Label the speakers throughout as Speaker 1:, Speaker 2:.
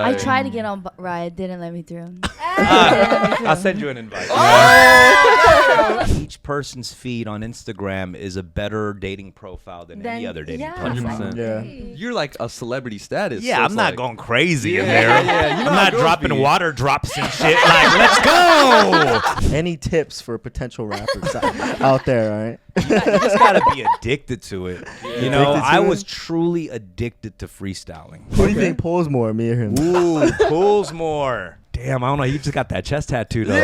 Speaker 1: Right.
Speaker 2: I tried to get on ride, didn't let me through.
Speaker 3: I'll send you an invite. Each person's feed on Instagram is a better dating profile than any other dating profile.
Speaker 1: 100%.
Speaker 4: Yeah.
Speaker 1: You're like a celebrity status.
Speaker 3: Yeah,
Speaker 1: so
Speaker 3: I'm
Speaker 1: it's
Speaker 3: not
Speaker 1: like,
Speaker 3: going crazy in
Speaker 1: Yeah,
Speaker 3: there.
Speaker 1: yeah, you know
Speaker 3: I'm
Speaker 1: how
Speaker 3: not
Speaker 1: girls
Speaker 3: dropping
Speaker 1: be.
Speaker 3: water drops and shit. Like, let's go.
Speaker 4: Any tips for potential rappers out there, all right?
Speaker 3: You just gotta be addicted to it. You know,
Speaker 4: Addicted to
Speaker 3: I
Speaker 4: it?
Speaker 3: was truly addicted to freestyling.
Speaker 4: Who do you think pulls more, me or him?
Speaker 3: Ooh, pulls more. Damn, I don't know. You just got that chest tattoo though.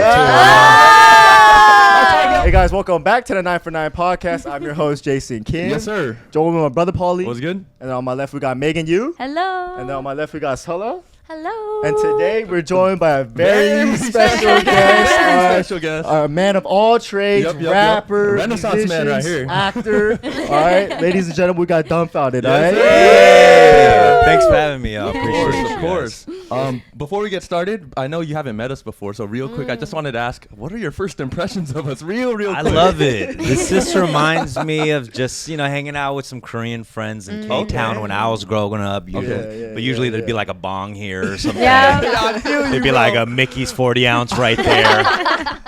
Speaker 4: Hey guys, welcome back to the 9 for 9 podcast. I'm your host, Jason King.
Speaker 1: Yes, sir.
Speaker 4: Joined with my brother, Paulie.
Speaker 1: What's good?
Speaker 4: And then on my left, we got Megan Yu.
Speaker 2: Hello.
Speaker 4: And then on my left, we got Seol
Speaker 2: Hello.
Speaker 4: Ah. And today, we're joined by a very special guest.
Speaker 1: Special guest.
Speaker 4: A man of all trades,
Speaker 1: Yep.
Speaker 4: rapper,
Speaker 1: Renaissance man right
Speaker 4: musicians,
Speaker 1: here.
Speaker 4: actor. All right, ladies and gentlemen, we got Dumbfoundead. All right.
Speaker 3: Yeah. Thanks for having me. I appreciate it.
Speaker 1: Of course. Before we get started, I know you haven't met us before, so real quick, I just wanted to ask, what are your first impressions of us? Real quick.
Speaker 3: I love it. This just reminds me of just, hanging out with some Korean friends in K-Town when I was growing up. But usually there'd be like a bong here or something.
Speaker 2: Yeah.
Speaker 3: There'd be like a Mickey's 40 ounce right there.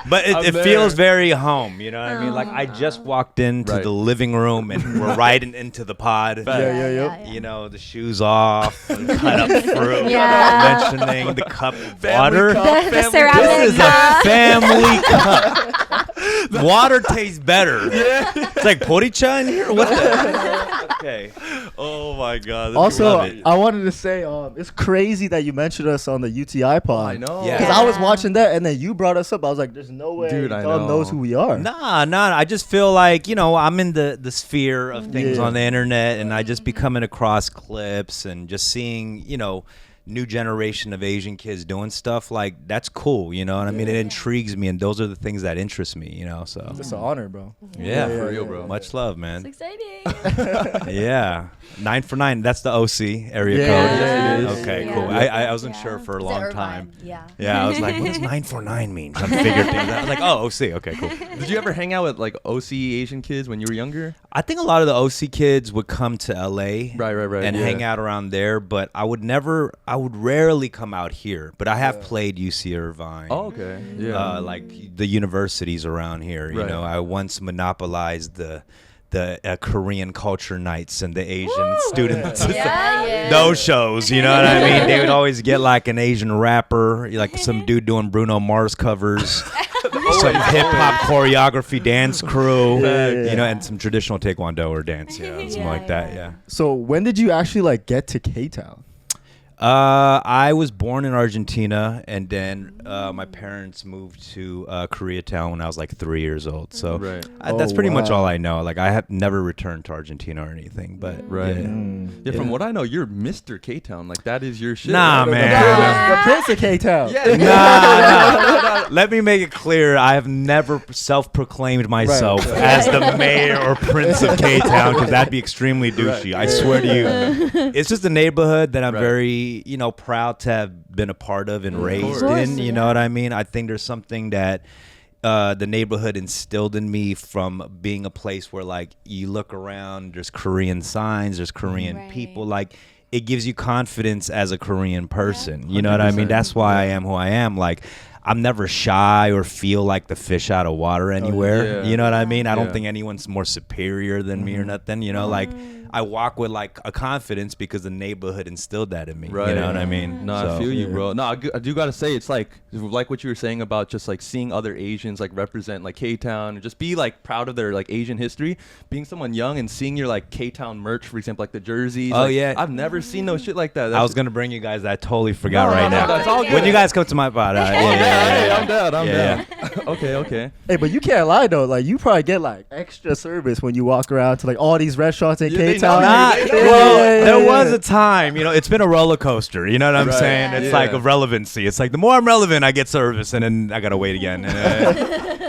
Speaker 3: But it feels very home, you know what I mean? Like I just walked into the living room and we're riding into the pod.
Speaker 4: Yeah.
Speaker 3: You know, the shoes off, and cut up fruit, mentioning the cup of water.
Speaker 2: The ceramic
Speaker 3: This is a family cup. Water tastes better. It's like poricha in here? What the? Okay. Oh my God.
Speaker 4: Also,
Speaker 3: Love it.
Speaker 4: I wanted to say, it's crazy that you mentioned us on the UTI pod.
Speaker 1: I know.
Speaker 3: Yeah.
Speaker 4: Because I was watching that, and then you brought us up. I was like, "There's no way
Speaker 1: Dude, I
Speaker 4: Tom
Speaker 1: know.
Speaker 4: knows who we are."
Speaker 3: Nah. I just feel like, I'm in the sphere of things on the internet, and I just be coming across clips and just seeing, new generation of Asian kids doing stuff like that's cool, you know what I mean? It intrigues me, and those are the things that interest me, so.
Speaker 4: It's an honor, bro.
Speaker 3: Yeah,
Speaker 1: For real, bro.
Speaker 3: Much love, man.
Speaker 2: It's exciting.
Speaker 3: Yeah, 9 for 9. That's the OC area
Speaker 4: Yeah,
Speaker 3: code.
Speaker 4: yeah, it is.
Speaker 3: Okay,
Speaker 2: Yeah.
Speaker 3: cool. I wasn't sure for a
Speaker 2: Is it
Speaker 3: long
Speaker 2: Irvine?
Speaker 3: time.
Speaker 2: Yeah.
Speaker 3: Yeah, I was like, what does 949 mean? Trying to figure things out. I was like, oh, OC. Okay, cool.
Speaker 1: Did you ever hang out with like OC Asian kids when you were younger?
Speaker 3: I think a lot of the OC kids would come to LA
Speaker 1: Right.
Speaker 3: and hang out around there, but I would rarely come out here. But I have played UC Irvine.
Speaker 1: Oh, okay. Yeah.
Speaker 3: Like the universities around here. You
Speaker 1: Right.
Speaker 3: know, I once monopolized the Korean culture nights and the Asian students.
Speaker 2: Yeah.
Speaker 3: Those shows, you know what I mean? They would always get like an Asian rapper, like some dude doing Bruno Mars covers, some hip hop choreography dance crew, and some traditional taekwondo or dance, something like that, yeah.
Speaker 4: So when did you actually get to K-Town?
Speaker 3: I was born in Argentina, and then my parents moved to Koreatown when I was like 3 years old. So that's pretty much all I know. Like I have never returned to Argentina or anything, but
Speaker 1: Yeah, from what I know, you're Mr. K-Town. Like that is your shit.
Speaker 3: Nah,
Speaker 1: right?
Speaker 3: man.
Speaker 4: The Prince of K-Town.
Speaker 3: Nah. Let me make it clear. I have never self-proclaimed myself as the mayor or prince of K-Town, because that'd be extremely douchey. I swear to you. It's just a neighborhood that I'm very, proud to have been a part of and raised in. You know what I mean? I think there's something that the neighborhood instilled in me from being a place where, like, you look around, there's Korean signs, there's Korean people, like, it gives you confidence as a Korean person. You know what I mean? That's why I am who I am. Like, I'm never shy or feel like the fish out of water anywhere. You know what I mean? I don't think anyone's more superior than me or nothing. Like, I walk with like a confidence because the neighborhood instilled that in me.
Speaker 1: Right.
Speaker 3: You know what I mean?
Speaker 1: No, I feel you, bro. No, I do gotta say, it's like what you were saying about just like seeing other Asians like represent like K-Town and just be like proud of their like Asian history. Being someone young and seeing your like K-Town merch, for example, like the jerseys.
Speaker 3: Oh,
Speaker 1: like,
Speaker 3: yeah.
Speaker 1: I've never seen no shit like that.
Speaker 3: I was gonna bring you guys. I totally forgot right now.
Speaker 1: That's all good.
Speaker 3: When you guys come to my pod,
Speaker 1: Hey, I'm down. I'm
Speaker 3: Yeah,
Speaker 1: down. Okay.
Speaker 4: Hey, but you can't lie though. Like you probably get like extra service when you walk around to like all these restaurants in
Speaker 1: Yeah, they
Speaker 4: K-Town.
Speaker 1: know you.
Speaker 3: Well, there was a time, it's been a roller coaster. You know what I'm saying? It's like
Speaker 1: Yeah.
Speaker 3: of relevancy. It's like the more I'm relevant, I get service, and then I gotta wait again.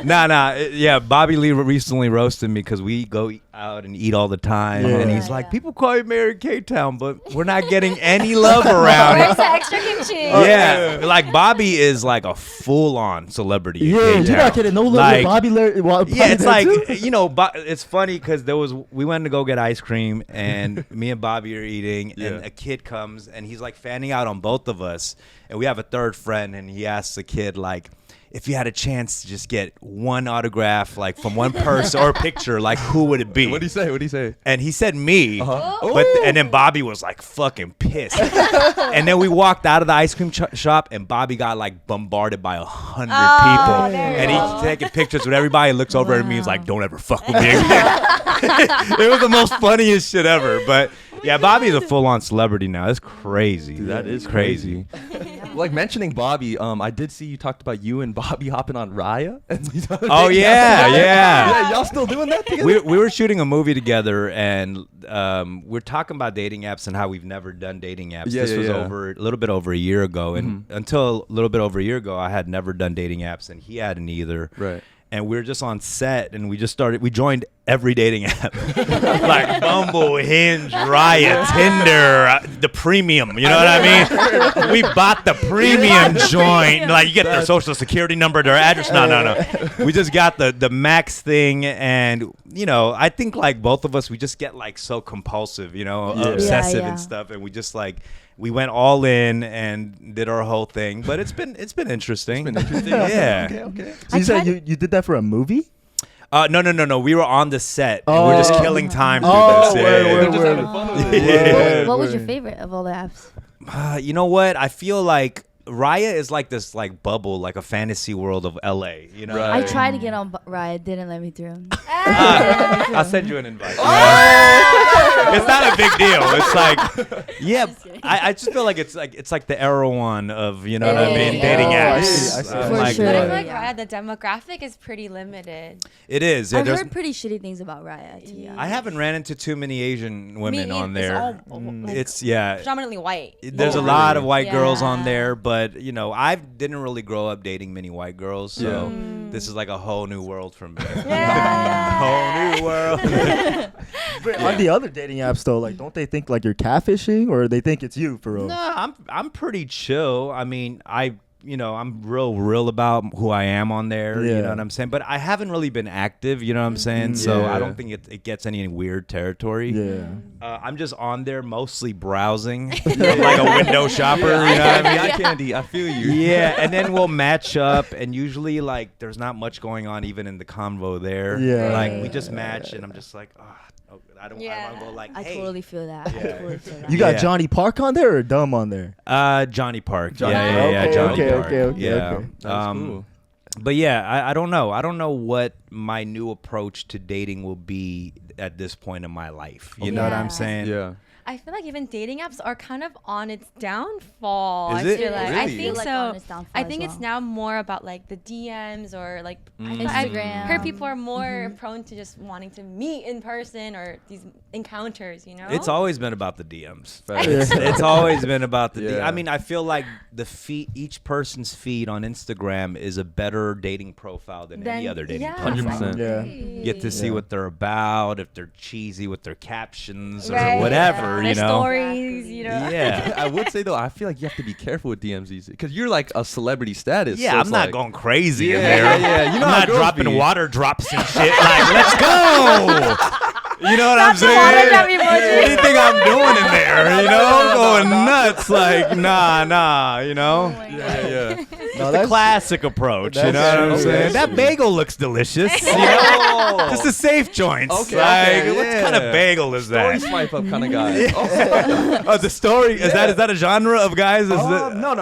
Speaker 3: Yeah, Bobby Lee recently roasted me because we go out and eat all the time,
Speaker 4: Yeah.
Speaker 3: and he's
Speaker 2: Yeah,
Speaker 3: like,
Speaker 2: yeah.
Speaker 3: "People call you Mayor of K-Town, but we're not getting any love around."
Speaker 2: Where's the extra kimchi?
Speaker 3: Yeah, like Bobby is like a full-on celebrity. in
Speaker 4: Yeah,
Speaker 3: K-Town.
Speaker 4: you're not getting no love
Speaker 3: Like,
Speaker 4: with Bobby.
Speaker 3: Yeah, it's like it's funny because we went to go get ice cream, and me and Bobby are eating, and a kid comes, and he's like fanning out on both of us, and we have a third friend, and he asks the kid like, if you had a chance to just get one autograph, like from one person or a picture, like who would it be?
Speaker 1: What'd he say? What'd he say?
Speaker 3: And he said me,
Speaker 1: Uh-huh.
Speaker 3: but and then Bobby was like fucking pissed. And then we walked out of the ice cream shop, and Bobby got like bombarded by 100 people,
Speaker 2: there you
Speaker 3: and
Speaker 2: go.
Speaker 3: he's taking pictures with everybody. Looks over at me, he's like, "Don't ever fuck with me again." It was the most funniest shit ever. But yeah, Bobby's a full-on celebrity now. It's crazy.
Speaker 1: Dude, that is crazy. Like mentioning Bobby, I did see you talked about you and Bobby hopping on Raya.
Speaker 3: Oh yeah.
Speaker 1: Yeah, y'all still doing that together?
Speaker 3: We were shooting a movie together, and we're talking about dating apps and how we've never done dating apps.
Speaker 1: Yeah,
Speaker 3: This
Speaker 1: yeah,
Speaker 3: was
Speaker 1: yeah.
Speaker 3: over a little bit over a year ago, and until a little bit over a year ago, I had never done dating apps, and he hadn't either.
Speaker 1: Right.
Speaker 3: And we were just on set, and we joined every dating app, like Bumble, Hinge, Raya, Tinder, the premium. You know what I mean? We bought the premium joint. Like you get their social security number, their address. No. We just got the max thing, and I think like both of us, we just get like so compulsive, obsessive
Speaker 2: Yeah.
Speaker 3: and stuff, and we just like. We went all in and did our whole thing, but it's been interesting. Yeah.
Speaker 1: Okay.
Speaker 4: So you said you did that for a movie?
Speaker 3: No. We were on the set. And
Speaker 4: Oh.
Speaker 3: we're just killing time through
Speaker 4: Oh,
Speaker 3: this.
Speaker 4: word,
Speaker 3: Yeah.
Speaker 4: word,
Speaker 1: Just having fun with it.
Speaker 3: Yeah.
Speaker 2: What was your favorite of all the apps?
Speaker 3: You know what? I feel like Raya is like this like bubble, like a fantasy world of LA. You know.
Speaker 1: Right.
Speaker 2: I tried to get on Ride, didn't let me through.
Speaker 3: I'll send you an invite. It's not a big deal. It's like, yeah, I just feel like it's like the Erewhon of what I mean,
Speaker 2: Yeah.
Speaker 3: dating
Speaker 4: Oh, I
Speaker 3: apps.
Speaker 4: see, I see.
Speaker 3: I'm
Speaker 2: For
Speaker 3: like,
Speaker 2: sure.
Speaker 5: But I feel
Speaker 2: Yeah.
Speaker 5: like Raya, the demographic is pretty limited.
Speaker 3: it is. Yeah,
Speaker 2: I've
Speaker 3: there's-
Speaker 2: heard pretty shitty things about Raya, to be honest.
Speaker 3: I haven't ran into too many Asian women on
Speaker 5: It's
Speaker 3: there.
Speaker 5: all, like,
Speaker 3: It's yeah.
Speaker 5: predominantly white.
Speaker 3: There's a
Speaker 1: Oh,
Speaker 3: lot
Speaker 1: really?
Speaker 3: of white girls on
Speaker 5: Yeah.
Speaker 3: there, but I didn't really grow up dating many white girls, so
Speaker 1: Yeah.
Speaker 3: this is like a whole new world for me.
Speaker 5: Yeah.
Speaker 3: Whole new world.
Speaker 4: But on the other dating apps though, like don't they think like you're catfishing or they think it's you for real?
Speaker 3: No, I'm pretty chill. I mean, I'm real about who I am on there. You
Speaker 4: Yeah.
Speaker 3: know what I'm saying? But I haven't really been active. You know what I'm saying? So
Speaker 1: Yeah.
Speaker 3: I don't think it gets any weird territory.
Speaker 4: Yeah.
Speaker 3: I'm just on there mostly browsing, like a window shopper. You know what I mean?
Speaker 1: Eye candy. I feel you.
Speaker 3: Yeah, and then we'll match up, and usually like there's not much going on even in the convo there.
Speaker 4: Yeah.
Speaker 3: Like we just match, and I'm just like, I don't want to go like,
Speaker 2: I
Speaker 3: hey.
Speaker 2: totally feel that. I totally feel that.
Speaker 4: You got
Speaker 3: Yeah.
Speaker 4: Johnny Park on there or Dumb on there?
Speaker 3: Johnny Park.
Speaker 1: Johnny
Speaker 3: yeah,
Speaker 1: Park.
Speaker 3: yeah,
Speaker 4: Okay,
Speaker 3: Johnny
Speaker 4: okay,
Speaker 3: Park.
Speaker 4: okay,
Speaker 3: yeah.
Speaker 4: okay.
Speaker 1: That's cool.
Speaker 3: But yeah, I don't know. I don't know what my new approach to dating will be at this point in my life. You know what I'm
Speaker 2: Yeah.
Speaker 3: saying?
Speaker 1: Yeah.
Speaker 5: I feel like even dating apps are kind of on its downfall.
Speaker 3: Is
Speaker 5: I
Speaker 3: it?
Speaker 5: feel like. I
Speaker 1: Really?
Speaker 5: think
Speaker 2: Like
Speaker 5: so.
Speaker 2: on its downfall
Speaker 5: I
Speaker 2: as
Speaker 5: think it's
Speaker 2: well.
Speaker 5: now more about like the DMs or like I've
Speaker 2: Instagram.
Speaker 5: heard people are more prone to just wanting to meet in person or these encounters.
Speaker 3: It's always been about the DMs.
Speaker 1: Facts.
Speaker 3: It's always been about the
Speaker 1: Yeah.
Speaker 3: I mean, I feel like each person's feed on Instagram is a better dating profile than any other dating
Speaker 5: yeah,
Speaker 3: profile.
Speaker 1: 100%.
Speaker 4: Yeah.
Speaker 3: You get to see what they're about, if they're cheesy with their captions or
Speaker 5: Right.
Speaker 3: whatever,
Speaker 5: Their
Speaker 3: you know.
Speaker 5: stories,
Speaker 3: Yeah.
Speaker 1: I would say though, I feel like you have to be careful with DMs these because you're like a celebrity status.
Speaker 3: Yeah,
Speaker 1: so
Speaker 3: I'm
Speaker 1: it's
Speaker 3: not
Speaker 1: like,
Speaker 3: going crazy in
Speaker 1: Yeah,
Speaker 3: there.
Speaker 1: yeah, you know
Speaker 3: I'm
Speaker 1: how
Speaker 3: not
Speaker 1: girls
Speaker 3: dropping
Speaker 1: be.
Speaker 3: water drops and shit. Like, let's go. You know what I'm
Speaker 5: the water
Speaker 3: saying?
Speaker 5: drop emoji.
Speaker 3: What do you think I'm doing in there? You know, I'm going nuts. Like, nah. You know,
Speaker 1: Yeah.
Speaker 4: No,
Speaker 3: the classic approach. You know
Speaker 4: that's
Speaker 3: what I'm
Speaker 4: true.
Speaker 3: saying?
Speaker 1: Okay.
Speaker 3: That bagel looks delicious. You know, just a safe joint.
Speaker 1: Okay,
Speaker 3: Like,
Speaker 1: okay,
Speaker 3: what kind of
Speaker 1: yeah.
Speaker 3: bagel is
Speaker 1: Story
Speaker 3: that?
Speaker 1: swipe up kind of guy.
Speaker 3: Oh, the story is that a genre of guys? Is it?
Speaker 1: No.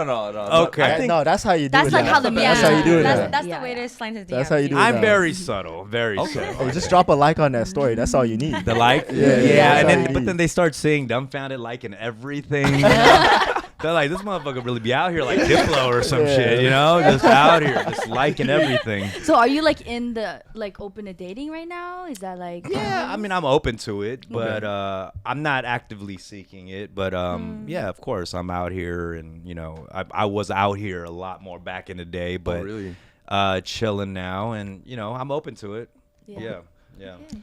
Speaker 3: Okay.
Speaker 1: I think
Speaker 4: That's how you do
Speaker 2: That's
Speaker 4: it.
Speaker 2: like
Speaker 4: now.
Speaker 2: how the
Speaker 4: That's
Speaker 2: media-
Speaker 4: how you do it.
Speaker 5: That's,
Speaker 4: now.
Speaker 5: that's
Speaker 2: Yeah,
Speaker 5: the way
Speaker 2: yeah.
Speaker 5: to slide into DMs.
Speaker 4: That's how you do it.
Speaker 3: I'm
Speaker 4: now.
Speaker 3: very subtle. Very subtle.
Speaker 4: Hey, just drop a like on that story. That's all you need.
Speaker 3: The like,
Speaker 4: Yeah,
Speaker 3: and
Speaker 4: that's all
Speaker 3: then
Speaker 4: you
Speaker 3: but
Speaker 4: need.
Speaker 3: then they start saying dumbfounded like in everything. They're like, this motherfucker really be out here like Diplo or some
Speaker 4: Yeah.
Speaker 3: shit, you know, just out here, just liking everything.
Speaker 2: So are you like in the like open to dating right now? Is that like
Speaker 3: Yeah, I mean, I'm open to it, but I'm not actively seeking it. But yeah, of course, I'm out here, and I was out here a lot more back in the day. But
Speaker 1: really?
Speaker 3: chilling now, and I'm open to it. Yeah.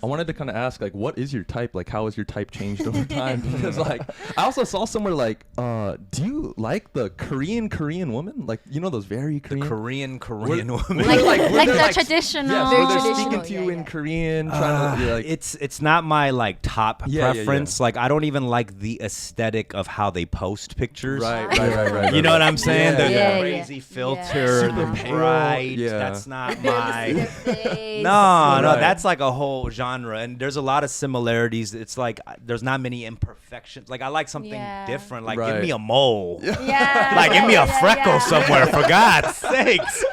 Speaker 1: I wanted to kind of ask, like, what is your type? Like, how has your type changed over time? Because, like, I also saw somewhere, like, do you like the Korean woman? Like, those very Korean
Speaker 3: Korean woman.
Speaker 2: Like the traditional.
Speaker 1: Yes,
Speaker 2: Very
Speaker 1: where they're
Speaker 2: traditional,
Speaker 1: speaking to you in Korean. Trying to, like,
Speaker 3: it's not my like top
Speaker 1: Yeah,
Speaker 3: preference. Like I don't even like the aesthetic of how they post pictures.
Speaker 1: Right.
Speaker 3: You know what I'm saying?
Speaker 1: Yeah,
Speaker 3: The
Speaker 2: yeah.
Speaker 3: crazy filter,
Speaker 1: Super
Speaker 3: the
Speaker 1: pale.
Speaker 3: bright.
Speaker 1: Yeah.
Speaker 3: That's not
Speaker 2: Their
Speaker 3: my.
Speaker 2: face.
Speaker 3: No,
Speaker 1: Right.
Speaker 3: that's like a whole genre, and there's a lot of similarities. It's like there's not many imperfections. Like I like something
Speaker 5: Yeah.
Speaker 3: different. Like
Speaker 1: Right.
Speaker 3: give me a mole.
Speaker 5: Yeah.
Speaker 3: Like give me a
Speaker 5: Yeah,
Speaker 3: freckle
Speaker 5: yeah.
Speaker 3: somewhere, for God's sakes.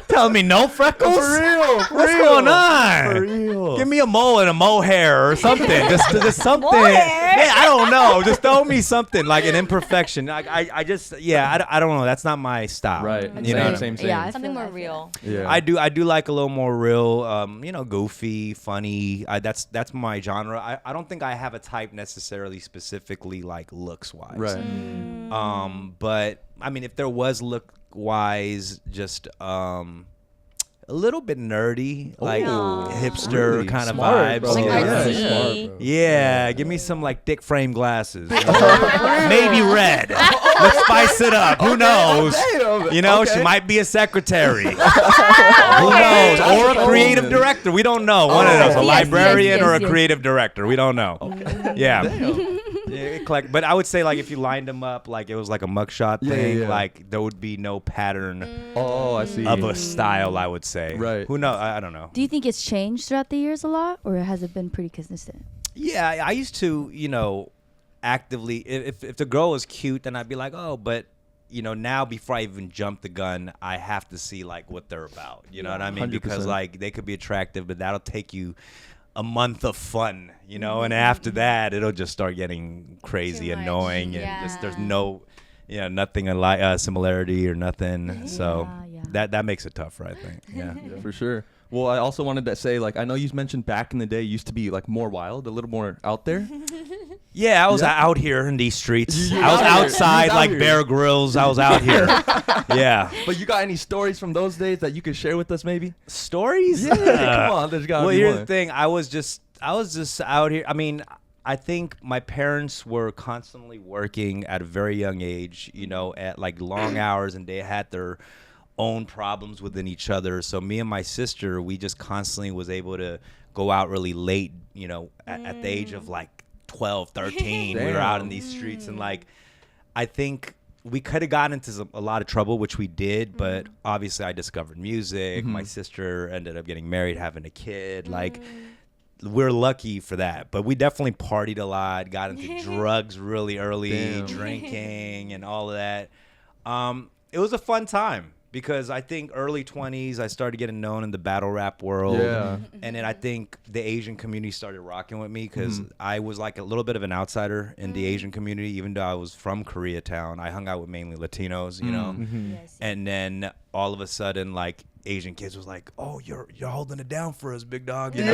Speaker 3: Tell me no freckles?
Speaker 1: For real.
Speaker 3: What's going on?
Speaker 1: For real.
Speaker 3: Give me a mole and a mohair or something. just something.
Speaker 5: Mohair?
Speaker 3: Yeah, I don't know. Just throw me something like an imperfection. I just I don't know. That's not my style.
Speaker 1: Right.
Speaker 3: You know what I
Speaker 1: Same.
Speaker 3: mean?
Speaker 2: Yeah, I
Speaker 5: Something
Speaker 2: feel
Speaker 5: more
Speaker 2: that, I feel
Speaker 5: real.
Speaker 1: Yeah.
Speaker 3: I do like a little more real, goofy, funny. That's my genre. I don't think I have a type necessarily specifically like looks wise.
Speaker 1: Right.
Speaker 3: But I mean, if there was look wise, just a little bit nerdy, like
Speaker 5: Aw.
Speaker 3: hipster
Speaker 1: Really
Speaker 3: kind of
Speaker 4: Smart,
Speaker 3: vibes.
Speaker 4: bro.
Speaker 5: Like
Speaker 3: Yeah.
Speaker 5: artsy.
Speaker 4: Smart, bro.
Speaker 3: Yeah, give me some like thick frame glasses. Maybe red. Let's spice it up. Who knows? She might be a secretary. Who knows? Or a creative director. We don't know. One of those, a
Speaker 2: Yes,
Speaker 3: librarian
Speaker 2: yes,
Speaker 3: or a
Speaker 2: yes.
Speaker 3: creative director. We don't know. Yeah. Yeah, but I would say like if you lined them up like it was like a mugshot thing,
Speaker 1: yeah.
Speaker 3: like there would be no pattern
Speaker 1: Oh, I see.
Speaker 3: of a style. I would say.
Speaker 1: Right.
Speaker 3: Who knows? I don't know.
Speaker 2: Do you think it's changed throughout the years a lot, or has it been pretty consistent?
Speaker 3: Yeah, I used to, actively, if the girl was cute, then I'd be like, oh, but, now before I even jump the gun, I have to see, like, what they're about. You know what I mean?
Speaker 1: 100%.
Speaker 3: Because, like, they could be attractive, but that'll take you a month of fun, and after that, it'll just start getting crazy,
Speaker 5: Too much.
Speaker 3: annoying, and
Speaker 5: Yeah.
Speaker 3: just there's no, nothing similarity or nothing. So
Speaker 2: Yeah.
Speaker 3: that makes it tougher, I think. Yeah.
Speaker 1: Yeah, for sure. Well, I also wanted to say, like, I know you mentioned back in the day used to be like more wild, a little more out there.
Speaker 3: Yeah, I was
Speaker 1: Yeah.
Speaker 3: out here in these streets.
Speaker 1: You
Speaker 3: I was
Speaker 1: out here.
Speaker 3: outside
Speaker 1: You out
Speaker 3: like
Speaker 1: here.
Speaker 3: Bear Grylls. I was out here. Yeah.
Speaker 1: But you got any stories from those days that you could share with us, maybe?
Speaker 3: Stories?
Speaker 1: Yeah, come on, there's gotta
Speaker 3: Well,
Speaker 1: be
Speaker 3: here's
Speaker 1: one.
Speaker 3: the thing. I was just out here. I mean, I think my parents were constantly working at a very young age, at like long hours, and they had their own problems within each other. So me and my sister, we just constantly was able to go out really late, at the age of like 12, 13. We were out in these streets, and like I think we could have gotten into a lot of trouble, which we did, but obviously I discovered music. My sister ended up getting married, having a kid. Like we're lucky for that, but we definitely partied a lot, got into drugs really early,
Speaker 1: Damn.
Speaker 3: drinking and all of that. It was a fun time. Because I think early 20s, I started getting known in the battle rap world.
Speaker 1: Yeah.
Speaker 3: And then I think the Asian community started rocking with me because I was like a little bit of an outsider in the Asian community, even though I was from Koreatown. I hung out with mainly Latinos,
Speaker 2: Yes.
Speaker 3: And then all of a sudden, like, Asian kids was like, "Oh, you're holding it down for us, big dog," and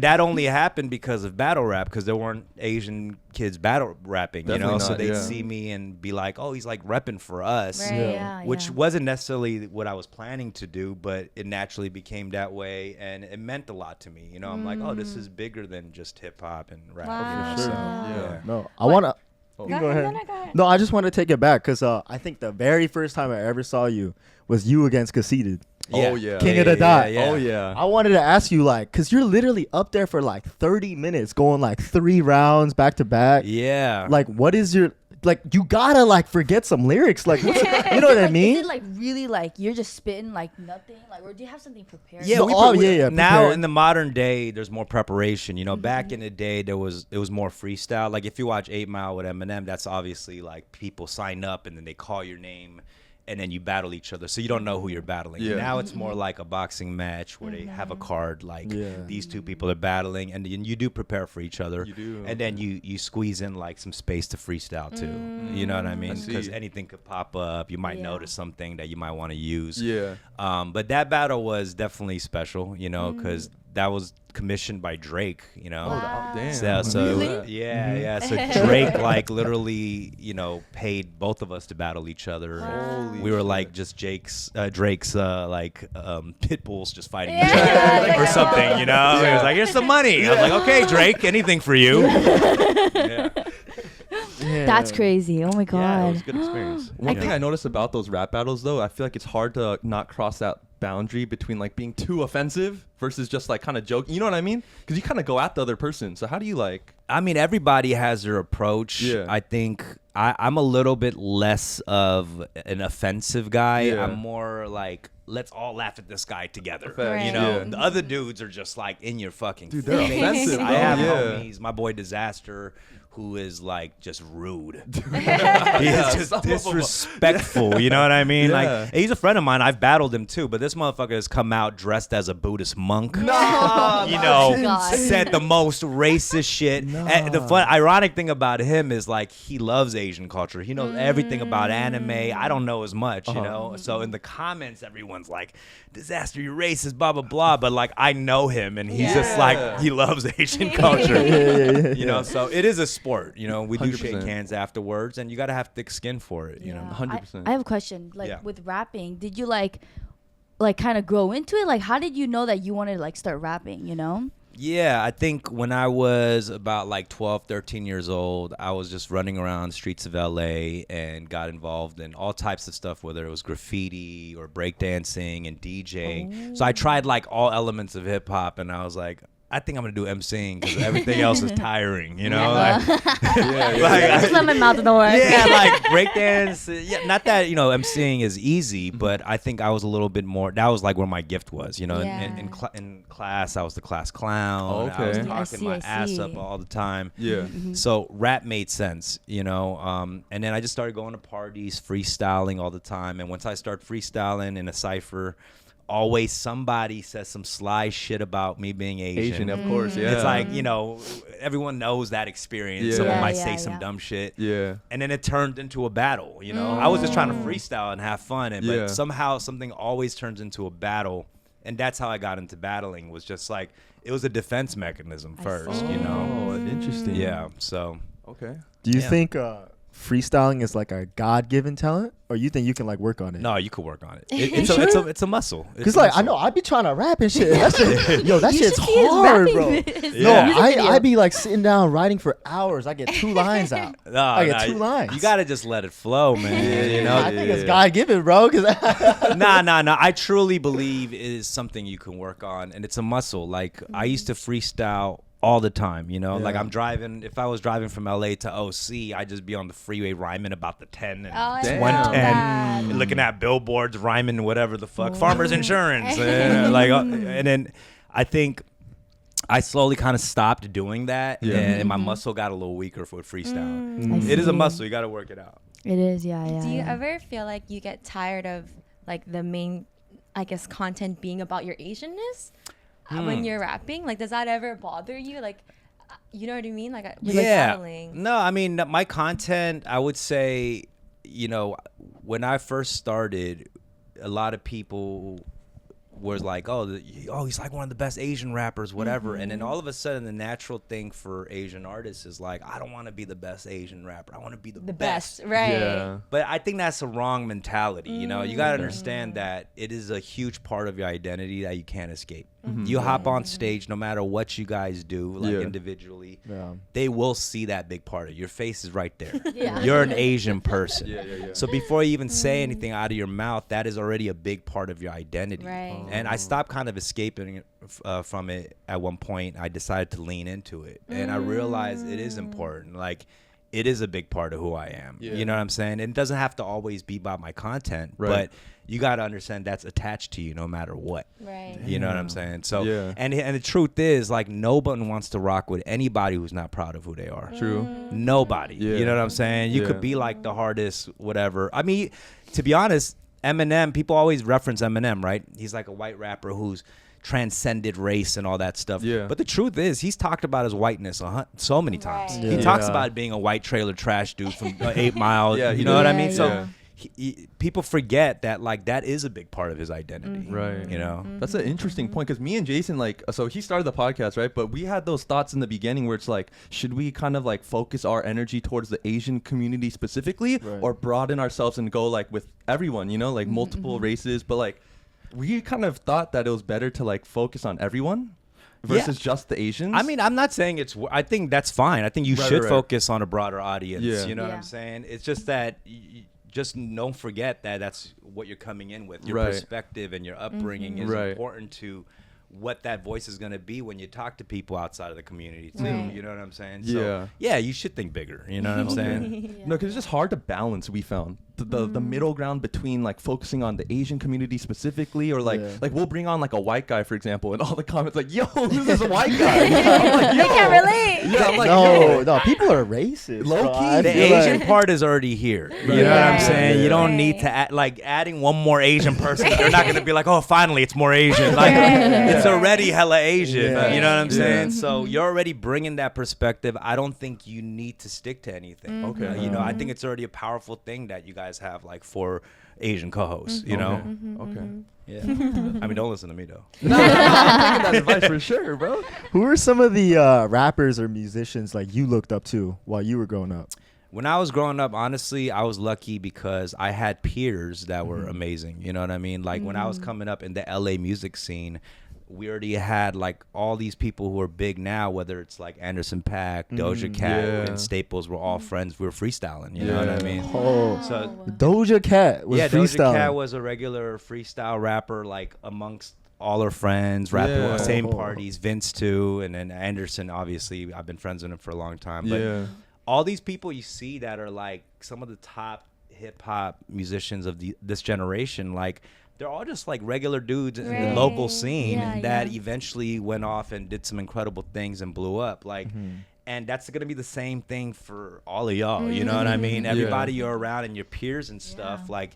Speaker 3: that only happened because of battle rap, because there weren't Asian kids battle rapping,
Speaker 1: Definitely
Speaker 3: so
Speaker 1: not,
Speaker 3: they'd
Speaker 1: yeah.
Speaker 3: see me and be like, "Oh, he's like repping for us,"
Speaker 2: Right, yeah,
Speaker 3: which
Speaker 2: yeah.
Speaker 3: wasn't necessarily what I was planning to do, but it naturally became that way, and it meant a lot to me. I'm like, "Oh, this is bigger than just hip hop and rap."
Speaker 5: Wow.
Speaker 3: So,
Speaker 4: Sure.
Speaker 1: Yeah.
Speaker 4: No, I want to.
Speaker 5: Go ahead. Go ahead.
Speaker 4: No, I just want to take it back because I think the very first time I ever saw you was you against Conceited.
Speaker 1: Oh, yeah.
Speaker 4: King of the Dot.
Speaker 1: Oh, yeah.
Speaker 4: I wanted to ask you, like, because you're literally up there for like 30 minutes going like 3 rounds back to back.
Speaker 3: Yeah.
Speaker 4: Like, what is your, like, you gotta like forget some lyrics. Like, what's, you know what I mean?
Speaker 2: Is it like really like you're just spitting like nothing? Like, or do you have something prepared?
Speaker 3: Yeah,
Speaker 4: No,
Speaker 3: now
Speaker 4: prepared.
Speaker 3: in the modern day, there's more preparation. Back in the day, it was more freestyle. Like if you watch 8 Mile with Eminem, that's obviously like people sign up and then they call your name, and then you battle each other, so you don't know who you're battling.
Speaker 1: Yeah.
Speaker 3: Now it's more like a boxing match where they have a card like these two people are battling, and then you do prepare for each other.
Speaker 1: You do.
Speaker 3: and then you squeeze in like some space to freestyle too. You know what I mean?
Speaker 1: see.
Speaker 3: Because anything could pop up. You might
Speaker 2: Yeah.
Speaker 3: notice something that you might want to use.
Speaker 1: Yeah.
Speaker 3: But that battle was definitely special, because that was commissioned by Drake, you know.
Speaker 2: Wow.
Speaker 1: Damn.
Speaker 3: So
Speaker 2: Really?
Speaker 3: yeah. So Drake like literally, you know, paid both of us to battle each other.
Speaker 2: Wow.
Speaker 3: We were like just Drake's pit bulls just fighting each
Speaker 5: Yeah,
Speaker 3: other
Speaker 5: like,
Speaker 3: or something, you know. He was like, "Here's some money." I was like, "Okay, Drake, anything for you." Yeah.
Speaker 2: That's crazy. Oh my
Speaker 3: Yeah, it was
Speaker 2: god.
Speaker 3: a good experience.
Speaker 1: One
Speaker 3: Yeah.
Speaker 1: thing I noticed about those rap battles, though, I feel like it's hard to not cross that boundary between like being too offensive versus just like kind of joking. You know what I mean? Because you kind of go at the other person. So how do you like?
Speaker 3: I mean, everybody has their approach.
Speaker 1: Yeah.
Speaker 3: I think I'm a little bit less of an offensive guy.
Speaker 1: Yeah.
Speaker 3: I'm more like, let's all laugh at this guy together.
Speaker 2: Right.
Speaker 3: You know,
Speaker 1: Yeah.
Speaker 3: the other dudes are just like in your fucking
Speaker 1: Dude, they're
Speaker 3: face.
Speaker 1: offensive,
Speaker 3: I
Speaker 1: bro.
Speaker 3: have
Speaker 1: Yeah.
Speaker 3: homies, my boy Disaster, who is like just rude. He
Speaker 1: Yeah,
Speaker 3: is just
Speaker 1: some of 'em are-
Speaker 3: disrespectful. You know what I mean?
Speaker 1: Yeah.
Speaker 3: Like, he's a friend of mine. I've battled him too, but this motherfucker has come out dressed as a Buddhist monk.
Speaker 1: No,
Speaker 3: You know,
Speaker 2: God.
Speaker 3: said the most racist shit. And the ironic thing about him is like he loves Asian culture. He knows everything about anime. I don't know as much, you know. So in the comments, everyone's like, "Disaster, you're racist," blah blah blah. But like I know him, and he's just
Speaker 1: Yeah.
Speaker 3: like he loves Asian culture. You know, so it is a sport. You know, we do
Speaker 1: 100%.
Speaker 3: shake hands afterwards, and you gotta have thick skin for it. You know.
Speaker 2: Yeah.
Speaker 1: 100%.
Speaker 2: I have a question. Like
Speaker 3: Yeah.
Speaker 2: with rapping, did you like kind of grow into it? Like how did you know that you wanted to like start rapping, you know?
Speaker 3: Yeah, I think when I was about like 12, 13 years old, I was just running around the streets of LA and got involved in all types of stuff, whether it was graffiti or breakdancing and DJing. So I tried like all elements of hip hop, and I was like, I think I'm gonna do MCing because everything else is tiring, you know? Like,
Speaker 2: Just let my mouth in the work.
Speaker 3: yeah, like breakdance. Yeah, not that, you know, MCing is easy, but I think I was a little bit more. That was like where my gift was, you know.
Speaker 5: Yeah.
Speaker 3: In class, I was the class clown.
Speaker 1: Okay.
Speaker 3: I was
Speaker 1: I
Speaker 3: talking
Speaker 2: see,
Speaker 3: my
Speaker 2: I
Speaker 3: ass
Speaker 2: see.
Speaker 3: up all the time.
Speaker 1: Yeah.
Speaker 3: So rap made sense, you know. And then I just started going to parties, freestyling all the time. And once I start freestyling in a cipher, always somebody says some sly shit about me being
Speaker 1: Asian, of course. Yeah.
Speaker 3: It's like, you know, everyone knows that experience.
Speaker 1: Yeah.
Speaker 3: Someone
Speaker 2: Yeah,
Speaker 3: might
Speaker 2: yeah,
Speaker 3: say some
Speaker 2: yeah.
Speaker 3: dumb shit.
Speaker 1: Yeah.
Speaker 3: And then it turned into a battle, you know. I was just trying to freestyle and have fun, and
Speaker 1: Yeah.
Speaker 3: but somehow something always turns into a battle. And that's how I got into battling, was just like, it was a defense mechanism first, you know.
Speaker 1: Oh, interesting.
Speaker 3: Yeah, so
Speaker 1: Okay.
Speaker 4: Do you
Speaker 3: Yeah.
Speaker 4: think freestyling is like a God-given talent, or you think you can like work on it?
Speaker 3: no, you could work on it. It's a muscle. It's
Speaker 4: Because
Speaker 3: a
Speaker 4: like I
Speaker 3: muscle.
Speaker 4: know I be trying to rap and shit. That shit, yo, that
Speaker 2: You
Speaker 4: shit's
Speaker 2: should see his
Speaker 4: hard,
Speaker 2: rapping
Speaker 4: bro.
Speaker 2: videos.
Speaker 3: Yeah.
Speaker 4: No,
Speaker 2: Music video.
Speaker 4: I be like sitting down writing for hours. I get 2 lines out.
Speaker 3: No,
Speaker 4: I get
Speaker 3: no,
Speaker 4: 2 lines.
Speaker 3: You gotta just let it flow, man. You know,
Speaker 4: I think it's God-given, bro. Cause
Speaker 3: nah. I truly believe it is something you can work on, and it's a muscle. Like I used to freestyle all the time, you know. Like
Speaker 4: Yeah.
Speaker 3: I'm driving. If I was driving from LA to OC, I'd just be on the freeway rhyming about the 10 and
Speaker 5: Oh, I
Speaker 1: Damn.
Speaker 5: love
Speaker 3: 110,
Speaker 5: that.
Speaker 3: and looking at billboards, rhyming whatever the fuck, farmers insurance, and then I think I slowly kind of stopped doing that,
Speaker 1: Yeah.
Speaker 3: and my muscle got a little weaker for freestyle.
Speaker 2: I
Speaker 3: It is a
Speaker 2: see.
Speaker 3: muscle. You got to work it out.
Speaker 2: It is, yeah.
Speaker 5: Do you
Speaker 2: yeah.
Speaker 5: ever feel like you get tired of like the main, I guess, content being about your Asianness when you're rapping? Like, does that ever bother you? Like, you know what I mean? Like, with like battling.
Speaker 3: No, I mean, my content, I would say, you know, when I first started, a lot of people was like, oh, he's like one of the best Asian rappers, whatever. And then all of a sudden, the natural thing for Asian artists is like, I don't want to be the best Asian rapper. I want to be the
Speaker 5: The best, right?
Speaker 1: Yeah.
Speaker 3: But I think that's a wrong mentality. You know, you got to understand that it is a huge part of your identity that you can't escape. You hop on stage, no matter what you guys do, like
Speaker 1: Yeah.
Speaker 3: individually,
Speaker 4: Yeah.
Speaker 3: they will see that big part of it. Your face is right there.
Speaker 2: Yeah.
Speaker 3: You're an Asian person.
Speaker 1: Yeah.
Speaker 3: So before you even say anything out of your mouth, that is already a big part of your identity.
Speaker 5: Right.
Speaker 3: And I stopped kind of escaping from it at one point. I decided to lean into it. And I realized it is important. Like, it is a big part of who I am.
Speaker 1: Yeah.
Speaker 3: You know what I'm saying? And it doesn't have to always be about my content,
Speaker 1: Right.
Speaker 3: but you got to understand that's attached to you no matter what.
Speaker 5: Right.
Speaker 3: You know what I'm saying? So,
Speaker 1: Yeah.
Speaker 3: and the truth is, like, nobody wants to rock with anybody who's not proud of who they are.
Speaker 1: True.
Speaker 3: Nobody.
Speaker 1: Yeah.
Speaker 3: You know what I'm saying? You
Speaker 1: Yeah.
Speaker 3: could be like the hardest, whatever. I mean, to be honest, Eminem, people always reference Eminem, right? He's like a white rapper who's transcended race and all that stuff.
Speaker 1: Yeah.
Speaker 3: But the truth is, he's talked about his whiteness so many times.
Speaker 5: Right.
Speaker 3: He
Speaker 4: Yeah.
Speaker 3: talks
Speaker 1: Yeah.
Speaker 3: about being a white trailer trash dude from 8 Mile.
Speaker 1: Yeah,
Speaker 3: you
Speaker 1: he
Speaker 3: know what I
Speaker 2: does.
Speaker 3: mean?
Speaker 2: Yeah,
Speaker 3: So
Speaker 1: yeah.
Speaker 3: people forget that like that is a big part of his identity.
Speaker 1: Right.
Speaker 3: You know.
Speaker 1: That's an interesting point because me and Jason, like, so he started the podcast, right? But we had those thoughts in the beginning where it's like, should we kind of like focus our energy towards the Asian community specifically, or broaden ourselves and go like with everyone, you know, like multiple races? But like, we kind of thought that it was better to like focus on everyone versus just the Asians.
Speaker 3: I mean, I'm not saying I think that's fine. I think you should focus on a broader audience.
Speaker 1: Yeah.
Speaker 3: You know what I'm saying? It's just that just don't forget that that's what you're coming in with. Your perspective and your upbringing is important to what that voice is going to be when you talk to people outside of the community too. You know what I'm saying? So, yeah, you should think bigger. You know what I'm saying?
Speaker 1: No, because it's just hard to balance. We found the middle ground between like focusing on the Asian community specifically, or like we'll bring on like a white guy, for example, and all the comments like, "Yo, who's this white guy?" I'm like, "Yo,
Speaker 5: I can't relate."
Speaker 1: Yeah, I'm like,
Speaker 4: no, people are racist.
Speaker 1: Low key.
Speaker 3: The Asian part is already here. You know what I'm saying? You don't need to add, like adding one more Asian person. They're not gonna be like, "Oh, finally, it's more Asian." Like it's already hella Asian. You know what I'm saying? So you're already bringing that perspective. I don't think you need to stick to anything.
Speaker 1: Okay.
Speaker 3: You know, I think it's already a powerful thing that you guys have like 4 Asian co-hosts. You know?
Speaker 1: Okay.
Speaker 3: Yeah. I mean, don't listen to me though.
Speaker 1: No, I'm taking that advice for sure, bro.
Speaker 4: Who are some of the rappers or musicians like you looked up to while you were growing up?
Speaker 3: When I was growing up, honestly, I was lucky because I had peers that were amazing. You know what I mean? Like when I was coming up in the LA music scene, we already had like all these people who are big now, whether it's like Anderson Paak, Doja Cat, and Staples. We're all friends. We were freestyling. You know what I mean?
Speaker 4: Oh,
Speaker 3: So
Speaker 4: Doja Cat was freestyling.
Speaker 3: Doja Cat was a regular freestyle rapper, like amongst all her friends, rapping at the same parties. Vince too, and then Anderson. Obviously, I've been friends with him for a long time. But all these people you see that are like some of the top hip hop musicians of this generation, like. They're all just like regular dudes in the local scene that eventually went off and did some incredible things and blew up. Like, and that's going to be the same thing for all of y'all. You know what I mean? Everybody you're around and your peers and stuff, like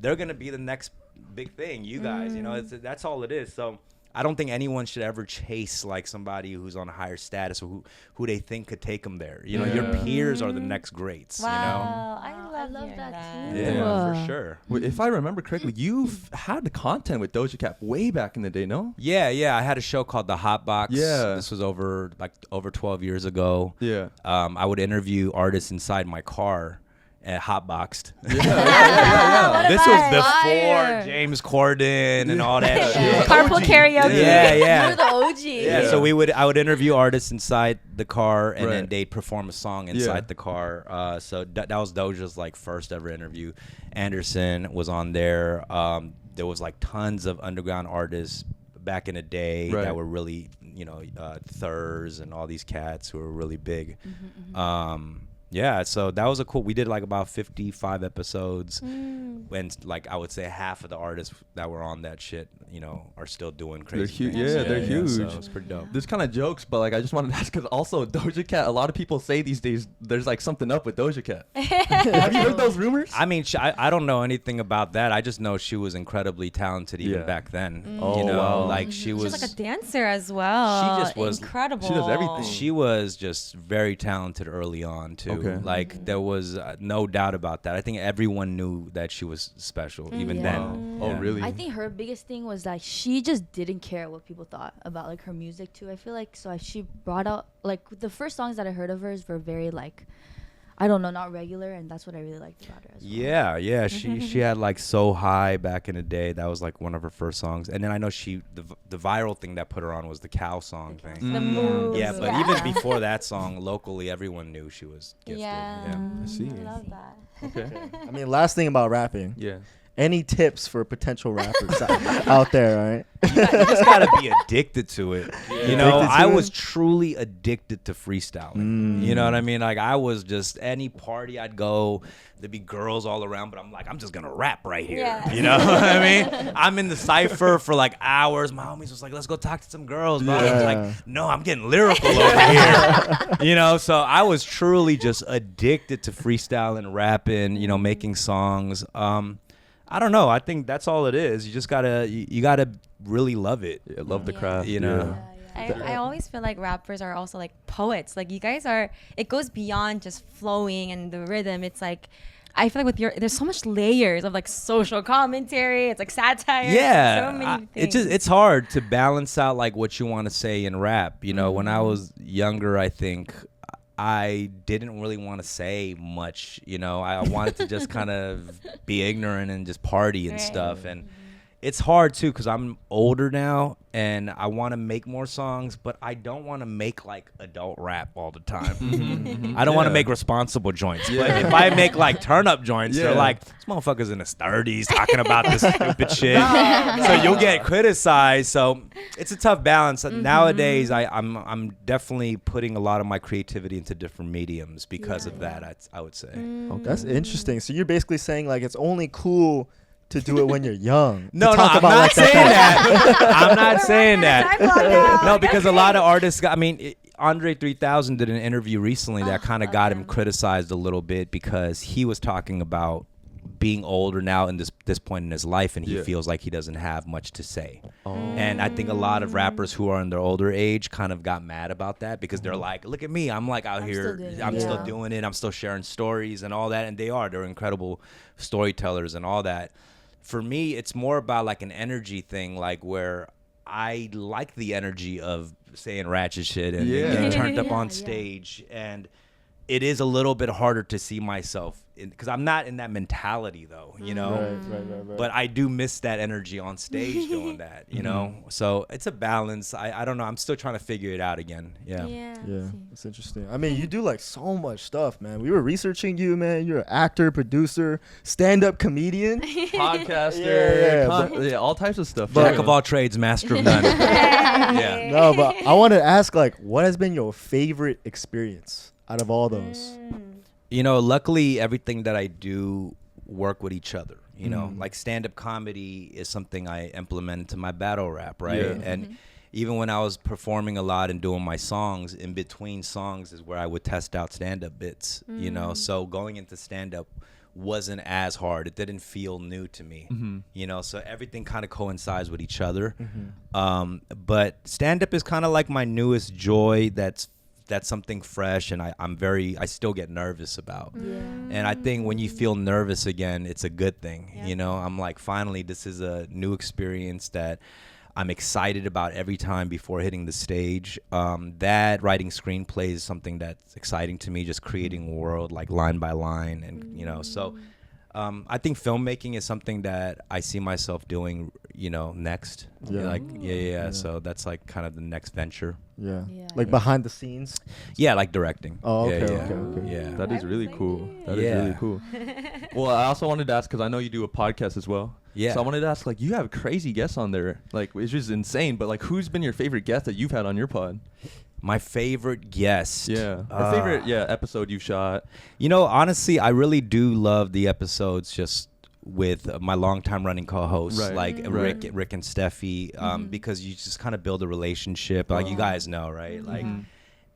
Speaker 3: they're going to be the next big thing. You guys, you know, that's all it is. So I don't think anyone should ever chase like somebody who's on a higher status or who they think could take them there. You know, your peers are the next greats.
Speaker 5: Wow,
Speaker 3: you know?
Speaker 5: I love that too.
Speaker 3: Yeah, for sure.
Speaker 1: If I remember correctly, you've had the content with Doja Cat way back in the day, no?
Speaker 3: Yeah. I had a show called The Hot Box.
Speaker 1: Yeah.
Speaker 3: This was over 12 years ago.
Speaker 1: Yeah.
Speaker 3: I would interview artists inside my car. Hotboxed.
Speaker 5: This
Speaker 3: was before James Corden and all that shit.
Speaker 5: Carpool karaoke.
Speaker 3: Yeah.
Speaker 2: You're the OG.
Speaker 3: Yeah, so I would interview artists inside the car, and then they'd perform a song inside the car. So that was Doja's like first ever interview. Anderson was on there. There was like tons of underground artists back in the day that were really, you know, Thurs and all these cats who were really big. Yeah, so that was a cool. We did like about 55 episodes, and like I would say half of the artists that were on that shit, you know, are still doing crazy.
Speaker 1: They're huge. Yeah, they're huge.
Speaker 3: So it's pretty dope.
Speaker 1: There's kind of jokes, but like I just wanted to ask because also Doja Cat. A lot of people say these days there's like something up with Doja Cat. Have you heard those rumors?
Speaker 3: I mean, I don't know anything about that. I just know she was incredibly talented even back then.
Speaker 1: Oh,
Speaker 3: you know,
Speaker 1: wow.
Speaker 3: like she was
Speaker 5: like a dancer as well.
Speaker 3: She just was
Speaker 5: incredible.
Speaker 1: She does everything.
Speaker 3: She was just very talented early on too.
Speaker 1: Okay.
Speaker 3: Like there was no doubt about that. I think everyone knew that she was special even then.
Speaker 1: Oh, really?
Speaker 2: I think her biggest thing was that she just didn't care what people thought about like her music too. I feel like she brought out like the first songs that I heard of hers were very like, I don't know, not regular, and that's what I really liked about her as well.
Speaker 3: Yeah. She had like So High back in the day. That was like one of her first songs. And then I know the viral thing that put her on was the cow song thing.
Speaker 5: The moves.
Speaker 3: Yeah, but even before that song, locally everyone knew she was gifted.
Speaker 5: Yeah.
Speaker 1: I see.
Speaker 5: I love that.
Speaker 1: Okay.
Speaker 4: I mean, last thing about rapping.
Speaker 1: Yeah.
Speaker 4: Any tips for potential rappers out there, all right?
Speaker 3: You just gotta be addicted to it. You know,
Speaker 4: Addicted to
Speaker 3: I
Speaker 4: it?
Speaker 3: was truly addicted to freestyling. You know what I mean? Like I was just any party I'd go, there'd be girls all around, but I'm like, I'm just gonna rap right here.
Speaker 5: Yeah.
Speaker 3: You know what I mean? I'm in the cypher for like hours. My homies was like, let's go talk to some girls. But I was like, no, I'm getting lyrical over here. You know, so I was truly just addicted to freestyling, rapping, you know, making songs. I don't know. I think that's all it is. You just gotta you gotta really love it.
Speaker 1: Yeah, love the craft.
Speaker 3: You know.
Speaker 5: I always feel like rappers are also like poets. Like you guys are, it goes beyond just flowing and the rhythm. It's like I feel like with your, there's so much layers of like social commentary. It's like satire.
Speaker 3: Yeah,
Speaker 5: so many
Speaker 3: it's
Speaker 5: things.
Speaker 3: it's hard to balance out like what you want to say in rap. You know, when I was younger, I think I didn't really want to say much. You know, I wanted to just kind of be ignorant and just party and stuff. And it's hard too because I'm older now and I want to make more songs, but I don't want to make like adult rap all the time. I don't want to make responsible joints. But if I make like turn up joints, they're like, this motherfucker's in his 30s talking about this stupid shit. So you'll get criticized. So it's a tough balance. Nowadays, I'm definitely putting a lot of my creativity into different mediums because of that, I would say.
Speaker 4: Oh, that's interesting. So you're basically saying like it's only cool to do it when you're young.
Speaker 3: No, I'm not saying that. I'm not saying that. No, because a lot of artists, Andre 3000 did an interview recently that kind of got him criticized a little bit because he was talking about being older now in this point in his life, and he feels like he doesn't have much to say. And I think a lot of rappers who are in their older age kind of got mad about that because they're like, look at me, I'm like out here, I'm still doing it, I'm still sharing stories and all that, and they're incredible storytellers and all that. For me, it's more about like an energy thing, like where I like the energy of saying ratchet shit and getting turned up on stage. And it is a little bit harder to see myself because I'm not in that mentality though, you know.
Speaker 4: Right.
Speaker 3: But I do miss that energy on stage doing that, you know. So it's a balance. I don't know. I'm still trying to figure it out again.
Speaker 4: Yeah, it's interesting. I mean, you do like so much stuff, man. We were researching you, man. You're an actor, producer, stand-up comedian,
Speaker 1: podcaster, all types of stuff.
Speaker 3: Jack of all trades, master of none.
Speaker 4: No, but I wanted to ask, like, what has been your favorite experience out of all those?
Speaker 3: You know, luckily everything that I do work with each other. You know, like stand-up comedy is something I implement into my battle rap, right? And even when I was performing a lot and doing my songs, in between songs is where I would test out stand-up bits, you know? So going into stand-up wasn't as hard. It didn't feel new to me, you know? So everything kind of coincides with each other. But stand-up is kind of like my newest joy that's something fresh, and I still get nervous about. And I think when you feel nervous again, it's a good thing. You know, I'm like, finally, this is a new experience that I'm excited about every time before hitting the stage. That writing screenplays is something that's exciting to me, just creating a world like line by line, and you know, so I think filmmaking is something that I see myself doing, you know, next. So that's like kind of the next venture. Like behind the scenes. Like directing.
Speaker 4: Okay.
Speaker 1: That is really cool. That is really cool. Well, I also wanted to ask, because I know you do a podcast as well. So I wanted to ask, like, you have crazy guests on there. Like, it's just insane. But like, who's been your favorite guest that you've had on your pod?
Speaker 3: My favorite guest.
Speaker 1: Or favorite episode you've shot.
Speaker 3: You know, honestly, I really do love the episodes just with my longtime running co-hosts like Rick and Steffi, because you just kind of build a relationship, like you guys know, right? Like,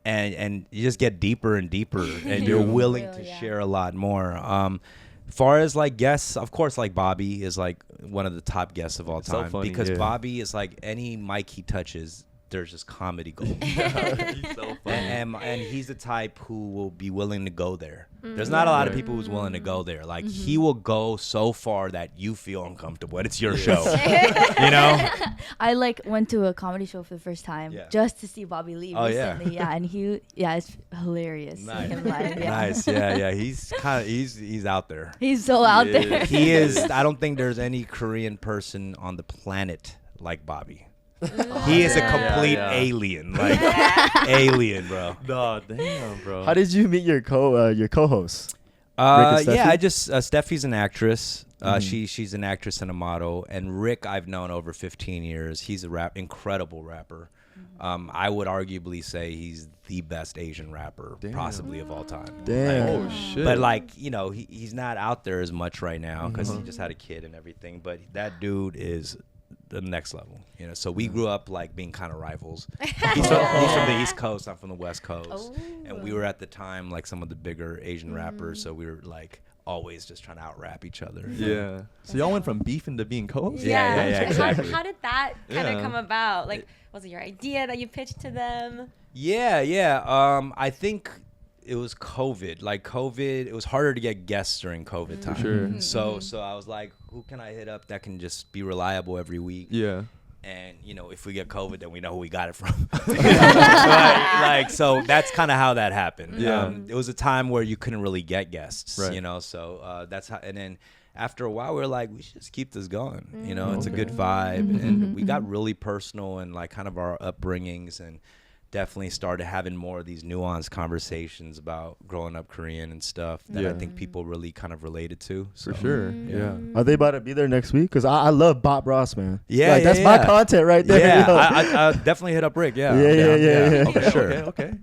Speaker 3: and you just get deeper and deeper, and you're willing to share a lot more. Far as like guests, of course, like Bobby is like one of the top guests of all time, because Bobby is like any mic he touches, there's just comedy gold. He's so funny. And he's the type who will be willing to go there. There's not a lot of people who's willing to go there. Like he will go so far that you feel uncomfortable, and it's your show. You know?
Speaker 2: I like went to a comedy show for the first time just to see Bobby Lee recently. And it's hilarious.
Speaker 3: Nice.
Speaker 2: Nice.
Speaker 3: He's out there.
Speaker 2: He's so out there.
Speaker 3: He is. I don't think there's any Korean person on the planet like Bobby. He is a complete alien, like alien, bro.
Speaker 1: No, damn, bro.
Speaker 4: How did you meet your co-hosts?
Speaker 3: Steffi's an actress. She's an actress and a model, and Rick I've known over 15 years. He's a incredible rapper. I would arguably say he's the best Asian rapper possibly of all time.
Speaker 4: Damn.
Speaker 1: Oh shit.
Speaker 3: But like, you know, he's not out there as much right now because he just had a kid and everything. But that dude is the next level, you know. So we grew up like being kind of rivals. He's from the East Coast, I'm from the West Coast, and we were at the time like some of the bigger Asian rappers. So we were like always just trying to out rap each other.
Speaker 1: So y'all went from beefing to being co-hosts?
Speaker 3: Yeah, exactly.
Speaker 5: How did that kind of come about? Like, was it your idea that you pitched to them?
Speaker 3: I think it was COVID. Like COVID, it was harder to get guests during COVID time.
Speaker 1: sure.
Speaker 3: So I was like, who can I hit up that can just be reliable every week?
Speaker 1: Yeah.
Speaker 3: And if we get COVID, then we know who we got it from. So that's kind of how that happened.
Speaker 1: Yeah.
Speaker 3: It was a time where you couldn't really get guests.
Speaker 1: Right.
Speaker 3: So that's how. And then after a while, we were like, we should just keep this going. It's a good vibe, and we got really personal and like kind of our upbringings, and definitely started having more of these nuanced conversations about growing up Korean and stuff that I think people really kind of related to. So,
Speaker 1: For sure. Yeah.
Speaker 4: Are they about to be there next week? Because I love Bob Ross, man.
Speaker 3: Yeah,
Speaker 4: like, that's my content right there.
Speaker 3: Yeah,
Speaker 4: yo.
Speaker 3: I definitely hit up Rick. Yeah,
Speaker 4: Yeah.
Speaker 3: Oh, for sure.
Speaker 1: Okay.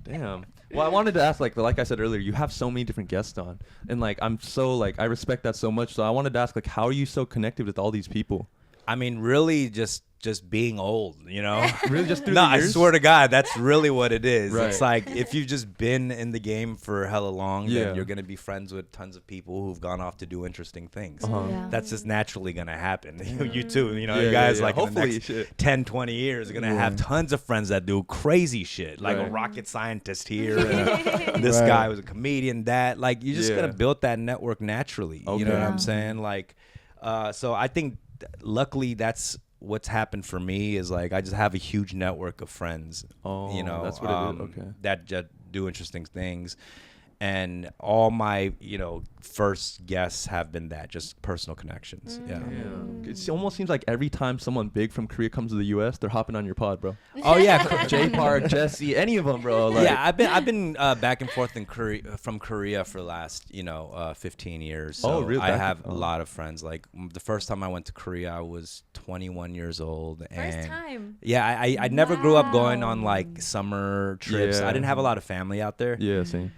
Speaker 1: Damn. Well, I wanted to ask, like I said earlier, you have so many different guests on, and like I'm so like I respect that so much. So I wanted to ask, like, how are you so connected with all these people?
Speaker 3: I mean, really, just being old,
Speaker 1: Really, just through
Speaker 3: No,
Speaker 1: the
Speaker 3: I
Speaker 1: years?
Speaker 3: swear to God, that's really what it is.
Speaker 1: Right.
Speaker 3: It's like if you've just been in the game for hella long,
Speaker 1: Yeah.
Speaker 3: then you're gonna be friends with tons of people who've gone off to do interesting things.
Speaker 1: Uh-huh.
Speaker 2: Yeah.
Speaker 3: That's just naturally gonna happen. You too, you
Speaker 1: Yeah,
Speaker 3: guys
Speaker 1: yeah.
Speaker 3: like in the
Speaker 1: Hopefully,
Speaker 3: next
Speaker 1: shit.
Speaker 3: 10, 20 years are gonna have tons of friends that do crazy shit, like a
Speaker 1: Right.
Speaker 3: rocket scientist here. And this
Speaker 4: Right.
Speaker 3: guy was a comedian. That like you're just
Speaker 1: Yeah.
Speaker 3: gonna build that network naturally. You know
Speaker 1: Okay.
Speaker 3: what I'm
Speaker 2: Yeah.
Speaker 3: saying? Like, so I think luckily that's what's happened for me is like I just have a huge network of friends.
Speaker 1: Oh, that's what it is. Okay.
Speaker 3: That just do interesting things. And all my, first guests have been that, just personal connections. Yeah.
Speaker 1: It almost seems like every time someone big from Korea comes to the U.S., they're hopping on your pod, bro.
Speaker 3: Oh yeah.
Speaker 1: J Park, Jesse, any of them, bro. Like,
Speaker 3: Yeah, I've been back and forth from Korea for the last 15 years. So
Speaker 1: Oh, really?
Speaker 3: I
Speaker 1: Back-
Speaker 3: have
Speaker 1: oh.
Speaker 3: a lot of friends. Like the first time I went to Korea, I was 21 years old.
Speaker 5: First
Speaker 3: And
Speaker 5: time.
Speaker 3: yeah, I never grew up going on
Speaker 5: Wow.
Speaker 3: like summer trips.
Speaker 1: Yeah.
Speaker 3: I didn't have a lot of family out there.
Speaker 1: Yeah, same.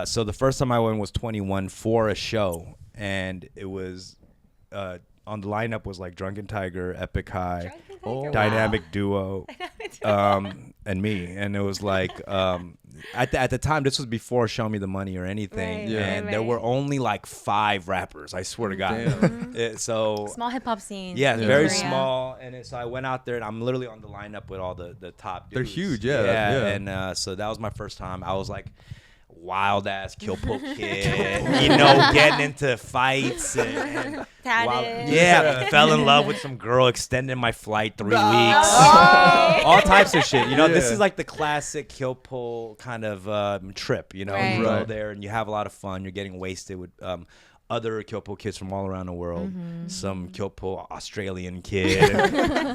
Speaker 3: So the first time I went was 21 for a show, and it was on the lineup was like Drunken Tiger, Epic High,
Speaker 1: Oh.
Speaker 3: Dynamic Duo, and me. And it was like at the time, this was before Show Me the Money or anything,
Speaker 5: Right,
Speaker 1: Yeah.
Speaker 3: and there
Speaker 5: right.
Speaker 3: were only like 5 rappers. I swear to God.
Speaker 1: Damn.
Speaker 3: So
Speaker 5: Small hip hop scene.
Speaker 3: yeah,
Speaker 5: in
Speaker 3: very
Speaker 5: Korea.
Speaker 3: small. And so I went out there, and I'm literally on the lineup with all the top
Speaker 1: They're
Speaker 3: dudes.
Speaker 1: huge, yeah.
Speaker 3: And so that was my first time. I was like wild ass Kyopo kid, getting into fights and
Speaker 5: Tatted.
Speaker 3: yeah, fell in love with some girl, extended my flight 3 weeks,
Speaker 5: Oh.
Speaker 3: all types of shit. This
Speaker 1: Yeah.
Speaker 3: is like the classic Kyopo kind of trip.
Speaker 5: Right.
Speaker 3: You go
Speaker 1: Right.
Speaker 3: there and you have a lot of fun. You're getting wasted with other Kyopo kids from all around the world. Some Kyopo Australian kid,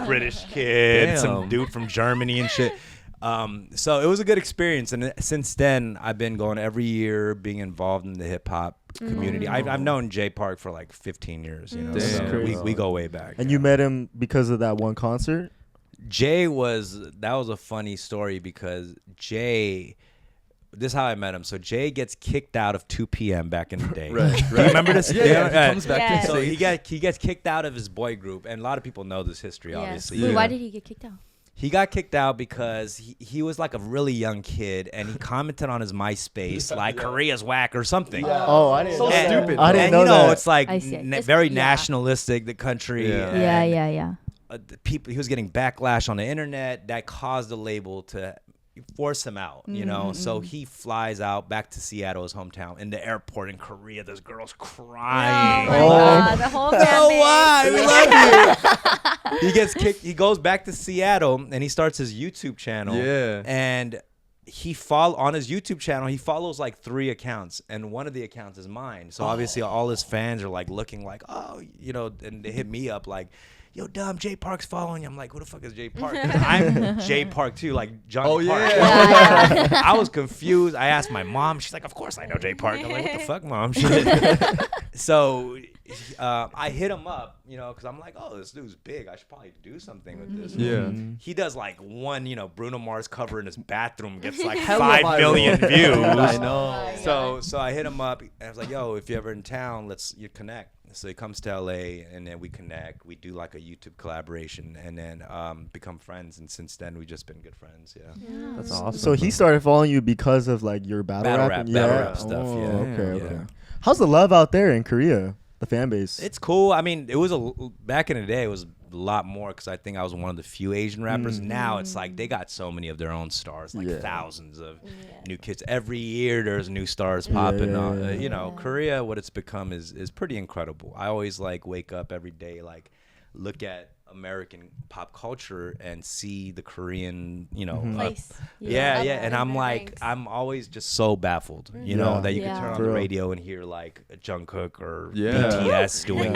Speaker 3: British kid, some
Speaker 1: Damn.
Speaker 3: dude from Germany and shit. So it was a good experience, and since then I've been going every year, being involved in the hip hop community. I've known J Park for like 15 years,
Speaker 1: Damn.
Speaker 3: so
Speaker 4: Crazy.
Speaker 3: we go way back.
Speaker 4: And you met him because of that one concert?
Speaker 3: Jay that was a funny story because Jay. This is how I met him. So Jay gets kicked out of 2 p.m. back in the day.
Speaker 1: Right.
Speaker 3: Do you remember this?
Speaker 1: Yeah, he comes back
Speaker 5: Yeah.
Speaker 1: to
Speaker 3: So
Speaker 1: say,
Speaker 3: he gets kicked out of his boy group, and a lot of people know this history,
Speaker 5: Yes.
Speaker 3: obviously.
Speaker 2: Wait,
Speaker 1: Yeah.
Speaker 2: why did he get kicked out?
Speaker 3: He got kicked out because he was like a really young kid, and he commented on his MySpace like Korea's whack or something.
Speaker 4: Oh, I didn't
Speaker 1: So
Speaker 4: know that.
Speaker 1: stupid,
Speaker 4: I didn't
Speaker 3: And
Speaker 4: know that.
Speaker 3: it's like
Speaker 2: I see it. It's-
Speaker 3: very
Speaker 2: yeah.
Speaker 3: nationalistic, the country.
Speaker 1: Yeah.
Speaker 3: and,
Speaker 2: Yeah.
Speaker 3: the people, he was getting backlash on the internet that caused the label to force him out, so he flies out back to Seattle, his hometown. In the airport in Korea, this girl's
Speaker 5: Oh
Speaker 3: crying.
Speaker 5: my
Speaker 4: Oh.
Speaker 5: God, the whole family.
Speaker 3: I love you. He gets kicked. He goes back to Seattle and he starts his YouTube channel.
Speaker 1: Yeah.
Speaker 3: And on his YouTube channel, he follows like 3 accounts, and one of the accounts is mine. So obviously all his fans are like looking like, oh, and they hit me up like, yo, dumb, Jay Park's following you. I'm like, who the fuck is Jay Park? 'Cause I'm Jay Park too, like Johnny
Speaker 1: Oh,
Speaker 3: Park.
Speaker 1: yeah.
Speaker 3: I was confused. I asked my mom. She's like, of course I know Jay Park. I'm like, what the fuck, mom? So I hit him up, because I'm like, oh, this dude's big. I should probably do something with this.
Speaker 1: Yeah.
Speaker 3: He does like one, Bruno Mars cover in his bathroom gets like
Speaker 1: Hella
Speaker 3: 5
Speaker 1: viral.
Speaker 3: million views.
Speaker 1: I know.
Speaker 3: So I hit him up and I was like, yo, if you're ever in town, you connect. So he comes to LA and then we connect. We do like a YouTube collaboration and then become friends. And since then, we've just been good friends. Yeah.
Speaker 1: That's awesome.
Speaker 4: So he started following you because of like your battle rap
Speaker 3: stuff.
Speaker 4: Oh,
Speaker 3: Yeah.
Speaker 4: Okay,
Speaker 3: Yeah.
Speaker 4: okay. How's the love out there in Korea? The fan base.
Speaker 3: It's cool. I mean, it was back in the day. It was a lot more because I think I was one of the few Asian rappers. Now it's like they got so many of their own stars, like thousands of new kids. Every year there's new stars popping on. You know, Korea, what it's become is pretty incredible. I always like wake up every day, like look at American pop culture and see the Korean, you know,
Speaker 5: Place.
Speaker 3: and I'm like, I'm always just so baffled, you know, that you can turn on the radio and hear like a Jungkook or BTS doing,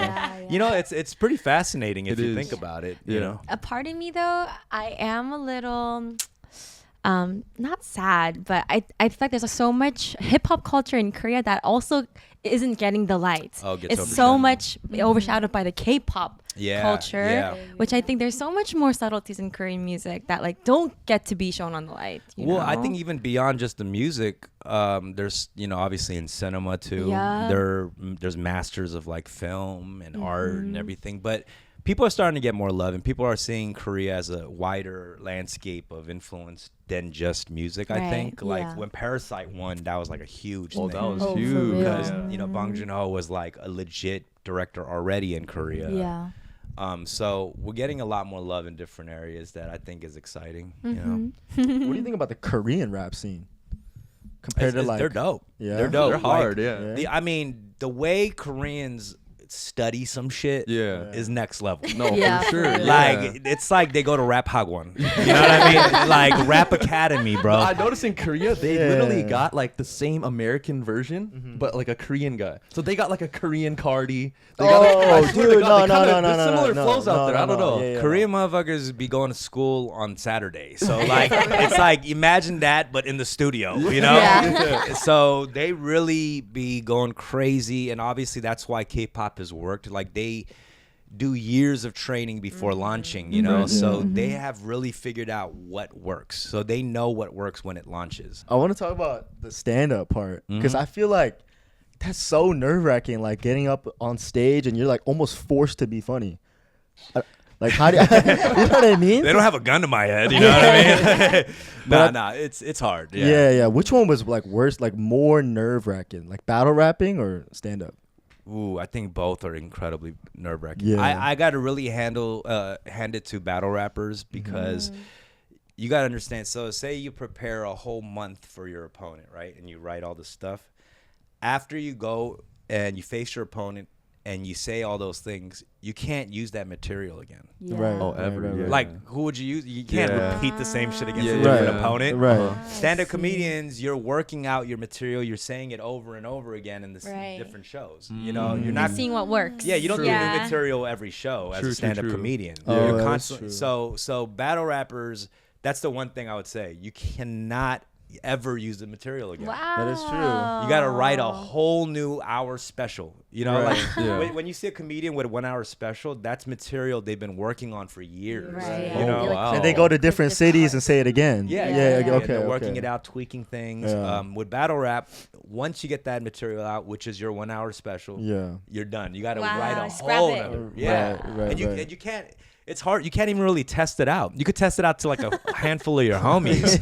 Speaker 3: you know, it's pretty fascinating if you think about it, you know.
Speaker 5: A part of me though, I am a little not sad, but I feel like there's so much hip hop culture in Korea that also isn't getting the light. It's so much overshadowed by the K-pop culture, which I think there's so much more subtleties in Korean music that like don't get to be shown on the light. You know?
Speaker 3: I think even beyond just the music, there's, you know, obviously in cinema too, there's masters of like film and art and everything, but people are starting to get more love, and people are seeing Korea as a wider landscape of influence than just music. I think like when Parasite won, that was like a huge thing.
Speaker 1: That was huge
Speaker 3: because you know Bong Joon-ho was like a legit director already in Korea. So we're getting a lot more love in different areas that I think is exciting. You know,
Speaker 4: What do you think about the Korean rap scene compared to like?
Speaker 3: They're dope.
Speaker 4: Yeah,
Speaker 3: they're dope.
Speaker 1: They're hard.
Speaker 3: Like, I mean, the way Koreans study some shit is next level.
Speaker 1: No, for sure.
Speaker 3: Like it's like they go to Rap Hagwon. You know what I mean? Like Rap Academy, bro.
Speaker 1: I noticed in Korea they literally got like the same American version, but like a Korean guy. So they got like a Korean Cardi. They got,
Speaker 4: dude, no,
Speaker 1: there's similar flows out there. I don't know.
Speaker 3: Korean motherfuckers be going to school on Saturday. So like it's like imagine that, but in the studio. You know? So they really be going crazy, and obviously that's why K-pop has worked. Like they do years of training before launching, you know, so they have really figured out what works. So they know what works when it launches.
Speaker 4: I want to talk about the stand-up part because I feel like that's so nerve-wracking, like getting up on stage and you're like almost forced to be funny. Like how do you, you know what I mean?
Speaker 3: They don't have a gun to my head, you know what I mean? Nah, it's hard.
Speaker 4: Yeah. Which one was like worse, like more nerve-wracking, like battle rapping or stand-up?
Speaker 3: Ooh, I think both are incredibly nerve-wracking.
Speaker 4: Yeah.
Speaker 3: I got to really hand it to battle rappers because you got to understand. So say you prepare a whole month for your opponent, right? And you write all this stuff. After you go and you face your opponent and you say all those things, you can't use that material again.
Speaker 4: Right.
Speaker 1: Oh, ever.
Speaker 4: Right.
Speaker 3: Like, who would you use? You can't repeat the same shit against a different opponent.
Speaker 4: Right.
Speaker 3: Stand-up comedians, you're working out your material. You're saying it over and over again in the different shows. You know, you're not
Speaker 5: seeing what works.
Speaker 3: Yeah, you don't do new material every show as a stand-up comedian.
Speaker 4: Oh,
Speaker 3: You're
Speaker 4: that's
Speaker 3: constantly
Speaker 4: true.
Speaker 3: so battle rappers. That's the one thing I would say. You cannot ever use the material again.
Speaker 5: Wow.
Speaker 4: That is true.
Speaker 3: You got to write a whole new hour special. You know,
Speaker 4: Right.
Speaker 3: like when you see a comedian with a 1 hour special, that's material they've been working on for years.
Speaker 5: Right.
Speaker 3: You know,
Speaker 1: wow.
Speaker 4: And they go to different cities and say it again.
Speaker 3: Yeah.
Speaker 4: Okay.
Speaker 3: They're working it out, tweaking things.
Speaker 4: Yeah.
Speaker 3: With battle rap, once you get that material out, which is your 1 hour special,
Speaker 4: Yeah.
Speaker 3: you're done. You got to
Speaker 5: Wow,
Speaker 3: write a
Speaker 5: scrap
Speaker 3: whole
Speaker 5: it.
Speaker 3: other.
Speaker 4: Right.
Speaker 3: And you can't. It's hard. You can't even really test it out. You could test it out to like a handful of your homies,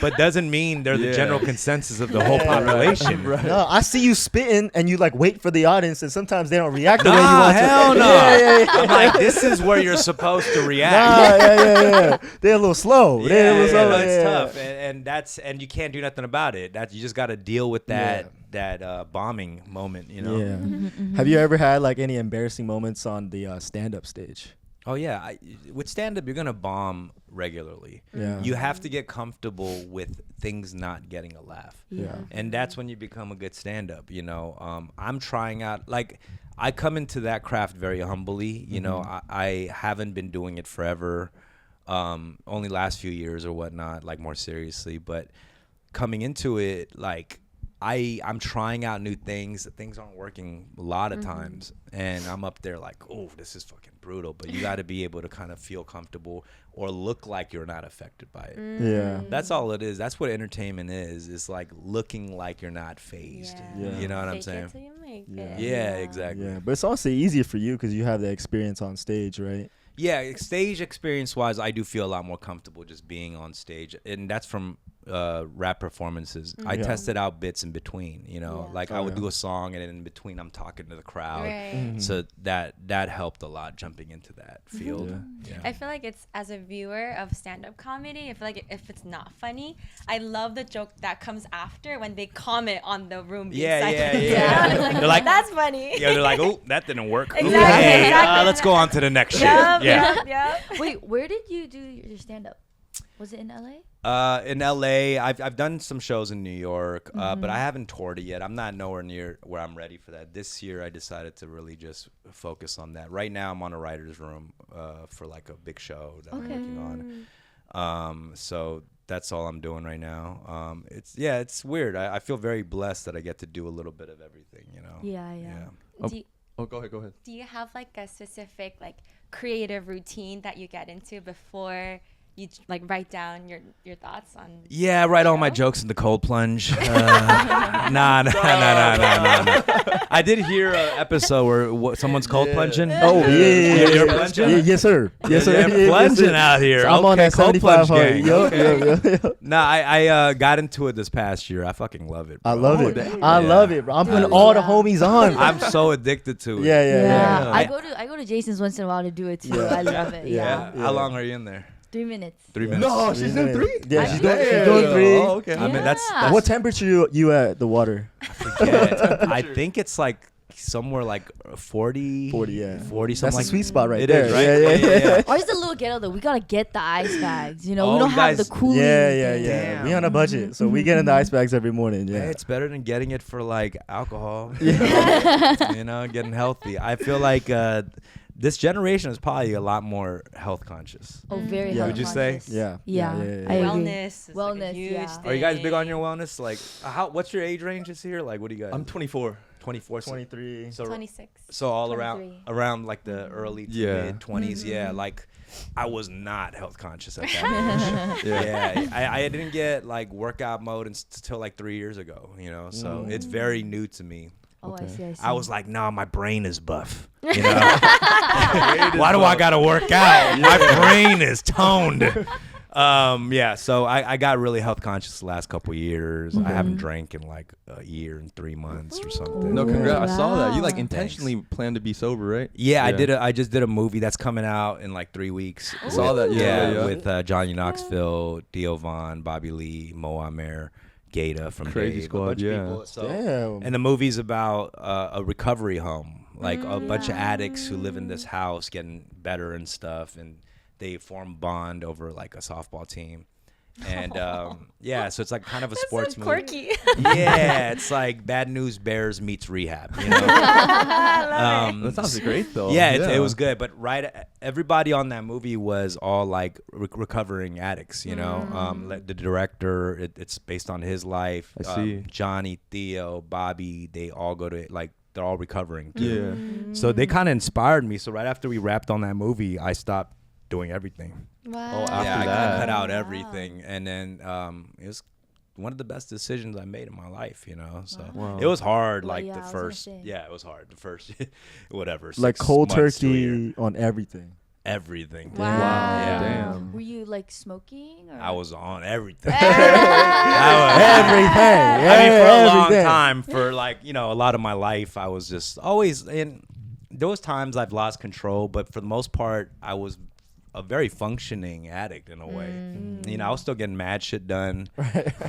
Speaker 3: but doesn't mean they're the general consensus of the whole population.
Speaker 4: No, I see you spitting and you like wait for the audience, and sometimes they don't react the way you want
Speaker 3: hell
Speaker 4: to.
Speaker 3: no.
Speaker 4: Yeah.
Speaker 3: I'm like, this is where you're supposed to react.
Speaker 4: Yeah. They're a little slow. They're a little slow.
Speaker 3: It's tough, and you can't do nothing about it. You just got to deal with that bombing moment. You know.
Speaker 4: Yeah. Have you ever had like any embarrassing moments on the stand-up stage?
Speaker 3: Oh yeah, with stand-up, you're gonna bomb regularly.
Speaker 4: Yeah.
Speaker 3: You have to get comfortable with things not getting a laugh.
Speaker 4: Yeah.
Speaker 3: And that's when you become a good stand-up. You know, I'm trying out. Like, I come into that craft very humbly. You know, I haven't been doing it forever. Only last few years or whatnot, like more seriously. But coming into it, like, I'm trying out new things. Things aren't working a lot of times, and I'm up there like, oh, this is fucking brutal. But you got to be able to kind of feel comfortable or look like you're not affected by it.
Speaker 4: Yeah.
Speaker 3: That's all it is. That's what entertainment is. It's like looking like you're not phased.
Speaker 4: Yeah.
Speaker 3: You know what I'm
Speaker 5: Fake
Speaker 3: saying?
Speaker 5: it till you make
Speaker 4: Yeah.
Speaker 5: it.
Speaker 3: Yeah, exactly.
Speaker 4: Yeah, but it's also easier for you because you have the experience on stage, right?
Speaker 3: Yeah, stage experience wise, I do feel a lot more comfortable just being on stage, and that's from rap performances, I
Speaker 4: Yeah.
Speaker 3: tested out bits in between. You know,
Speaker 2: Yeah.
Speaker 3: like
Speaker 4: Oh,
Speaker 3: I would
Speaker 4: yeah.
Speaker 3: do a song and then in between I'm talking to the crowd.
Speaker 5: Right.
Speaker 3: So that helped a lot jumping into that field.
Speaker 4: Yeah.
Speaker 5: I feel like it's as a viewer of stand-up comedy, I feel like if it's not funny, I love the joke that comes after when they comment on the room being
Speaker 3: Yeah,
Speaker 5: silent.
Speaker 3: yeah.
Speaker 5: Like,
Speaker 3: They're like,
Speaker 5: that's funny.
Speaker 3: Yeah, they're like, oh, that didn't work.
Speaker 5: Exactly,
Speaker 3: Okay,
Speaker 5: exactly.
Speaker 3: let's go on to the next shit.
Speaker 5: Yep,
Speaker 3: Yeah.
Speaker 5: yep, yep.
Speaker 2: Wait, where did you do your stand-up? Was it in LA?
Speaker 3: In LA, I've done some shows in New York, but I haven't toured it yet. I'm not nowhere near where I'm ready for that. This year, I decided to really just focus on that. Right now, I'm on a writer's room for like a big show that I'm working on. So that's all I'm doing right now. It's weird. I feel very blessed that I get to do a little bit of everything. You know.
Speaker 2: Yeah.
Speaker 1: Go ahead.
Speaker 5: Do you have like a specific like creative routine that you get into before you like write down your thoughts on?
Speaker 3: Yeah, write all my jokes in the cold plunge. Nah. I did hear an episode where someone's cold plunging.
Speaker 4: Oh yeah.
Speaker 3: You're plunging?
Speaker 4: Yeah, yes sir. Yes sir.
Speaker 3: You're
Speaker 4: Yeah,
Speaker 3: plunging
Speaker 4: yes, sir.
Speaker 3: out here.
Speaker 4: So I'm on
Speaker 3: Okay,
Speaker 4: that
Speaker 3: cold
Speaker 4: 75
Speaker 3: plunge
Speaker 4: hard.
Speaker 3: gang.
Speaker 4: Yup, yup.
Speaker 3: Nah, I got into it this past year. I fucking love it, bro.
Speaker 4: I love it.
Speaker 1: damn.
Speaker 4: I love
Speaker 3: Yeah.
Speaker 4: it, bro. I'm putting all the homies on.
Speaker 3: I'm so addicted to it.
Speaker 4: Yeah.
Speaker 2: I go to Jason's once in a while to do it too.
Speaker 4: Yeah.
Speaker 2: I love it.
Speaker 4: Yeah.
Speaker 2: Yeah.
Speaker 3: How long are you in there?
Speaker 2: 3 minutes.
Speaker 3: 3 minutes.
Speaker 1: No, she's doing 3.
Speaker 4: Yeah, she's doing
Speaker 1: Damn.
Speaker 4: 3.
Speaker 1: Oh, okay.
Speaker 3: I mean, that's
Speaker 4: What temperature you at the water?
Speaker 3: yeah, I think it's like somewhere like 40,
Speaker 4: 40, yeah.
Speaker 3: 40
Speaker 4: That's
Speaker 3: something
Speaker 4: the
Speaker 3: like
Speaker 4: sweet spot right
Speaker 3: It
Speaker 4: there.
Speaker 3: is, right?
Speaker 4: Yeah.
Speaker 2: Ours is a little ghetto though. We gotta get the ice bags. You know,
Speaker 3: Oh,
Speaker 2: we don't
Speaker 3: you
Speaker 2: have
Speaker 3: guys-
Speaker 2: the cooling.
Speaker 4: Yeah.
Speaker 2: thing.
Speaker 3: Damn.
Speaker 4: We on a budget, so we get in the ice bags every morning.
Speaker 3: Hey,
Speaker 4: Yeah.
Speaker 3: it's better than getting it for like alcohol. You know, getting healthy. I feel like this generation is probably a lot more health conscious.
Speaker 2: Oh, very
Speaker 4: Yeah.
Speaker 2: health
Speaker 3: Would you say?
Speaker 2: conscious.
Speaker 4: Yeah.
Speaker 2: Yeah.
Speaker 4: Yeah.
Speaker 2: I agree.
Speaker 5: Wellness is like a
Speaker 2: Wellness,
Speaker 5: huge
Speaker 2: yeah.
Speaker 5: thing.
Speaker 3: Are you guys big on your wellness? Like, what's your age ranges here? Like, what do you guys?
Speaker 1: I'm 24.
Speaker 3: 24.
Speaker 4: 23.
Speaker 3: So
Speaker 5: 26.
Speaker 3: So all
Speaker 2: 23.
Speaker 3: around like the early to
Speaker 1: Yeah.
Speaker 3: mid 20s, yeah. Like I was not health conscious at that age. Yeah, I didn't get like workout mode until like 3 years ago. You know, so it's very new to me.
Speaker 2: Oh, I see.
Speaker 3: I was like, nah, my brain is buff. You know, why do I gotta work out? My brain is toned. Yeah, so I got really health conscious the last couple of years. I haven't drank in like a year and 3 months or something.
Speaker 1: No, congrats. I saw that. You like
Speaker 2: Wow.
Speaker 1: intentionally planned to be sober, right?
Speaker 3: Yeah, I just did a movie that's coming out in like 3 weeks.
Speaker 1: I saw that. Yeah.
Speaker 3: with Johnny Knoxville, Theo Von, Bobby Lee, Mo Amer, Gata from
Speaker 1: Crazy
Speaker 3: Dave,
Speaker 1: Squad,
Speaker 3: a bunch
Speaker 1: yeah.
Speaker 3: of people. So,
Speaker 4: Damn.
Speaker 3: and the movie's about a recovery home, like a bunch of addicts who live in this house getting better and stuff, and they form a bond over like a softball team. And yeah, so it's like kind of a sports movie.
Speaker 5: Quirky.
Speaker 3: Yeah, it's like Bad News Bears meets rehab. You know?
Speaker 1: That sounds great though.
Speaker 3: Yeah, it was good. But everybody on that movie was all like recovering addicts. You know, like the director, it's based on his life.
Speaker 1: I see.
Speaker 3: Johnny, Theo, Bobby, they all go to like they're all recovering too.
Speaker 1: Yeah.
Speaker 3: So they kind of inspired me. So right after we wrapped on that movie, I stopped doing everything.
Speaker 5: Wow.
Speaker 1: After
Speaker 3: Yeah, I
Speaker 1: that.
Speaker 3: cut out everything, and then it was one of the best decisions I made in my life. You know, so
Speaker 1: Wow.
Speaker 3: it was hard.
Speaker 2: Well,
Speaker 3: Like
Speaker 2: yeah,
Speaker 3: the
Speaker 2: I was gonna
Speaker 3: first,
Speaker 2: say.
Speaker 3: yeah, it was hard. The first, whatever.
Speaker 4: Like
Speaker 3: 6
Speaker 4: cold
Speaker 3: months to a year.
Speaker 4: turkey on everything.
Speaker 3: Everything.
Speaker 5: Wow.
Speaker 3: Yeah.
Speaker 1: Damn.
Speaker 2: Were you like smoking? Or?
Speaker 3: I was on everything.
Speaker 4: Everything.
Speaker 3: I mean, for a long
Speaker 4: Everything.
Speaker 3: time, for like, you know, a lot of my life, I was just always in. There was times I've lost control, but for the most part, I was a very functioning addict in a way. You know, I was still getting mad shit done,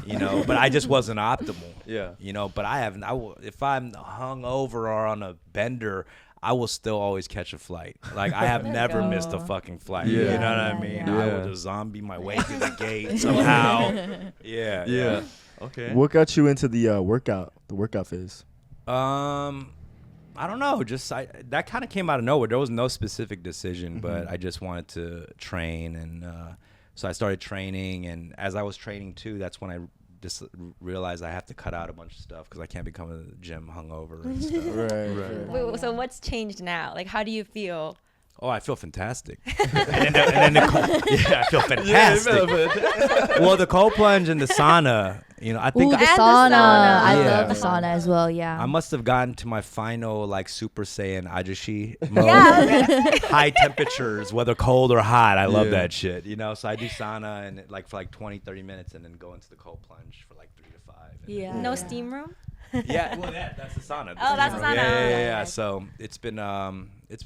Speaker 3: you know, but I just wasn't optimal.
Speaker 1: Yeah.
Speaker 3: You know, but if I'm hungover or on a bender, I will still always catch a flight. Like I have never missed a fucking flight.
Speaker 1: Yeah.
Speaker 3: You know what I
Speaker 2: Yeah,
Speaker 3: mean?
Speaker 1: yeah.
Speaker 3: I will just zombie my way through the gate somehow. Yeah.
Speaker 1: Yeah. Okay.
Speaker 4: What got you into the workout phase?
Speaker 3: I don't know. Just that kind of came out of nowhere. There was no specific decision, but I just wanted to train, and so I started training. And as I was training too, that's when I just realized I have to cut out a bunch of stuff because I can't be coming to the gym hungover and stuff.
Speaker 4: Right.
Speaker 5: Wait, so what's changed now? Like, how do you feel?
Speaker 3: Oh, I feel fantastic. and then I feel fantastic. Well, the cold plunge and the sauna, You know, I think
Speaker 2: Ooh, the
Speaker 5: And the
Speaker 2: sauna.
Speaker 5: sauna.
Speaker 2: I
Speaker 3: Yeah.
Speaker 2: love the sauna as well. Yeah.
Speaker 3: I must have gotten to my final like Super Saiyan Ajashi mode.
Speaker 5: Yeah.
Speaker 3: High temperatures, whether cold or hot. I love
Speaker 1: Yeah.
Speaker 3: that shit. You know, so I do sauna and like for like 20, 30 minutes and then go into the cold plunge for like 3 to 5. And then-
Speaker 2: Yeah.
Speaker 5: No steam room.
Speaker 3: Yeah, well, that's the sauna.
Speaker 5: Oh, that's the
Speaker 3: steam room.
Speaker 5: sauna.
Speaker 3: Yeah.
Speaker 5: Right.
Speaker 3: So it's been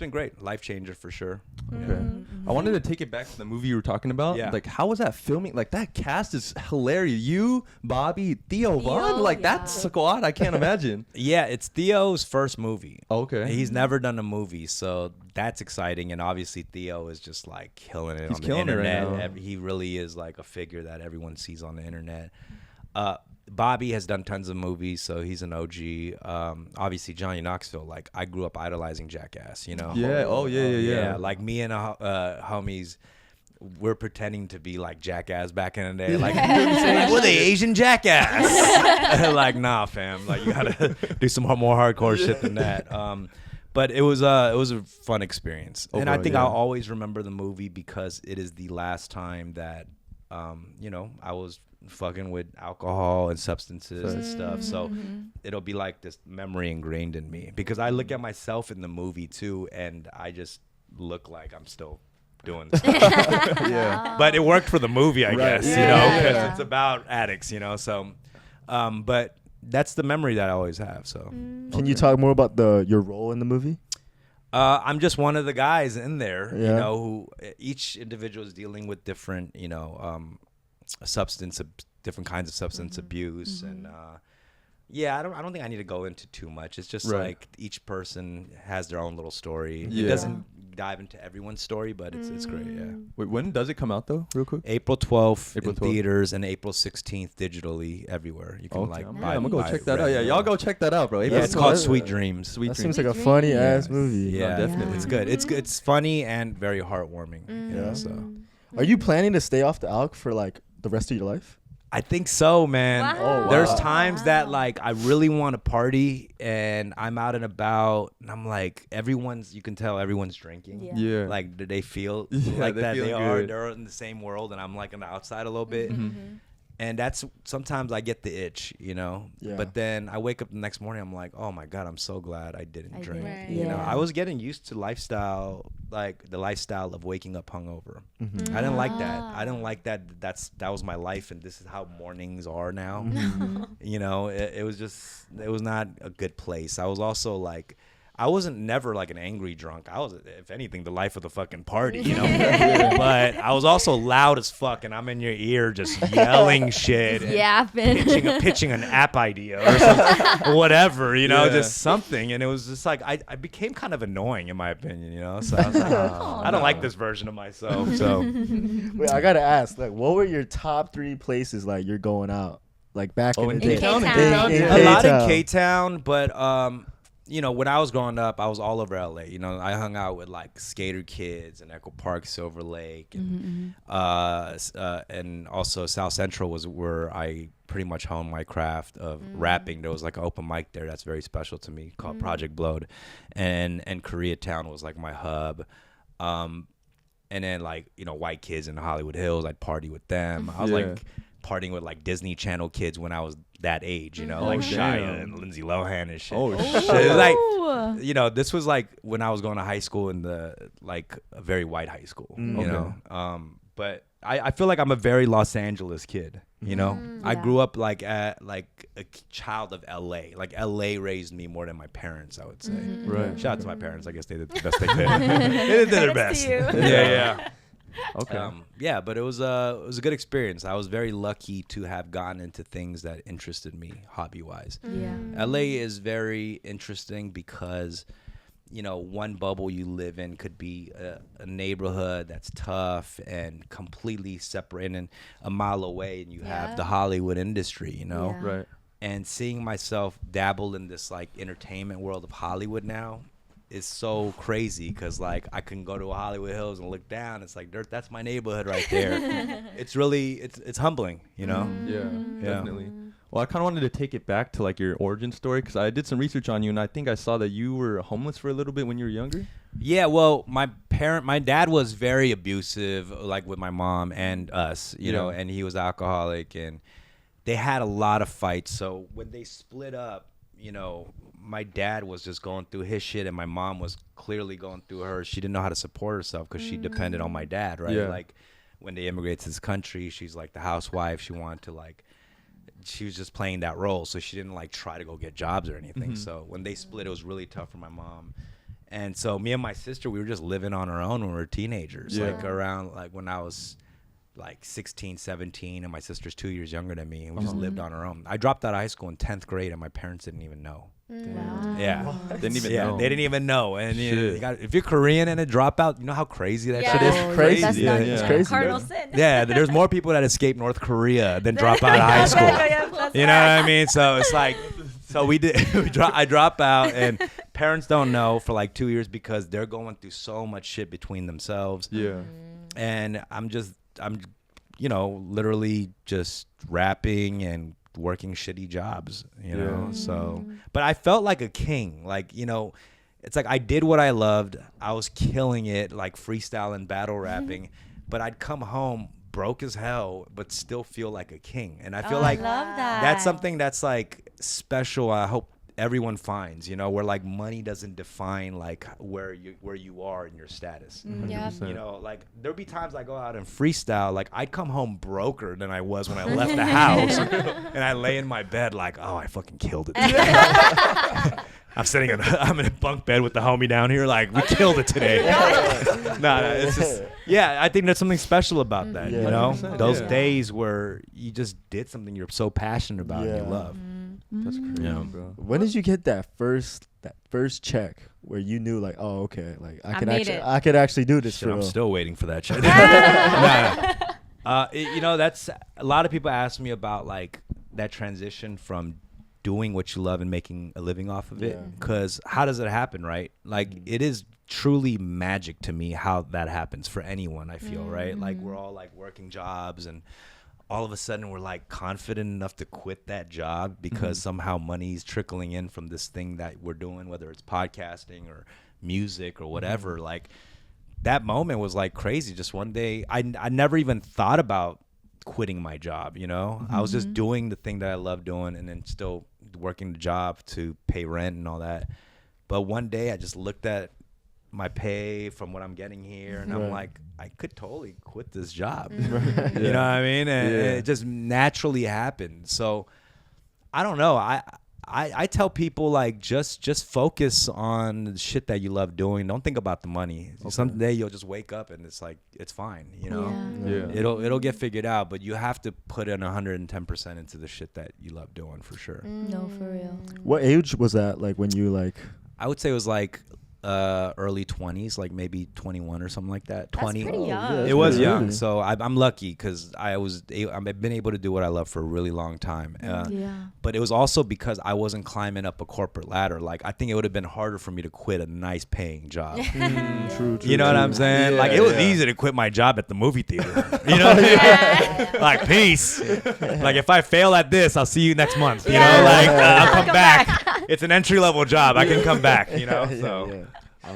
Speaker 3: great, life changer for sure.
Speaker 1: Okay. I wanted to take it back to the movie you were talking about.
Speaker 3: Yeah.
Speaker 1: Like, how was that filming? Like, that cast is hilarious. You, Bobby, Theo, Von. Like,
Speaker 2: yeah.
Speaker 1: that squad, I can't imagine.
Speaker 3: Yeah, it's Theo's first movie.
Speaker 1: Okay.
Speaker 3: He's never done a movie, so that's exciting. And obviously, Theo is just like killing it
Speaker 1: He's
Speaker 3: on the
Speaker 1: killing it right
Speaker 3: internet.
Speaker 1: now.
Speaker 3: He really is like a figure that everyone sees on the internet. Bobby has done tons of movies, so he's an OG. Obviously, Johnny Knoxville. Like, I grew up idolizing Jackass. You know.
Speaker 1: Yeah. Oh, yeah.
Speaker 3: Like me and homies. We're pretending to be like Jackass back in the day. Like, we're the Asian Jackass. Like, nah, fam. Like, you gotta do some more hardcore shit than that. But it was a fun experience, and I
Speaker 1: Overall,
Speaker 3: think
Speaker 1: yeah.
Speaker 3: I'll always remember the movie because it is the last time that, I was fucking with alcohol and substances and stuff. So it'll be like this memory ingrained in me because I look at myself in the movie too, and I just look like I'm still doing stuff.
Speaker 1: Yeah.
Speaker 3: But it worked for the movie, I guess,
Speaker 1: Yeah.
Speaker 3: you know, because
Speaker 2: Yeah.
Speaker 3: it's about addicts, you know. So, but that's the memory that I always have. So,
Speaker 4: Can you talk more about your role in the movie?
Speaker 3: I'm just one of the guys in there, you
Speaker 4: Yeah.
Speaker 3: know, who each individual is dealing with different, different kinds of substance abuse, and I don't think I need to go into too much. It's just
Speaker 1: Right.
Speaker 3: like each person has their own little story.
Speaker 1: Yeah.
Speaker 3: It doesn't dive into everyone's story, but it's great. Yeah.
Speaker 1: Wait, when does it come out, though, real quick?
Speaker 3: April 12th
Speaker 1: April
Speaker 3: in
Speaker 1: 12th.
Speaker 3: theaters and April 16th digitally everywhere. You can
Speaker 1: Okay.
Speaker 3: like
Speaker 1: I'm
Speaker 3: buy.
Speaker 1: gonna go
Speaker 3: buy
Speaker 1: check
Speaker 3: it
Speaker 1: that out.
Speaker 3: right
Speaker 1: Yeah,
Speaker 3: now.
Speaker 1: y'all go check that out, bro.
Speaker 3: Yeah,
Speaker 1: April
Speaker 3: it's
Speaker 1: 12th.
Speaker 3: called Sweet Dreams.
Speaker 1: Sweet
Speaker 4: That
Speaker 1: Dreams.
Speaker 4: seems like a
Speaker 2: Sweet
Speaker 4: funny
Speaker 2: Dreams.
Speaker 4: ass movie.
Speaker 3: Yeah,
Speaker 1: definitely.
Speaker 3: It's good. It's funny and very heartwarming. You know, so
Speaker 4: Are you planning to stay off the alk for like the rest of your life?
Speaker 3: I think so, man.
Speaker 5: Wow.
Speaker 4: Oh, wow.
Speaker 3: There's times that like I really want to party and I'm out and about and I'm like you can tell everyone's drinking.
Speaker 2: Yeah.
Speaker 1: Yeah.
Speaker 3: Like do they feel
Speaker 1: Yeah,
Speaker 3: like
Speaker 1: they
Speaker 3: that
Speaker 1: feel
Speaker 3: they are
Speaker 1: good.
Speaker 3: they're in the same world and I'm like on the outside a little bit.
Speaker 1: Mm-hmm.
Speaker 3: And that's sometimes I get the itch, you know.
Speaker 4: Yeah.
Speaker 3: But then I wake up the next morning, I'm like, oh my God, I'm so glad I didn't
Speaker 2: I
Speaker 3: drink.
Speaker 5: did.
Speaker 3: You know,
Speaker 2: Yeah.
Speaker 3: I was getting used to the lifestyle of waking up hungover.
Speaker 4: Mm-hmm.
Speaker 3: I didn't like that. I didn't like that. That was my life, and this is how mornings are now. You know, it was not a good place. I was also like, I wasn't never like an angry drunk. I was, if anything, the life of the fucking party, you know. But I was also loud as fuck, and I'm in your ear just yelling shit, and
Speaker 2: Yapping.
Speaker 3: pitching an app idea or something, whatever, you know,
Speaker 1: Yeah.
Speaker 3: just something. And it was just like I became kind of annoying in my opinion, you know. So I was like, I don't like this version of myself. So
Speaker 4: Wait, I gotta ask, like, what were your top 3 places like you're going out, like back in
Speaker 1: in
Speaker 4: the day?
Speaker 5: K-Town.
Speaker 3: a lot in
Speaker 4: K-Town.
Speaker 3: K-Town, but you know, when I was growing up, I was all over LA. You know, I hung out with like skater kids in Echo Park, Silver Lake, and also South Central was where I pretty much honed my craft of rapping. There was like an open mic there that's very special to me called Project Blowed, and Koreatown was like my hub. And then like, you know, white kids in Hollywood Hills, I'd party with them. I was
Speaker 1: Yeah.
Speaker 3: like partying with like Disney Channel kids when I was that age, you know, like
Speaker 1: damn.
Speaker 3: Shia and Lindsay Lohan and shit.
Speaker 1: Oh,
Speaker 3: It
Speaker 1: shit.
Speaker 3: was like, you know, this was like when I was going to high school in a very white high school, you
Speaker 1: Okay.
Speaker 3: know. But I feel like I'm a very Los Angeles kid, you know. I
Speaker 2: Yeah.
Speaker 3: grew up like a child of LA. Like LA raised me more than my parents, I would say.
Speaker 1: Right.
Speaker 3: Shout out to my parents. I guess they did the best they could. They did their best.
Speaker 5: Credits to you.
Speaker 3: Yeah.
Speaker 1: Okay.
Speaker 3: Yeah, but it was a good experience. I was very lucky to have gotten into things that interested me hobby wise.
Speaker 2: Yeah.
Speaker 3: LA is very interesting because, you know, one bubble you live in could be a neighborhood that's tough and completely separate, and a mile away and you
Speaker 2: Yeah.
Speaker 3: have the Hollywood industry, you know.
Speaker 2: Yeah.
Speaker 1: Right.
Speaker 3: And seeing myself dabble in this like entertainment world of Hollywood now is so crazy because like I can go to Hollywood Hills and look down. It's like that's my neighborhood right there. It's really it's humbling, you know.
Speaker 1: Yeah,
Speaker 3: Yeah.
Speaker 1: definitely. Well, I kind of wanted to take it back to like your origin story because I did some research on you, and I think I saw that you were homeless for a little bit when you were younger.
Speaker 3: Yeah, well, my dad was very abusive, like with my mom and us, you know, and he was alcoholic, and they had a lot of fights. So when they split up, my dad was just going through his shit, and my mom was clearly going through hers. She didn't know how to support herself because she depended on my dad, right?
Speaker 1: Yeah.
Speaker 3: Like when they immigrated to this country, she's like the housewife. She wanted to she was just playing that role, so she didn't try to go get jobs or anything. So when they split, it was really tough for my mom. And so me and my sister, we were just living on our own when we were teenagers, around when I was 16, 17, and my sister's 2 years younger than me, and we just lived on our own. I dropped out of high school in 10th grade, and my parents didn't even know.
Speaker 2: Wow.
Speaker 3: Yeah.
Speaker 1: Didn't even know.
Speaker 3: They didn't even know. And if you're Korean and a dropout, you know how crazy that shit is?
Speaker 2: Oh,
Speaker 4: Crazy.
Speaker 2: That's
Speaker 1: Yeah,
Speaker 2: not
Speaker 1: yeah.
Speaker 4: It's
Speaker 2: even-
Speaker 4: crazy.
Speaker 5: Cardinal sin.
Speaker 3: Yeah, there's more people that escape North Korea than drop out of high school. You know what I mean? So it's so we did. I drop out, and parents don't know for 2 years because they're going through so much shit between themselves.
Speaker 1: Yeah.
Speaker 3: And I'm literally just rapping and working shitty jobs, So, but I felt like a king. It's I did what I loved. I was killing it, freestyling, battle rapping. But I'd come home broke as hell, but still feel like a king. And I feel
Speaker 5: I love that.
Speaker 3: that's something that's special. I hope everyone finds, where money doesn't define where you are in your status.
Speaker 5: Yeah.
Speaker 3: There'll be times I go out and freestyle, I'd come home broker than I was when I left the house, and I lay in my bed oh, I fucking killed it today. I'm in a bunk bed with the homie down here, we killed it today. No, it's just, I think there's something special about that,
Speaker 4: Yeah.
Speaker 1: 100%,
Speaker 3: those
Speaker 1: yeah.
Speaker 3: days where you just did something you're so passionate about and you
Speaker 4: Yeah.
Speaker 3: love.
Speaker 1: That's crazy,
Speaker 3: Yeah.
Speaker 1: bro.
Speaker 4: When did you get that first check where you knew oh, okay, I could actually do this
Speaker 3: Shit,
Speaker 4: for
Speaker 3: I'm
Speaker 4: real?
Speaker 3: still waiting for that shit. That's a lot of people ask me about that transition from doing what you love and making a living off of it.
Speaker 4: Yeah.
Speaker 3: Because how does it happen, right? It is truly magic to me how that happens for anyone, I feel, right? We're all working jobs, and all of a sudden we're confident enough to quit that job because somehow money's trickling in from this thing that we're doing, whether it's podcasting or music or whatever. That moment was crazy. Just one day, I never even thought about quitting my job, I was just doing the thing that I love doing and then still working the job to pay rent and all that. But one day I just looked at my pay from what I'm getting here, and I'm I could totally quit this job. You know what I mean? And it just naturally happened. So I don't know. I tell people just focus on the shit that you love doing. Don't think about the money. Okay. Someday you'll just wake up and it's it's fine.
Speaker 1: Yeah.
Speaker 3: It'll get figured out. But you have to put in 110% into the shit that you love doing for sure.
Speaker 2: No, for real.
Speaker 4: What age was that when you
Speaker 3: I would say it was early 20s, maybe 21 or something like that.
Speaker 5: That's
Speaker 3: 20.
Speaker 5: pretty young.
Speaker 4: yeah.
Speaker 3: It was
Speaker 4: Really?
Speaker 3: young, so I'm lucky because I've been able to do what I love for a really long time. But it was also because I wasn't climbing up a corporate ladder. I think it would have been harder for me to quit a nice paying job.
Speaker 4: True.
Speaker 3: You know what I'm saying?
Speaker 1: Yeah,
Speaker 3: it was
Speaker 1: yeah.
Speaker 3: easy to quit my job at the movie theater. You know what I mean? Peace. If I fail at this, I'll see you next month. You know, I'll come back. It's an entry level job. I can come back. So.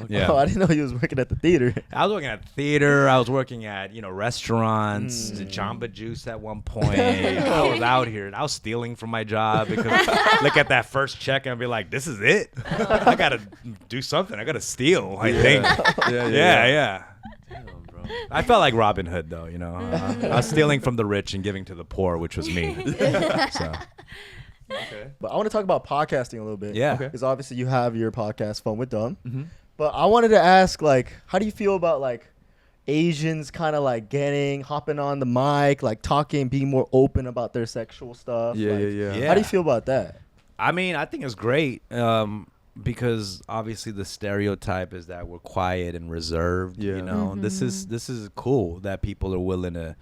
Speaker 3: Yeah.
Speaker 4: Oh, I didn't know you was working at the theater.
Speaker 3: I was working at theater. I was working at restaurants, Jamba Juice at one point. I was out here and I was stealing from my job because look at that first check and be this is it. I gotta do something. I gotta steal. I think. Yeah.
Speaker 1: Damn, bro.
Speaker 3: I felt like Robin Hood though. I was stealing from the rich and giving to the poor, which was me. So.
Speaker 1: Okay.
Speaker 4: But I want to talk about podcasting a little bit.
Speaker 3: Yeah.
Speaker 1: Okay.
Speaker 4: Because obviously you have your podcast, Fun with Dumb.
Speaker 1: Mm-hmm.
Speaker 4: But I wanted to ask, how do you feel about Asians kind of hopping on the mic, talking, being more open about their sexual stuff?
Speaker 1: Yeah.
Speaker 4: How do you feel about that?
Speaker 3: I mean, I think it's great because obviously the stereotype is that we're quiet and reserved.
Speaker 1: Yeah.
Speaker 3: This is cool that people are willing to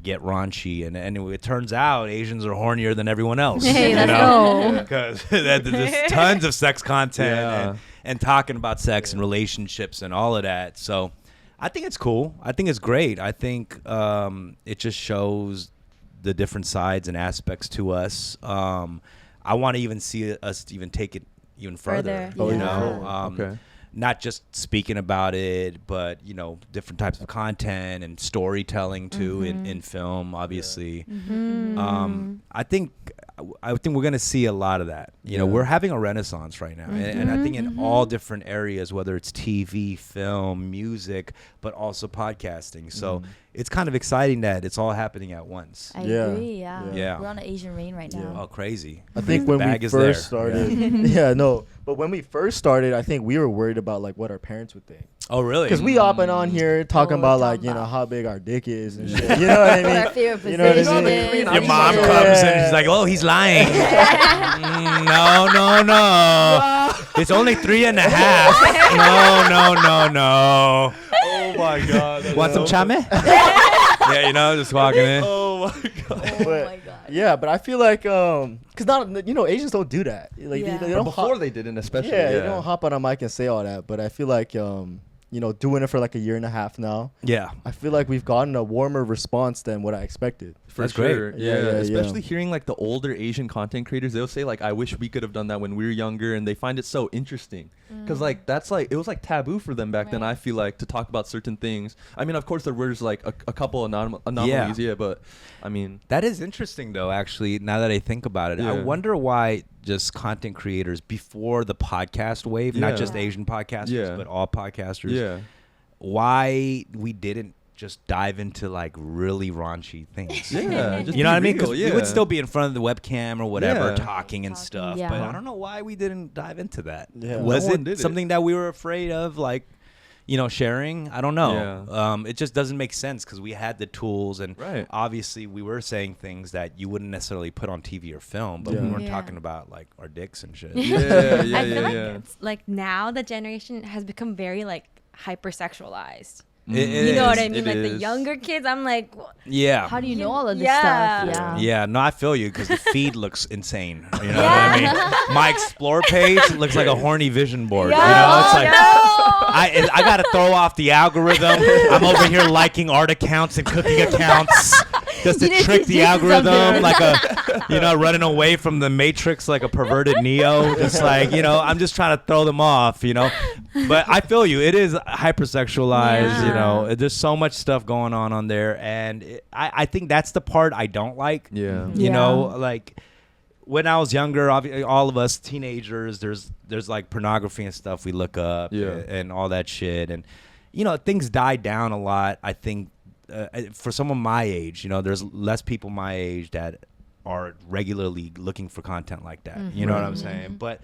Speaker 3: get raunchy, and it turns out Asians are hornier than everyone else.
Speaker 2: Hey, let's go.
Speaker 3: Because there's tons of sex content and talking about sex and relationships and all of that. So I think it's cool. I think it's great. I think it just shows the different sides and aspects to us. I want to even see us even take it even further.
Speaker 5: Further,
Speaker 3: You
Speaker 5: yeah.
Speaker 3: know,
Speaker 1: Okay.
Speaker 3: not just speaking about it, but you know, different types of content and storytelling too in film, obviously. I think we're gonna see a lot of that. You know, we're having a renaissance right now, and I think in all different areas, whether it's TV, film, music, but also podcasting. So it's kind of exciting that it's all happening at once.
Speaker 2: I agree. Yeah.
Speaker 3: Yeah.
Speaker 2: We're on an Asian rain right now.
Speaker 3: Oh, crazy!
Speaker 4: I think when
Speaker 3: bag
Speaker 4: we
Speaker 3: is
Speaker 4: first
Speaker 3: there.
Speaker 4: started, but when we first started, I think we were worried about like what our parents would think.
Speaker 3: Oh, really?
Speaker 4: Because we hopping on here talking about like, you know, how big our dick is and shit. You know what I mean?
Speaker 2: Our favorite
Speaker 4: You know what I
Speaker 2: position
Speaker 4: mean?
Speaker 2: is.
Speaker 3: Your mom comes and she's like, "Oh, he's lying." No. It's only 3.5. No.
Speaker 1: Oh my god.
Speaker 3: Want some chame? Yeah, you know, just walking in.
Speaker 1: Oh my god.
Speaker 2: Oh my god.
Speaker 4: Yeah, but I feel like, because not, you know, Asians don't do that. Like,
Speaker 2: Yeah.
Speaker 4: they don't
Speaker 1: Before they didn't, especially.
Speaker 4: they don't hop on a mic and say all that. But I feel like, you know, doing it for like a year and a half now,
Speaker 3: Yeah.
Speaker 4: I feel like we've gotten a warmer response than what I expected.
Speaker 1: For
Speaker 3: That's
Speaker 1: sure.
Speaker 3: great.
Speaker 1: Yeah,
Speaker 4: Yeah,
Speaker 1: especially
Speaker 4: yeah.
Speaker 1: hearing like the older Asian content creators, they'll say like, "I wish we could have done that when we were younger," and they find it so interesting because like that's like it was like taboo for them back then. I feel like to talk about certain things. I mean, of course there was like a couple anomalies, but I mean
Speaker 3: That is interesting, though, actually, now that I think about it. I
Speaker 1: Yeah.
Speaker 3: wonder why just content creators before the podcast wave, not
Speaker 1: Yeah.
Speaker 3: just Asian podcasters,
Speaker 1: Yeah.
Speaker 3: but all podcasters,
Speaker 1: yeah.
Speaker 3: why we didn't just dive into like really raunchy things.
Speaker 1: Yeah, just
Speaker 3: You know
Speaker 1: be
Speaker 3: what I mean? Because
Speaker 1: real,
Speaker 3: we would
Speaker 1: yeah.
Speaker 3: still be in front of the webcam or whatever,
Speaker 1: Yeah.
Speaker 3: talking and
Speaker 2: Talking,
Speaker 3: stuff.
Speaker 2: yeah.
Speaker 3: But I don't know why we didn't dive into that.
Speaker 4: Yeah.
Speaker 3: Was
Speaker 1: No one
Speaker 3: it
Speaker 1: did it.
Speaker 3: something that we were afraid of, like, you know, sharing? I don't know.
Speaker 1: Yeah.
Speaker 3: It just doesn't make sense because we had the tools, and
Speaker 1: Right.
Speaker 3: obviously we were saying things that you wouldn't necessarily put on TV or film, but we
Speaker 4: Yeah.
Speaker 3: weren't
Speaker 5: Yeah.
Speaker 3: talking about like our dicks and shit.
Speaker 1: Yeah, yeah,
Speaker 5: I feel like
Speaker 1: yeah.
Speaker 5: it's like now the generation has become very like hypersexualized.
Speaker 3: It
Speaker 5: You know what I
Speaker 3: is.
Speaker 5: mean?
Speaker 1: It
Speaker 5: Like the
Speaker 1: is.
Speaker 5: younger kids, I'm like,
Speaker 3: Yeah.
Speaker 2: How do you know all of this
Speaker 5: Yeah.
Speaker 2: stuff? Yeah.
Speaker 3: Yeah, no, I feel you because the feed looks insane. You know what I mean? My Explore page looks like a horny vision board. You know, it's like I got to throw off the algorithm. I'm over here liking art accounts and cooking accounts just to
Speaker 2: You need
Speaker 3: trick
Speaker 2: to
Speaker 3: the
Speaker 2: do
Speaker 3: algorithm,
Speaker 2: something.
Speaker 3: like a, you know, running away from the Matrix like a perverted Neo. Just like, you know, I'm just trying to throw them off. You know, but I feel you. It is hypersexualized. You know, there's so much stuff going on there, and I think that's the part I don't like.
Speaker 1: Yeah.
Speaker 3: You know, like when I was younger, all of us teenagers, there's like pornography and stuff we look up,
Speaker 1: Yeah.
Speaker 3: and all that shit, and you know, things died down a lot. I think for someone my age, you know, there's less people my age that are regularly looking for content like that. You know what I'm saying? But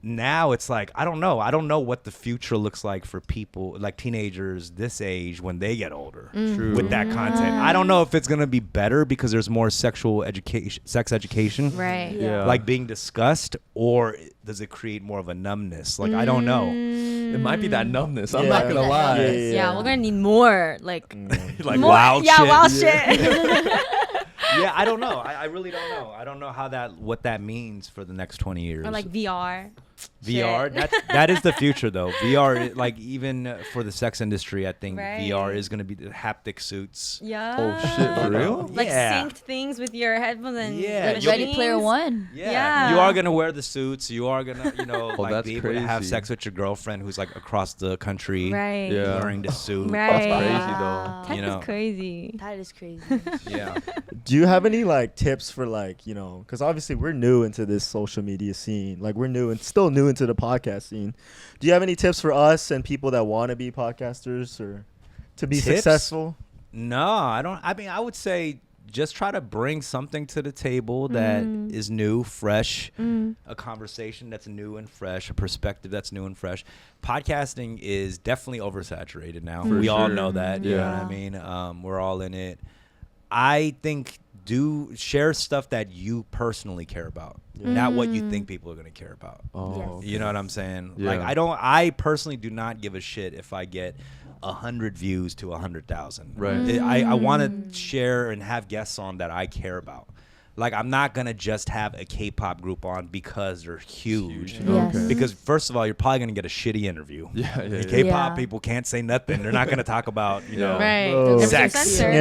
Speaker 3: now it's like I don't know what the future looks like for people like teenagers this age when they get older
Speaker 1: True.
Speaker 3: with that content. I don't know if it's gonna be better because there's more sex education,
Speaker 5: right.
Speaker 1: Yeah.
Speaker 3: like being discussed, or does it create more of a numbness? Like I don't know.
Speaker 1: It might be that numbness. I'm
Speaker 4: Yeah.
Speaker 1: not gonna lie.
Speaker 5: Yeah, we're gonna need more like
Speaker 3: Like
Speaker 5: more,
Speaker 3: wild
Speaker 5: yeah,
Speaker 3: shit.
Speaker 5: wild shit.
Speaker 3: Yeah, I don't know. I really don't know. I don't know what that means for the next 20 years.
Speaker 5: Or like VR.
Speaker 3: VR,
Speaker 5: shit.
Speaker 3: that is the future though. VR, like even for the sex industry, I think
Speaker 5: Right.
Speaker 3: VR is going to be the haptic suits.
Speaker 5: Yeah.
Speaker 1: Oh shit, for real?
Speaker 5: Like
Speaker 3: Yeah.
Speaker 5: synced things with your headphones and
Speaker 3: Yeah,
Speaker 5: the
Speaker 3: you'll-
Speaker 2: Ready
Speaker 5: machines.
Speaker 2: Player One.
Speaker 5: Yeah.
Speaker 3: You are going to wear the suits. You are going to, you know,
Speaker 1: Oh,
Speaker 3: like
Speaker 1: that's
Speaker 3: be able to have
Speaker 1: crazy.
Speaker 3: sex with your girlfriend who's like across the country
Speaker 5: Right.
Speaker 1: Yeah.
Speaker 3: wearing the suit.
Speaker 5: Right.
Speaker 1: That's crazy
Speaker 2: Wow.
Speaker 5: Tech
Speaker 3: You know.
Speaker 5: is crazy.
Speaker 2: That is crazy.
Speaker 3: Yeah.
Speaker 4: Do you have any like tips for like, you know, because obviously we're new into this social media scene. Like we're new and still new into the podcast scene. Do you have any tips for us and people that want to be podcasters or to be
Speaker 3: Tips?
Speaker 4: successful?
Speaker 3: No, I don't. I mean, I would say just try to bring something to the table that is new, fresh, a conversation that's new and fresh, a perspective that's new and fresh. Podcasting is definitely oversaturated now.
Speaker 1: For
Speaker 3: We all
Speaker 1: sure.
Speaker 3: know that. You know what I mean? We're all in it. I think share stuff that you personally care about, not what you think people are going to care about.
Speaker 1: Oh.
Speaker 2: Yes.
Speaker 3: You know what I'm saying?
Speaker 1: Yeah.
Speaker 3: Like I personally do not give a shit if I get 100 views to 100,000.
Speaker 1: Right.
Speaker 3: I want to share and have guests on that I care about. Like I'm not gonna just have a K-pop group on because they're huge.
Speaker 2: Yes.
Speaker 1: Okay.
Speaker 3: Because first of all, you're probably gonna get a shitty interview.
Speaker 1: Yeah, yeah, yeah.
Speaker 3: K-pop
Speaker 2: Yeah.
Speaker 3: people can't say nothing. They're not gonna talk about
Speaker 1: Yeah.
Speaker 5: Right.
Speaker 4: Oh.
Speaker 5: Everything's
Speaker 3: Sex.
Speaker 5: censored.
Speaker 4: Yeah.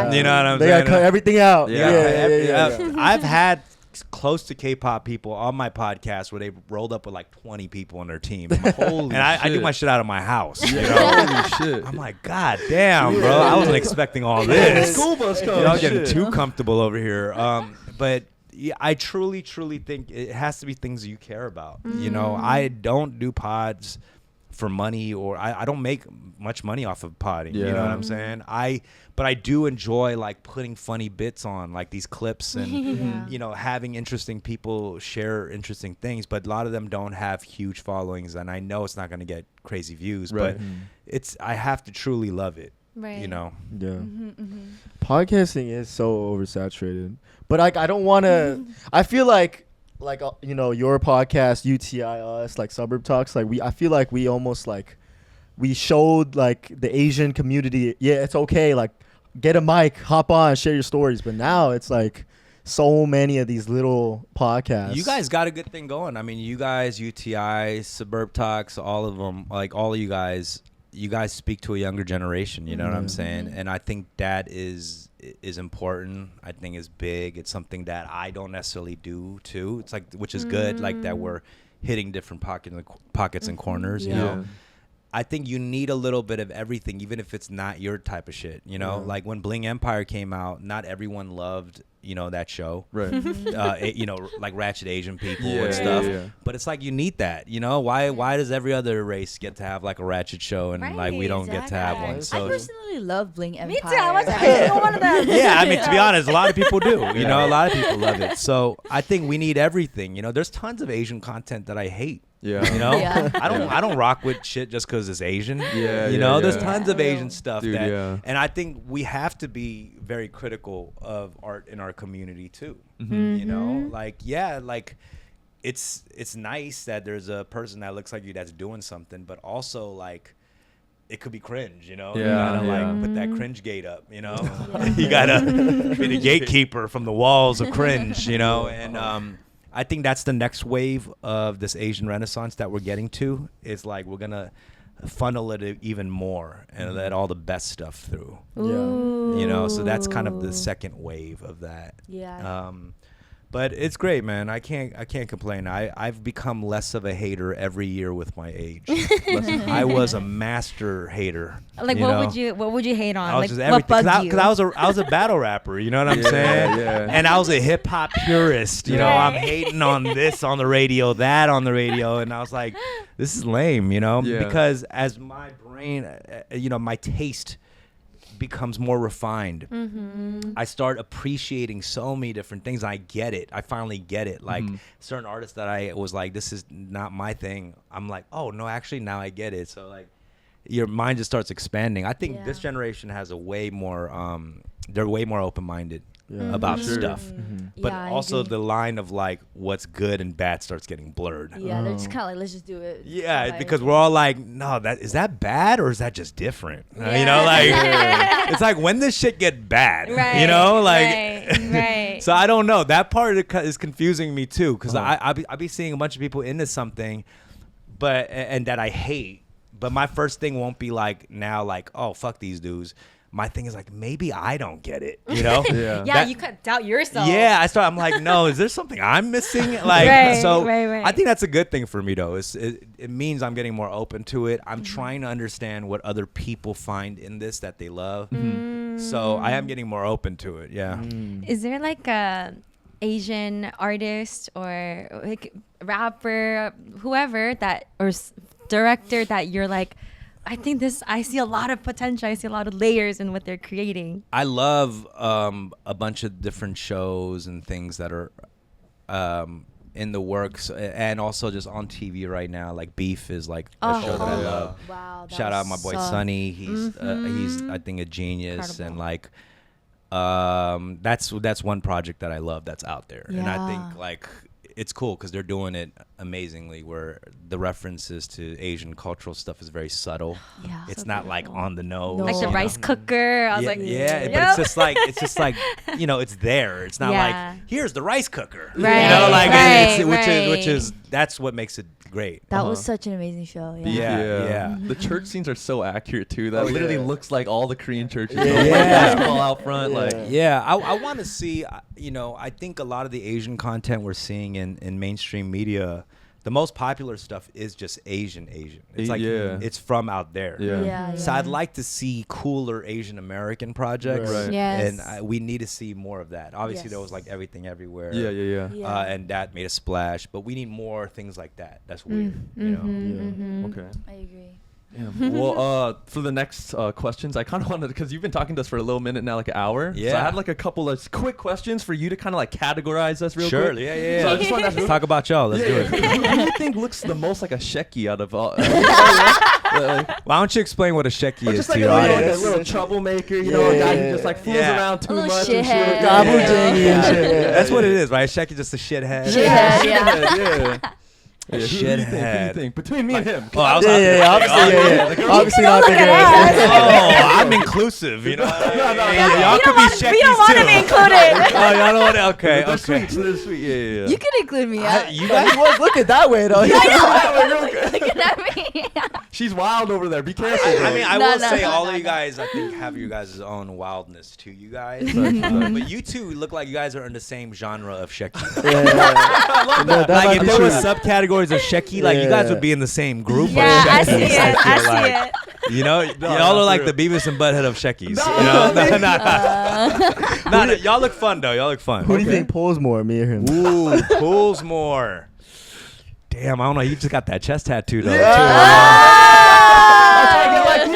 Speaker 2: Exactly.
Speaker 3: You know what I'm
Speaker 4: They
Speaker 3: saying?
Speaker 4: gotta cut everything out.
Speaker 1: Yeah.
Speaker 3: I've had close to K-pop people on my podcast where they rolled up with like 20 people on their team. And I do my shit out of my house. You know?
Speaker 1: Holy shit.
Speaker 3: I'm like, God damn, bro. I wasn't expecting all this.
Speaker 4: School bus comes.
Speaker 3: Y'all getting too comfortable over here. But yeah, I truly think it has to be things you care about. You know, I don't do pods for money, or I don't make much money off of podding. You know what I'm saying? But I do enjoy like putting funny bits on like these clips and you know, having interesting people share interesting things, but a lot of them don't have huge followings, and I know it's not going to get crazy views, but I have to truly love it.
Speaker 5: Right.
Speaker 3: You know?
Speaker 4: Yeah. Podcasting is so oversaturated. But I don't want to I feel like you know, your podcast, UTI us, like Suburb Talks, like I feel like we almost like we showed like the Asian community, yeah, it's okay, like get a mic, hop on, share your stories. But now it's like so many of these little podcasts.
Speaker 3: You guys got a good thing going. I mean, you guys, UTI, Suburb Talks, all of them, like all of you guys speak to a younger generation, you know what I'm saying? And I think that is important. I think is big. It's something that I don't necessarily do too. It's like, which is good, like that we're hitting different pockets and corners, you know? I think you need a little bit of everything, even if it's not your type of shit, you know? Like when Bling Empire came out, not everyone loved, you know, that show. Right. You know, like ratchet Asian people and stuff. But it's like you need that, you know? Why does every other race get to have like a ratchet show and like we don't get to have one? So
Speaker 2: I personally love Bling Empire.
Speaker 5: Me too. I was one of them.
Speaker 3: Yeah, I mean, to be honest, a lot of people do. You know, a lot of people love it. So I think we need everything. You know, there's tons of Asian content that I hate. Yeah. You know, I don't rock with shit just because it's Asian. You know, there's tons of Asian stuff. Dude, and I think we have to be very critical of art in our community too. You know, like, like it's nice that there's a person that looks like you that's doing something, but also like it could be cringe, you know? You gotta like put that cringe gate up, you know? You gotta be the gatekeeper from the walls of cringe, you know? And I think that's the next wave of this Asian Renaissance that we're getting to. Is like we're gonna funnel it even more and let all the best stuff through. You know, so that's kind of the second wave of that. But it's great, man. I can't complain. I've become less of a hater every year with my age. I was a master hater.
Speaker 5: Like what would you hate on?
Speaker 3: I was
Speaker 5: like
Speaker 3: just what bugged
Speaker 5: you?
Speaker 3: Because I was a battle rapper. You know what I'm saying? And I was a hip hop purist. You know, I'm hating on this on the radio, that on the radio, and I was like, this is lame. You know, because as my brain, you know, my taste becomes more refined. I start appreciating so many different things. I get it. I finally get it. Like certain artists that I was like, this is not my thing. I'm like, oh no, actually now I get it. So like your mind just starts expanding. I think this generation has a way more, they're way more open-minded about stuff. But also the line of like what's good and bad starts getting blurred.
Speaker 2: They're just kind of like, let's just do it.
Speaker 3: Yeah, because we're all like, no, is that bad or is that just different? You know, like it's like when does shit get bad? You know, like so I don't know. That part is confusing me too, because I be seeing a bunch of people into something, but and that I hate. But my first thing won't be like now, like, oh fuck these dudes. My thing is like, maybe I don't get it, you know?
Speaker 5: You could doubt yourself.
Speaker 3: I'm like, no, is there something I'm missing? Like, I think that's a good thing for me though. It means I'm getting more open to it. I'm trying to understand what other people find in this that they love. So I am getting more open to it.
Speaker 5: Is there like a Asian artist or like rapper, whoever that, or director that you're like, I see a lot of potential. I see a lot of layers in what they're creating.
Speaker 3: I love a bunch of different shows and things that are in the works, and also just on TV right now. Like Beef is like a show that I love.
Speaker 2: Wow,
Speaker 3: shout out my boy Sonny. He's I think a genius. Incredible. And like that's one project that I love that's out there. And I think like it's cool because they're doing it amazingly, where the references to Asian cultural stuff is very subtle. It's so not like on the nose.
Speaker 5: Like the rice cooker. I was like,
Speaker 3: but it's just like you know, it's there. It's not like here's the rice cooker. You know, like which is that's what makes it great.
Speaker 2: That was such an amazing show. Yeah.
Speaker 3: Yeah.
Speaker 1: The church scenes are so accurate too. That
Speaker 4: Oh,
Speaker 1: literally
Speaker 4: yeah.
Speaker 1: looks like all the Korean churches.
Speaker 4: Yeah.
Speaker 1: You know, like
Speaker 3: Yeah.
Speaker 1: basketball out front.
Speaker 4: Yeah.
Speaker 1: Like
Speaker 3: Yeah, I want to see, I think a lot of the Asian content we're seeing in mainstream media, the most popular stuff is just Asian. It's like, it's from out there.
Speaker 1: Yeah.
Speaker 3: So I'd like to see cooler Asian American projects.
Speaker 1: Right.
Speaker 5: Yes.
Speaker 3: And we need to see more of that. Obviously, there was
Speaker 2: Yes.
Speaker 3: like Everything Everywhere.
Speaker 2: Yeah.
Speaker 3: And that made a splash. But we need more things like that. That's weird. You know?
Speaker 1: Okay.
Speaker 2: I agree.
Speaker 1: Yeah. Well, for the next questions, I kind of wanted, because you've been talking to us for a little minute now, like an hour. So I
Speaker 3: Yeah.
Speaker 1: had like a couple of quick questions for you to kind of like categorize us real
Speaker 3: Sure.
Speaker 1: quick.
Speaker 3: Yeah.
Speaker 1: So I just wanted to
Speaker 3: Let's talk about y'all. Let's do it.
Speaker 1: Who do you think looks the most like a shekki out of all?
Speaker 3: Why don't you explain what a shekki is
Speaker 1: Just
Speaker 3: to
Speaker 1: like
Speaker 3: your
Speaker 1: a
Speaker 3: audience?
Speaker 1: little troublemaker, you know, a guy who just like fools
Speaker 3: Yeah.
Speaker 1: around too
Speaker 2: A little
Speaker 1: much.
Speaker 2: shithead.
Speaker 1: And shit.
Speaker 4: Gobble
Speaker 2: Yeah.
Speaker 4: jingy and shit.
Speaker 3: That's what it is, right? A shekki just a shithead.
Speaker 2: Shithead.
Speaker 1: Yeah.
Speaker 3: A
Speaker 1: Who do you think? Who do you
Speaker 3: shithead.
Speaker 1: think? Between me and him.
Speaker 3: Oh, I was
Speaker 4: Obviously, obviously not thinking
Speaker 3: Oh, I'm inclusive, you know. Y'all could be shekis
Speaker 5: We don't want to be
Speaker 3: too.
Speaker 5: included.
Speaker 3: Oh, y'all know what? Okay,
Speaker 1: They're
Speaker 3: okay.
Speaker 1: sweet. So they're sweet. Yeah.
Speaker 2: You could include me.
Speaker 3: You
Speaker 4: He
Speaker 3: guys,
Speaker 4: was looking that way though.
Speaker 2: Looking at me.
Speaker 1: She's wild over there. Be careful.
Speaker 3: I mean, I
Speaker 2: No,
Speaker 3: will
Speaker 2: no,
Speaker 3: say
Speaker 2: no,
Speaker 3: all
Speaker 2: no,
Speaker 3: of you
Speaker 2: no.
Speaker 3: guys, I think, have you guys' own wildness to you guys. But you two look like you guys are in the same genre of shekki. Like if there was subcategories of shekki, like you guys would be in the same group
Speaker 5: Yeah,
Speaker 3: of
Speaker 5: I
Speaker 3: shekkis.
Speaker 5: see it.
Speaker 3: feel
Speaker 5: I see
Speaker 3: like.
Speaker 5: it.
Speaker 3: You know, y'all are like the Beavis and Butthead of shekkis. You know? No, y'all look fun though. Y'all look fun.
Speaker 4: Who do you think pulls more, me or him?
Speaker 3: Ooh, pulls more. Damn, I don't know. You just got that chest tattoo though.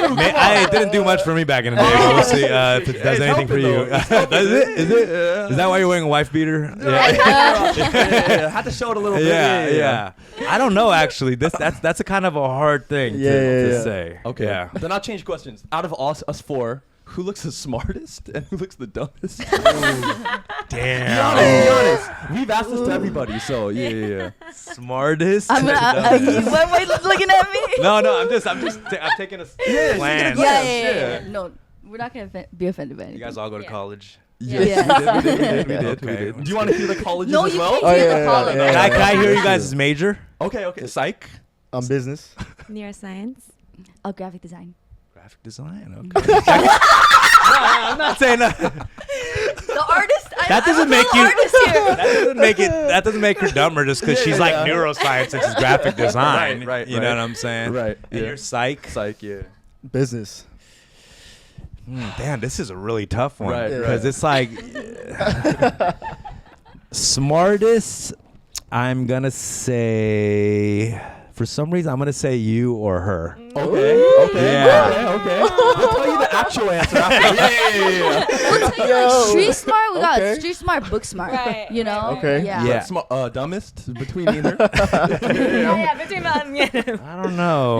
Speaker 3: Man, it didn't do much for me back in the day. But we'll see if it does anything for you. Does it? Is it? Is that why you're wearing a wife beater?
Speaker 1: Yeah. Had to show it a little bit.
Speaker 3: Yeah. I don't know actually. That's a kind of a hard thing to say.
Speaker 1: Okay.
Speaker 3: Yeah.
Speaker 1: Then I'll change questions. Out of us four, who looks the smartest and who looks the dumbest?
Speaker 3: Damn.
Speaker 1: Be honest. We've asked this to everybody, so yeah.
Speaker 3: Smartest.
Speaker 2: What are you looking at me?
Speaker 3: No. I'm taking a plan.
Speaker 2: Yeah. No, we're not gonna be offended by anything.
Speaker 3: You guys all go to college.
Speaker 1: Yeah. We did.
Speaker 3: Okay.
Speaker 1: Do you want to hear the colleges
Speaker 2: No,
Speaker 1: as
Speaker 2: you
Speaker 1: well?
Speaker 2: can't hear the college.
Speaker 3: Can I hear you guys' major?
Speaker 1: Okay. Psych.
Speaker 4: I'm business.
Speaker 5: Neuroscience.
Speaker 2: Oh, graphic design.
Speaker 3: Graphic design. Okay. No, I'm not saying that.
Speaker 2: The artist.
Speaker 3: That doesn't
Speaker 2: I'm
Speaker 3: make
Speaker 2: the
Speaker 3: you.
Speaker 2: artist here.
Speaker 3: That doesn't make her dumber just because she's like neuroscience and she's graphic design.
Speaker 1: Right.
Speaker 3: You know what I'm saying?
Speaker 1: Right.
Speaker 3: And you're psych.
Speaker 1: Psych. Yeah.
Speaker 4: Business.
Speaker 3: Damn, this is a really tough one.
Speaker 1: Right,
Speaker 3: Because it's like smartest. I'm gonna say. For some reason, I'm gonna say you or her.
Speaker 1: Okay.
Speaker 3: Yeah.
Speaker 1: Okay. I'll tell you the actual answer after. Yeah.
Speaker 2: We'll tell you like street smart. We got
Speaker 4: Okay.
Speaker 2: street smart, book smart.
Speaker 5: Right,
Speaker 2: You know.
Speaker 4: Okay.
Speaker 2: Yeah.
Speaker 3: Yeah.
Speaker 1: Dumbest between me and her.
Speaker 5: Yeah, between me and him.
Speaker 3: I don't know.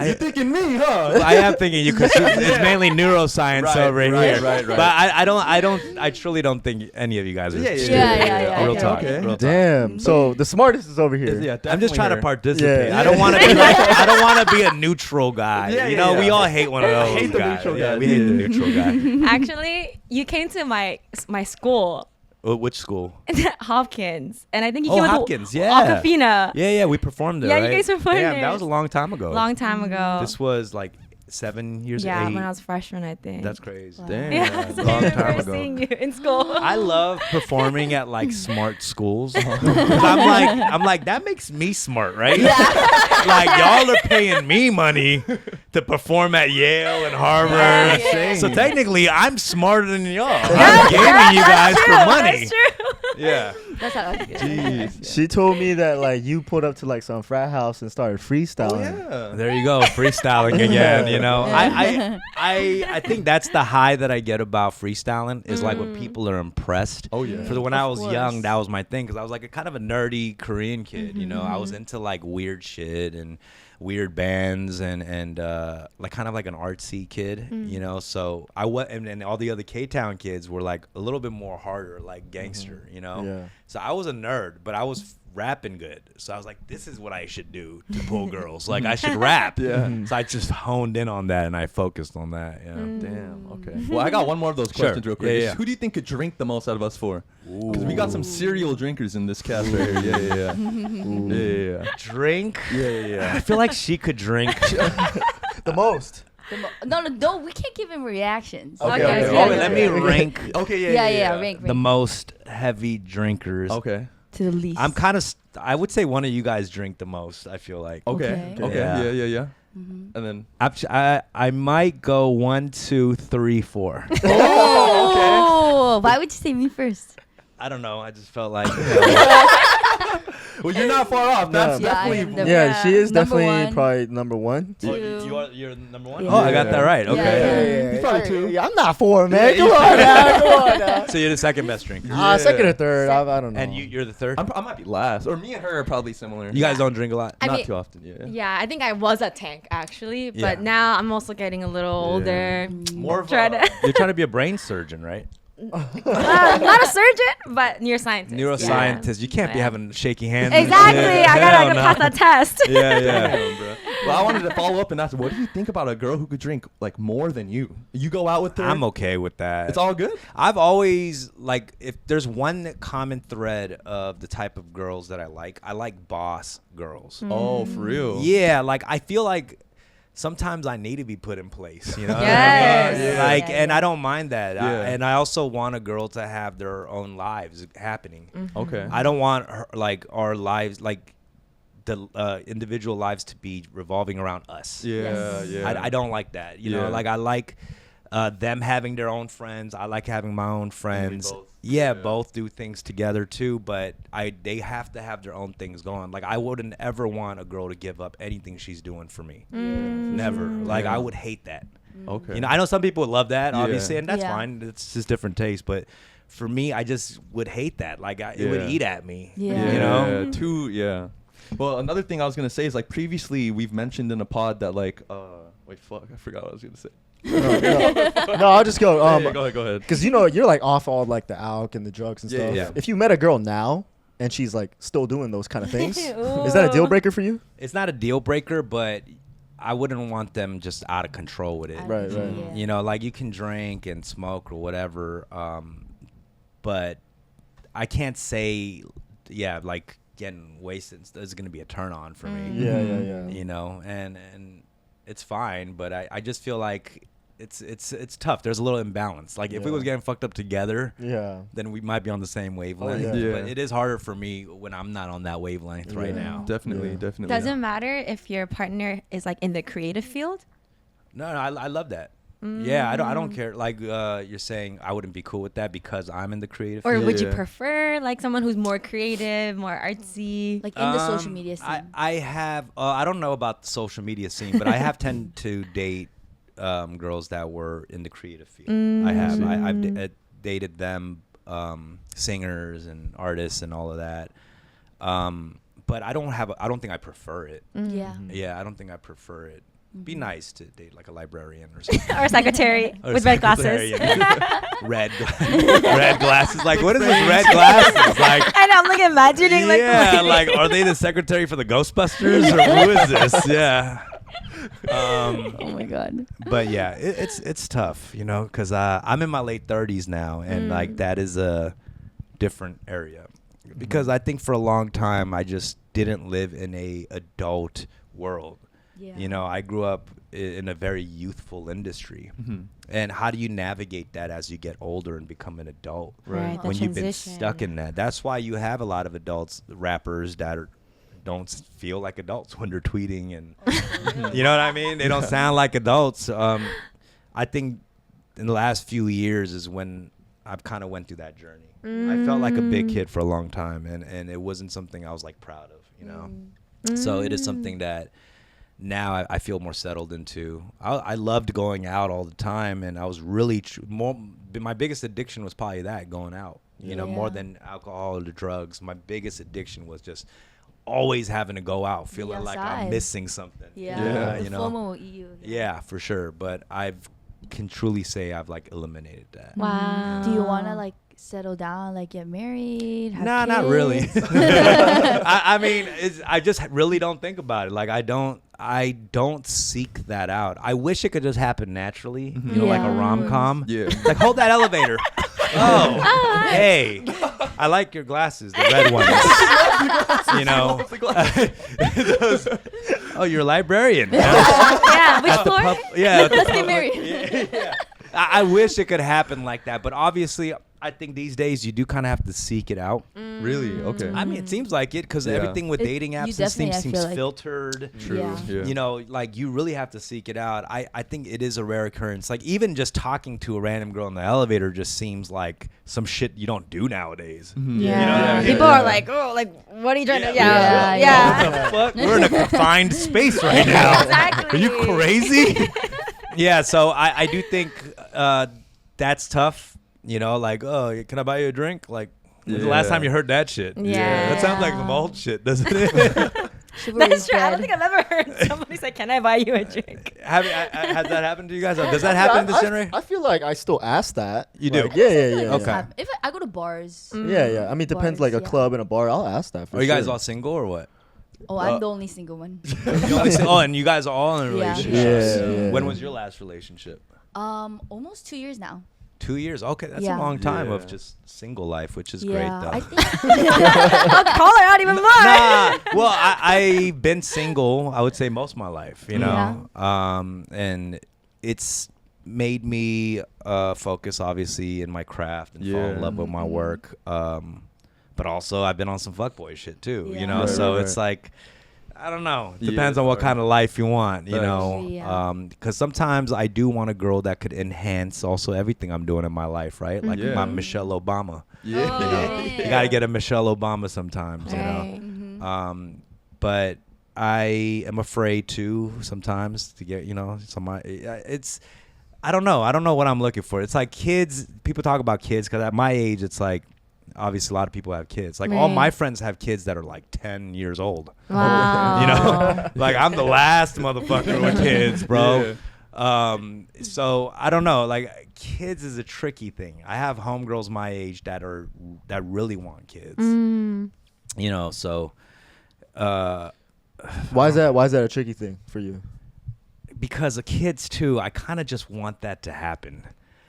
Speaker 1: You're thinking me, huh?
Speaker 3: I am thinking you because it's mainly neuroscience
Speaker 1: Right,
Speaker 3: over here.
Speaker 1: right.
Speaker 3: But I truly don't think any of you guys are.
Speaker 1: Yeah.
Speaker 3: stupid.
Speaker 2: Yeah.
Speaker 3: Real
Speaker 2: Okay.
Speaker 3: talk.
Speaker 1: Okay.
Speaker 3: Real talk.
Speaker 4: Damn. So the smartest is over here.
Speaker 1: Yeah.
Speaker 3: I'm just trying to
Speaker 1: definitely her.
Speaker 3: participate.
Speaker 4: Yeah.
Speaker 3: I don't want to be like I don't want to be a neutral guy.
Speaker 1: Yeah,
Speaker 3: you know,
Speaker 1: yeah.
Speaker 3: we all hate one of those
Speaker 1: hate the
Speaker 3: guys.
Speaker 1: neutral
Speaker 3: Yeah,
Speaker 1: guys.
Speaker 3: we hate the
Speaker 1: Yeah.
Speaker 3: neutral guy.
Speaker 5: Actually, you came to my school,
Speaker 3: Which school?
Speaker 5: Hopkins, and I think you
Speaker 3: Oh,
Speaker 5: came
Speaker 3: Hopkins,
Speaker 5: to
Speaker 3: yeah.
Speaker 5: Aquafina.
Speaker 3: Yeah, we performed there.
Speaker 5: Yeah, you
Speaker 3: right?
Speaker 5: guys performed
Speaker 3: Damn,
Speaker 5: there.
Speaker 3: that was a long time ago.
Speaker 5: Long time ago.
Speaker 3: This was like 7 years.
Speaker 5: yeah,
Speaker 3: 8.
Speaker 5: when I was freshman, I think.
Speaker 3: That's crazy.
Speaker 2: Wow.
Speaker 1: Damn.
Speaker 5: Yeah,
Speaker 3: Yeah, long
Speaker 5: I
Speaker 3: time
Speaker 5: remember
Speaker 3: ago.
Speaker 5: seeing you in school.
Speaker 3: I love performing at like smart schools. 'Cause I'm like that makes me smart, right? Like y'all are paying me money to perform at Yale and Harvard.
Speaker 5: Yeah.
Speaker 3: So technically, I'm smarter than y'all. I'm gaming you guys for money.
Speaker 5: That's true.
Speaker 3: Yeah.
Speaker 2: That's how I feel.
Speaker 1: Jeez.
Speaker 4: She told me that like you pulled up to like some frat house and started freestyling.
Speaker 1: Yeah.
Speaker 3: There you go, freestyling again. You know, I think that's the high that I get about freestyling is like when people are impressed.
Speaker 1: Oh yeah.
Speaker 3: When I was
Speaker 2: course.
Speaker 3: young, that was my thing because I was like a kind of a nerdy Korean kid. You know, I was into like weird shit and weird bands and like kind of like an artsy kid. You know, so and all the other K-Town kids were like a little bit more harder, like gangster. You know.
Speaker 4: Yeah.
Speaker 3: So I was a nerd, but I was rapping good. So I was like, this is what I should do to pull girls. Like, I should rap.
Speaker 1: Yeah.
Speaker 3: So I just honed in on that and I focused on that. Yeah.
Speaker 1: Damn. Okay. Well, I got one more of those
Speaker 3: Sure.
Speaker 1: questions real quick.
Speaker 3: Yeah.
Speaker 1: Who do you think could drink the most out of us four? Because we got some serial drinkers in this cast right here. Yeah.
Speaker 3: Drink?
Speaker 1: Yeah.
Speaker 3: I feel like she could drink.
Speaker 4: The most.
Speaker 2: No, we can't give him reactions.
Speaker 4: Okay,
Speaker 5: Okay,
Speaker 4: okay.
Speaker 5: yeah,
Speaker 3: Let me rank
Speaker 1: Okay.
Speaker 2: Yeah, rank
Speaker 3: the most heavy drinkers.
Speaker 1: Okay.
Speaker 2: to the least.
Speaker 3: I'm kind of. I would say one of you guys drink the most. I feel like.
Speaker 1: Okay.
Speaker 2: Okay.
Speaker 1: Yeah.
Speaker 2: Mhm.
Speaker 1: And then.
Speaker 3: I might go 1, 2, 3, 4.
Speaker 2: Oh, why would you say me first?
Speaker 3: I don't know. I just felt like.
Speaker 1: Well, you're not far off. That's
Speaker 2: Yeah, I am
Speaker 1: definitely.
Speaker 2: the-
Speaker 4: Yeah, she is
Speaker 2: Number
Speaker 4: definitely
Speaker 2: one.
Speaker 4: probably number 1.
Speaker 2: Two.
Speaker 3: You're number 1.
Speaker 2: Yeah.
Speaker 3: Oh, I got that right.
Speaker 2: Yeah,
Speaker 3: Okay.
Speaker 2: yeah.
Speaker 4: He's
Speaker 1: probably 2.
Speaker 4: Yeah, I'm not 4, man.
Speaker 1: Yeah,
Speaker 4: Come
Speaker 1: you-
Speaker 4: on now. Come on now.
Speaker 3: So you're the second best drinker.
Speaker 4: Second or third. I don't know.
Speaker 3: And you're the third.
Speaker 1: I might be last, or me and her are probably similar.
Speaker 3: You guys don't drink a lot.
Speaker 5: I
Speaker 1: Not
Speaker 5: mean,
Speaker 1: too often. Yeah.
Speaker 5: yeah, I think I was a tank actually, but
Speaker 3: Yeah.
Speaker 5: now I'm also getting a little older.
Speaker 3: More of
Speaker 5: Try to-
Speaker 3: You're trying to be a brain surgeon, right?
Speaker 5: Not a surgeon, but neuroscientist.
Speaker 3: Neuroscientist. You can't be
Speaker 5: Yeah.
Speaker 3: having shaky hands.
Speaker 5: Exactly.
Speaker 3: Yeah,
Speaker 5: I gotta
Speaker 3: hell
Speaker 5: go
Speaker 3: no.
Speaker 5: pass that test.
Speaker 3: Yeah.
Speaker 1: Damn, bro. Well, I wanted to follow up and ask, what do you think about a girl who could drink like more than you? You go out with her.
Speaker 3: I'm okay with that.
Speaker 1: It's all good.
Speaker 3: I've always like, if there's one common thread of the type of girls that I like boss girls.
Speaker 1: Oh, for real.
Speaker 3: Yeah, like I feel like sometimes I need to be put in place, you know?
Speaker 5: Yes.
Speaker 3: what I mean?
Speaker 1: Yeah.
Speaker 3: Like,
Speaker 2: Yeah,
Speaker 3: and
Speaker 2: yeah.
Speaker 3: I don't mind that.
Speaker 1: Yeah.
Speaker 3: And I also want a girl to have their own lives happening.
Speaker 1: Okay.
Speaker 3: I don't want her, like our lives, like the individual lives to be revolving around us.
Speaker 1: Yeah,
Speaker 2: Yes.
Speaker 1: yeah.
Speaker 3: I don't like that. You know,
Speaker 1: Yeah.
Speaker 3: like I like them having their own friends. I like having my own friends.
Speaker 1: both.
Speaker 3: Yeah,
Speaker 1: Yeah.
Speaker 3: both do things together too, but they have to have their own things going. Like I wouldn't ever want a girl to give up anything she's doing for me. Never. Like I would hate that.
Speaker 1: Okay.
Speaker 3: You know, I know some people would love that,
Speaker 1: Yeah.
Speaker 3: obviously, and that's
Speaker 2: Yeah.
Speaker 3: fine. It's just different taste, but for me, I just would hate that. Like it would
Speaker 1: Yeah.
Speaker 3: eat at me.
Speaker 2: Yeah.
Speaker 3: You know?
Speaker 1: Yeah. Well, another thing I was gonna say is like previously we've mentioned in a pod that like wait, fuck, I forgot what I was gonna say.
Speaker 4: no, I'll just go.
Speaker 1: Yeah, go ahead.
Speaker 4: Because you know you're like off all like the alk and the drugs and
Speaker 1: Yeah,
Speaker 4: stuff.
Speaker 3: yeah.
Speaker 4: If you met a girl now and she's like still doing those kind of things, is that a deal breaker for you?
Speaker 3: It's not a deal breaker, but I wouldn't want them just out of control with it.
Speaker 4: Right, right.
Speaker 2: Yeah.
Speaker 3: You know, like you can drink and smoke or whatever, but I can't say, yeah, like getting wasted is going to be a turn on for me.
Speaker 4: Yeah.
Speaker 3: You know, and it's fine, but I just feel like it's tough. There's a little imbalance. Like if we
Speaker 4: Yeah.
Speaker 3: was getting fucked up together,
Speaker 4: Yeah.
Speaker 3: then we might be on the same wavelength.
Speaker 4: yeah.
Speaker 1: Yeah.
Speaker 3: But it is harder for me when I'm not on that wavelength right
Speaker 4: Yeah.
Speaker 3: now.
Speaker 1: Definitely,
Speaker 4: Yeah.
Speaker 1: definitely.
Speaker 5: Doesn't matter if your partner is like in the creative field.
Speaker 3: No, I love that. Yeah, I don't care. Like you're saying, I wouldn't be cool with that because I'm in the creative
Speaker 5: Or
Speaker 3: field.
Speaker 5: would you
Speaker 1: Yeah.
Speaker 5: prefer like someone who's more creative, more artsy?
Speaker 2: Like in the social media scene.
Speaker 3: I have. I don't know about the social media scene, but I have tend to date girls that were in the creative field. I have. I've dated them, singers and artists and all of that. But I don't think I prefer it.
Speaker 2: Yeah.
Speaker 3: Yeah, I don't think I prefer it. Be nice to date like a librarian or something.
Speaker 5: Or secretary
Speaker 3: Or
Speaker 5: with red glasses.
Speaker 3: secretarian. red glasses. Like, what is this red glasses? Like,
Speaker 5: And I'm like imagining like
Speaker 3: yeah,
Speaker 5: the
Speaker 3: like, are they the secretary for the Ghostbusters or who is this? Yeah.
Speaker 2: Oh my god.
Speaker 3: But yeah, it's tough, you know, because I'm in my late 30s now, and like that is a different area. Because I think for a long time I just didn't live in a adult world.
Speaker 2: Yeah.
Speaker 3: You know, I grew up in a very youthful industry. And how do you navigate that as you get older and become an adult?
Speaker 5: Right, the
Speaker 3: When you've been
Speaker 5: transition.
Speaker 3: stuck in that. That's why you have a lot of adults, rappers that don't feel like adults when they're tweeting, and you know what I mean? They don't sound like adults. I think in the last few years is when I've kind of went through that journey. I felt like a big kid for a long time, and it wasn't something I was like proud of, you know? So it is something that now I feel more settled into. I loved going out all the time, and I was really my biggest addiction was probably that, going out, you know, more
Speaker 2: Yeah.
Speaker 3: than alcohol or the drugs. My biggest addiction was just always having to go out, feeling like I'm
Speaker 2: outside.
Speaker 3: missing something.
Speaker 1: Yeah,
Speaker 3: you know.
Speaker 2: FOMO will eat you.
Speaker 3: Yeah, for sure. But can truly say I've like eliminated that.
Speaker 5: Wow.
Speaker 2: Do you want to like settle down, like get married? Have
Speaker 3: Nah, not
Speaker 2: kids?
Speaker 3: really. I mean, I just really don't think about it. Like I don't seek that out. I wish it could just happen naturally, you know, like a
Speaker 2: Yeah.
Speaker 3: rom-com.
Speaker 1: Yeah.
Speaker 3: Like hold that elevator. Oh, hey, I like your glasses, the red ones. You know, oh, you're a librarian.
Speaker 5: Yeah, which floor?
Speaker 3: Yeah,
Speaker 2: Let's get married.
Speaker 3: yeah. I wish it could happen like that, but obviously, I think these days you do kind of have to seek it out.
Speaker 1: Really? Okay.
Speaker 3: I mean, it seems like it because
Speaker 1: Yeah.
Speaker 3: everything with
Speaker 2: It-
Speaker 3: dating
Speaker 2: you
Speaker 3: apps and
Speaker 2: definitely,
Speaker 3: things
Speaker 2: I
Speaker 3: seems
Speaker 2: feel like-
Speaker 3: filtered.
Speaker 1: True.
Speaker 2: Yeah.
Speaker 1: Yeah.
Speaker 3: You know, like you really have to seek it out. I think it is a rare occurrence. Like even just talking to a random girl in the elevator just seems like some shit you don't do nowadays.
Speaker 2: Yeah.
Speaker 3: You know what I mean?
Speaker 5: People are like, oh, like, what are you trying to?
Speaker 2: Yeah.
Speaker 5: Yeah.
Speaker 3: What the fuck? We're in a confined space right now.
Speaker 5: Exactly.
Speaker 3: Are you crazy? Yeah, so I do think that's tough. You know, like, oh, can I buy you a drink? Like, when's the last
Speaker 1: Yeah.
Speaker 3: time you heard that shit?
Speaker 5: Yeah.
Speaker 3: That sounds like some old shit, doesn't it?
Speaker 2: Chivalry
Speaker 5: That's
Speaker 2: is
Speaker 5: true. I don't
Speaker 2: dead.
Speaker 5: think I've ever heard somebody say, "Can I buy you a drink?"
Speaker 3: Has that happened to you guys? Does that happen in this generation?
Speaker 4: I feel like I still ask that.
Speaker 3: You do?
Speaker 4: Like, yeah, yeah, yeah.
Speaker 3: Okay.
Speaker 4: Yeah.
Speaker 2: If I go to bars,
Speaker 4: Yeah, yeah. I mean, it depends.
Speaker 2: Bars,
Speaker 4: Like a
Speaker 2: yeah.
Speaker 4: club and a bar, I'll ask that. For
Speaker 3: Are you guys
Speaker 4: sure.
Speaker 3: all single or what?
Speaker 2: oh, I'm the only single one.
Speaker 3: Oh, and you guys are all in
Speaker 2: Yeah.
Speaker 3: relationships.
Speaker 4: Yeah, yeah.
Speaker 3: When was your last relationship?
Speaker 2: Almost 2 years now.
Speaker 3: 2 years. Okay, that's
Speaker 2: Yeah.
Speaker 3: a long time of
Speaker 1: Yeah.
Speaker 3: just single life, which is
Speaker 2: Yeah,
Speaker 3: great
Speaker 2: I
Speaker 3: though.
Speaker 2: think.
Speaker 5: I'll call her out even more.
Speaker 3: Nah, well, I've been single. I would say most of my life, you know, and it's made me focus obviously in my craft and fall in
Speaker 1: Yeah.
Speaker 3: love with my work. But also I've been on some fuckboy shit too, you
Speaker 2: Yeah.
Speaker 3: know.
Speaker 1: Right,
Speaker 3: so
Speaker 1: right,
Speaker 3: it's like, I don't know.
Speaker 1: Yeah,
Speaker 3: Depends on what
Speaker 1: right.
Speaker 3: kind of life you want, you
Speaker 1: Facts.
Speaker 3: know.
Speaker 2: Yeah.
Speaker 3: Because sometimes I do want a girl that could enhance also everything I'm doing in my life, right? Like
Speaker 1: Yeah.
Speaker 3: my Michelle Obama.
Speaker 1: Yeah.
Speaker 3: You know, you got to get a Michelle Obama sometimes, you know.
Speaker 5: Right.
Speaker 2: Mhm.
Speaker 3: But I am afraid too sometimes to get, you know, it's, I don't know what I'm looking for. It's like kids, people talk about kids because at my age, it's like, obviously a lot of people have kids. Like all
Speaker 5: Right.
Speaker 3: my friends have kids that are like 10 years old.
Speaker 5: Wow.
Speaker 3: You know, like I'm the last motherfucker with kids, bro. So I don't know. Like kids is a tricky thing. I have homegirls my age that really want kids.
Speaker 5: Mm.
Speaker 3: You know, so
Speaker 4: Why is that a tricky thing for you?
Speaker 3: because of kids too, I kind of just want that to happen.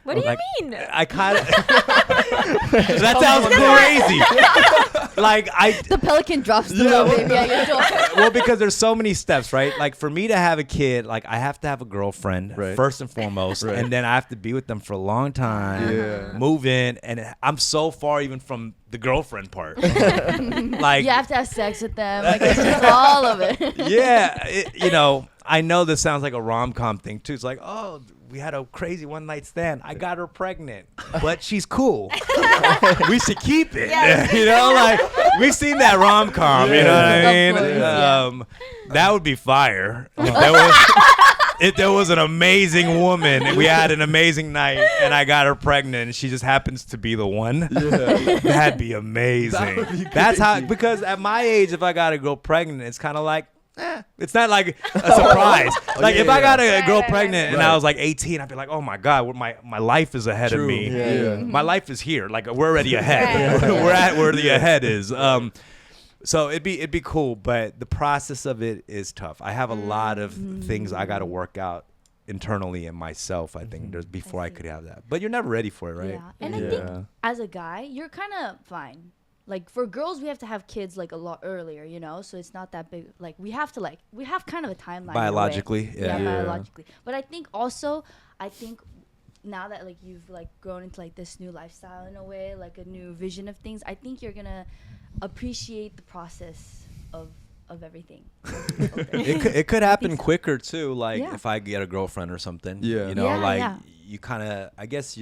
Speaker 5: What do you
Speaker 3: Like,
Speaker 5: mean?
Speaker 3: I kind of that sounds crazy. Like
Speaker 2: The pelican drops the little baby at your door.
Speaker 3: well, because there's so many steps, right? Like for me to have a kid, like I have to have a girlfriend
Speaker 1: Right.
Speaker 3: first and foremost,
Speaker 1: Right.
Speaker 3: and then I have to be with them for a long time,
Speaker 1: Yeah.
Speaker 3: move in, and I'm so far even from the girlfriend part. Like,
Speaker 2: You have to have sex with them. Like, it's just all of it.
Speaker 3: yeah, you know, I know this sounds like a rom-com thing too. It's like, oh, we had a crazy one-night stand. I got her pregnant, but she's cool. We should keep it.
Speaker 5: Yes.
Speaker 3: You know, like we've seen that rom-com. You know what I
Speaker 2: Of
Speaker 3: mean?
Speaker 2: course, yeah.
Speaker 3: That would be fire. If there was an amazing woman and we had an amazing night and I got her pregnant and she just happens to be the one, that'd be amazing.
Speaker 1: That would be
Speaker 3: That's how,
Speaker 1: crazy.
Speaker 3: because at my age, if I got a girl pregnant, it's kind of like, it's not like a surprise. Like
Speaker 1: yeah,
Speaker 3: if I got a
Speaker 5: Right,
Speaker 3: girl
Speaker 5: right,
Speaker 3: pregnant and
Speaker 1: right.
Speaker 3: I was like 18, I'd be like, oh my God, my life is ahead of
Speaker 1: True.
Speaker 3: me.
Speaker 4: Yeah.
Speaker 3: My life is here. Like we're already ahead.
Speaker 5: Right.
Speaker 3: We're at where the ahead is. So it'd be cool, but the process of it is tough. I have a lot of things I got to work out internally in myself. I think there's before I
Speaker 2: see.
Speaker 3: could have that. But you're never ready for it, right?
Speaker 2: Yeah. And I
Speaker 1: Yeah.
Speaker 2: think as a guy, you're kind of fine. Like for girls, we have to have kids like a lot earlier, you know. So it's not that big. Like we have kind of a timeline in a way.
Speaker 3: Biologically, yeah.
Speaker 2: Yeah,
Speaker 1: Yeah.
Speaker 2: biologically. But I think now that like you've like grown into like this new lifestyle in a way, like a new vision of things, I think you're gonna appreciate the process of everything.
Speaker 3: It could happen
Speaker 2: so.
Speaker 3: quicker too. Like
Speaker 2: Yeah.
Speaker 3: if I get a girlfriend or something.
Speaker 1: Yeah.
Speaker 3: You know,
Speaker 2: Yeah,
Speaker 3: like
Speaker 2: yeah.
Speaker 3: you kind of. I guess